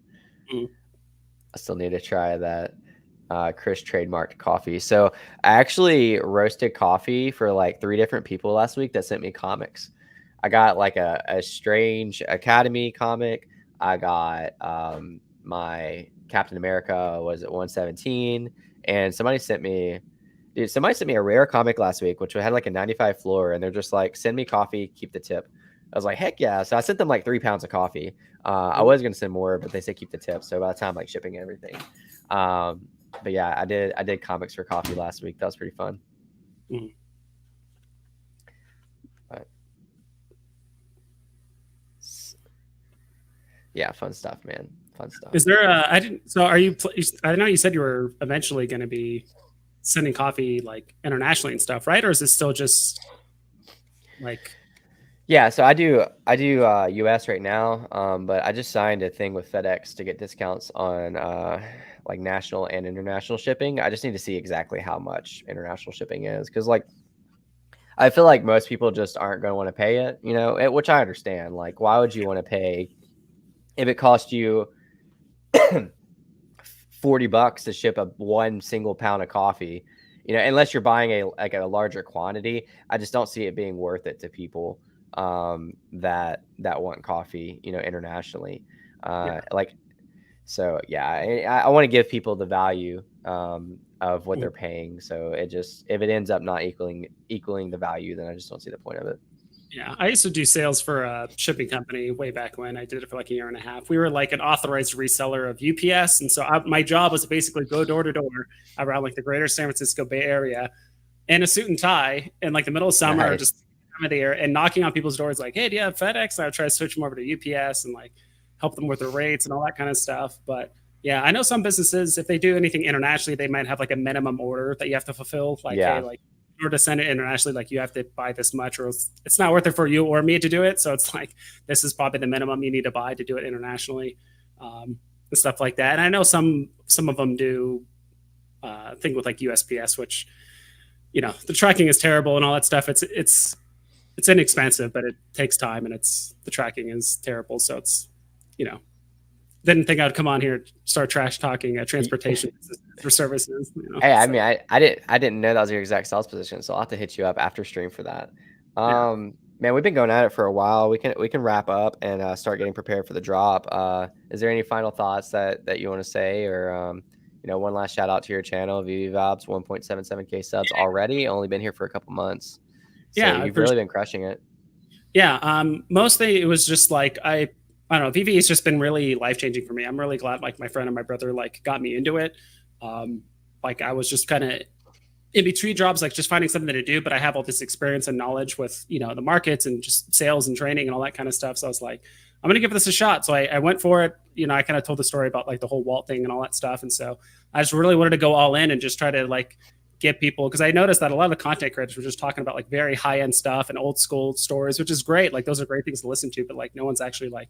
I still need to try that Chris trademarked coffee. So I actually roasted coffee for like 3 different people last week that sent me comics. I got like a Strange Academy comic. I got my Captain America was at 117, and somebody sent me a rare comic last week, which had like a 95 floor, and they're just like, send me coffee, keep the tip. I was like, heck yeah. So I sent them like 3 pounds of coffee. I was going to send more, but they said keep the tip. So by the time like shipping and everything. But yeah, I did comics for coffee last week. That was pretty fun. But, yeah, fun stuff, man. Fun stuff. Is there I know you said you were eventually going to be sending coffee like internationally and stuff, right? Or is it still just like... Yeah, so I do US right now, but I just signed a thing with FedEx to get discounts on like national and international shipping. I just need to see exactly how much international shipping is, because like I feel like most people just aren't going to want to pay it, which I understand. Like, why would you want to pay if it cost you $40 to ship one single pound of coffee? Unless you're buying a larger quantity. I just don't see it being worth it to people. that want coffee, you know, internationally. Like, so yeah, I want to give people the value of what they're paying. So it just, if it ends up not equaling the value, then I just don't see the point of it. Yeah, I used to do sales for a shipping company way back when. I did it for like a year and a half. We were like an authorized reseller of UPS, and so my job was to basically go door to door around like the greater San Francisco Bay Area in a suit and tie in like the middle of summer, Nice. just time of the year, and knocking on people's doors like, "Hey, do you have FedEx?" And I would try to switch them over to UPS and like help them with their rates and all that kind of stuff. But yeah, I know some businesses, if they do anything internationally, they might have like a minimum order that you have to fulfill. Like, hey, like in order to send it internationally, like you have to buy this much, or it's not worth it for you or me to do it. So it's like, this is probably the minimum you need to buy to do it internationally, and stuff like that. And I know some of them do thing with like USPS, which, you know, the tracking is terrible and all that stuff. It's inexpensive, but it takes time, and the tracking is terrible. So it's, you know, didn't think I'd come on here and start trash talking transportation for services. You know, hey, I mean, I didn't know that was your exact sales position, so I'll have to hit you up after stream for that. Man, we've been going at it for a while. We can wrap up and start getting prepared for the drop. Is there any final thoughts that you want to say, or you know, one last shout out to your channel, Veve Vibes, 1.77K subs already. Only been here for a couple months. So you've really been crushing it. Yeah. Mostly it was just like, I don't know, Veve has just been really life-changing for me. I'm really glad like my friend and my brother like got me into it. Like I was just kind of in between jobs, like just finding something to do, but I have all this experience and knowledge with, you know, the markets and just sales and training and all that kind of stuff. So I was like, I'm going to give this a shot. So I went for it. You know, I kind of told the story about like the whole Walt thing and all that stuff. And so I just really wanted to go all in and just try to like get people, because I noticed that a lot of the content creators were just talking about like very high end stuff and old school stories, which is great. Like those are great things to listen to, but like no one's actually like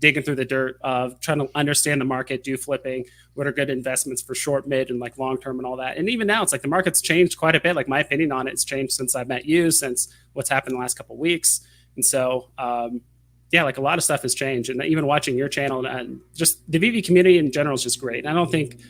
digging through the dirt of trying to understand the market, do flipping, what are good investments for short, mid, and like long term and all that. And even now, it's like the market's changed quite a bit. Like my opinion on it's changed since I met you, since what's happened in the last couple of weeks. And so, yeah, like a lot of stuff has changed. And even watching your channel and just the Veve community in general is just great. And I don't think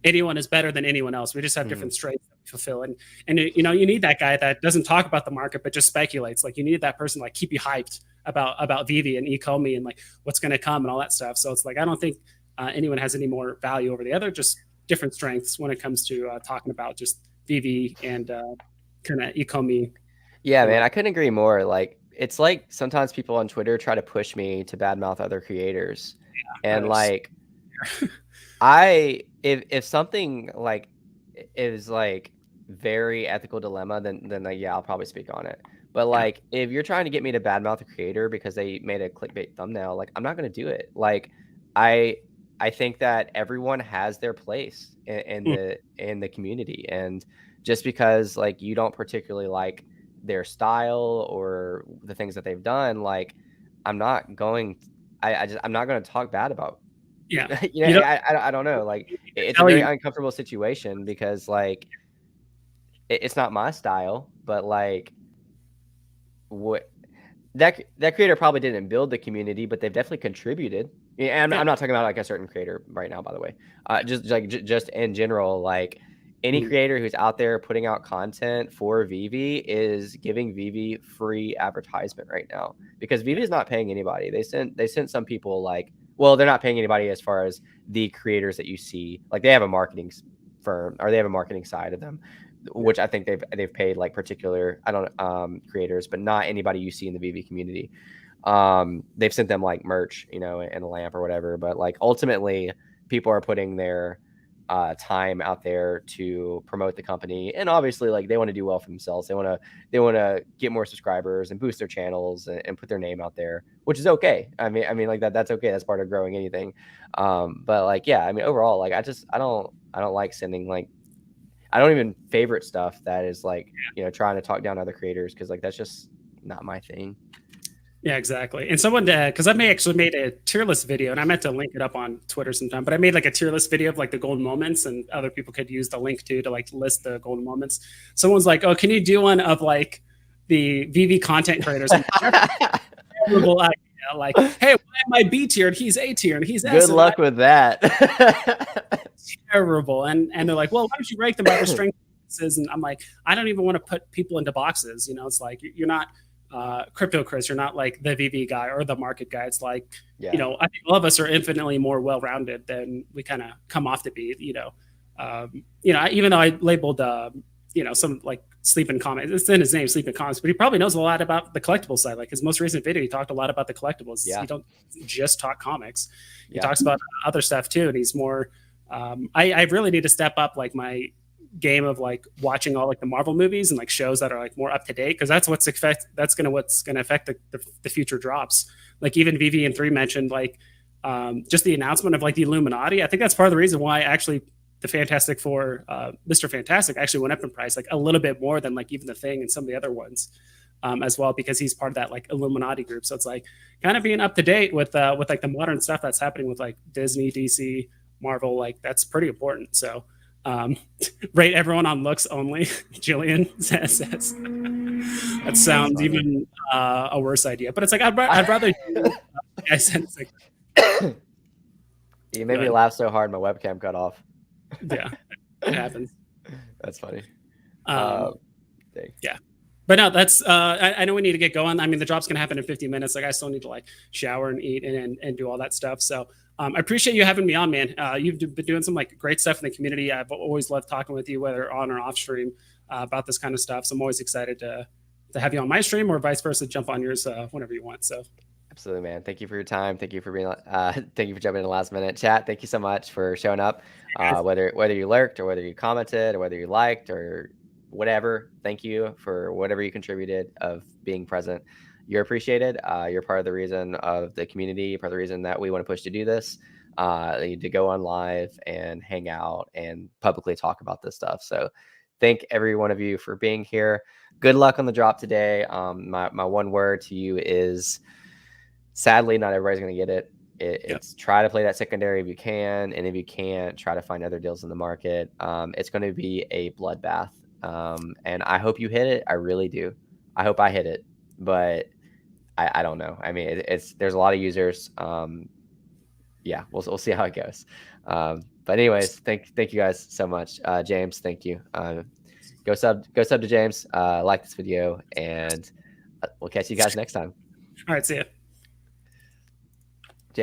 anyone is better than anyone else. We just have different strengths that we fulfill. And you know, you need that guy that doesn't talk about the market, but just speculates. Like you need that person to like keep you hyped about Veve and eComi and like what's going to come and all that stuff. So it's like, I don't think anyone has any more value over the other, just different strengths when it comes to talking about just Veve and kind of eComi. Yeah, man, I couldn't agree more. Like, it's like sometimes people on Twitter try to push me to badmouth other creators. Yeah, and like, if something like is like very ethical dilemma, then like, yeah, I'll probably speak on it. But like, if you're trying to get me to badmouth a creator because they made a clickbait thumbnail, like I'm not going to do it. Like I think that everyone has their place in the community, and just because like you don't particularly like their style or the things that they've done, like I'm not going to talk bad about. Yeah. You know, I don't know. Like it's a very uncomfortable situation because like it's not my style, but like what that creator probably didn't build the community, but they've definitely contributed. And I'm not talking about like a certain creator right now, by the way. Just in general, like any creator who's out there putting out content for Veve is giving Veve free advertisement right now, because Veve is not paying anybody. They sent some people like, well, they're not paying anybody as far as the creators that you see. Like they have a marketing firm, or they have a marketing side of them, which I think they've paid like particular creators, but not anybody you see in the Veve community. They've sent them like merch, you know, and a lamp or whatever. But like ultimately, people are putting their time out there to promote the company, and obviously, like they want to do well for themselves. They want to get more subscribers and boost their channels and put their name out there, which is okay. I mean, like that's okay. That's part of growing anything. But like, yeah, I mean, overall, like I don't like sending like. I don't even favorite stuff that is like, you know, trying to talk down other creators, because like that's just not my thing. Yeah, exactly. And someone, because I actually made a tier list video, and I meant to link it up on Twitter sometime, but I made like a tier list video of like the golden moments, and other people could use the link to like list the golden moments. Someone's like, "Oh, can you do one of like the Veve content creators?" Terrible idea. Like, hey, why am I B tier and he's A tier and he's S? Good luck with that. Terrible. And they're like, well, why don't you rank them by their strengths? And I'm like, I don't even want to put people into boxes. You know, it's like you're not crypto Chris. You're not like the VV guy or the market guy. It's like, I think all of us are infinitely more well-rounded than we kind of come off to be, even though I labeled, some like Sleeping Comics, it's in his name, Sleeping Comics, but he probably knows a lot about the collectible side. Like his most recent video, he talked a lot about the collectibles. He don't just talk comics. He talks about other stuff too. And he's more, I really need to step up like my game of like watching all like the Marvel movies and like shows that are like more up to date, because that's what's gonna affect the future drops. Like even VV3 mentioned like just the announcement of like the Illuminati. I think that's part of the reason why actually the Fantastic Four, Mr. Fantastic actually went up in price like a little bit more than like even the Thing and some of the other ones as well, because he's part of that like Illuminati group. So it's like kind of being up to date with like the modern stuff that's happening with like Disney, DC, Marvel. Like that's pretty important. So rate everyone on looks only. Jillian says that sounds even a worse idea, but it's like I'd rather I said like, you made me laugh so hard my webcam cut off. Yeah, it happens. That's funny. Yeah, but no, that's I know we need to get going. I mean, the drop's gonna happen in 15 minutes. Like I still need to like shower and eat and do all that stuff. So I appreciate you having me on, man. You've been doing some like great stuff in the community. I've always loved talking with you, whether on or off stream, about this kind of stuff. So I'm always excited to have you on my stream or vice versa, jump on yours whenever you want. So absolutely, man. Thank you for your time. Thank you for being thank you for jumping in the last minute. Chat, thank you so much for showing up. Whether you lurked or whether you commented or whether you liked or whatever, thank you for whatever you contributed of being present. You're appreciated. You're part of the reason of the community, part of the reason that we want to push to do this, to go on live and hang out and publicly talk about this stuff. So thank every one of you for being here. Good luck on the drop today. My one word to you is, sadly, not everybody's going to get it. It's try to play that secondary if you can. And if you can't, try to find other deals in the market. It's going to be a bloodbath. And I hope you hit it. I really do. I hope I hit it, but I don't know. I mean, there's a lot of users. Yeah, we'll see how it goes. But anyways, thank you guys so much. James, thank you. Go sub to James. Like this video, and we'll catch you guys next time. All right, see ya.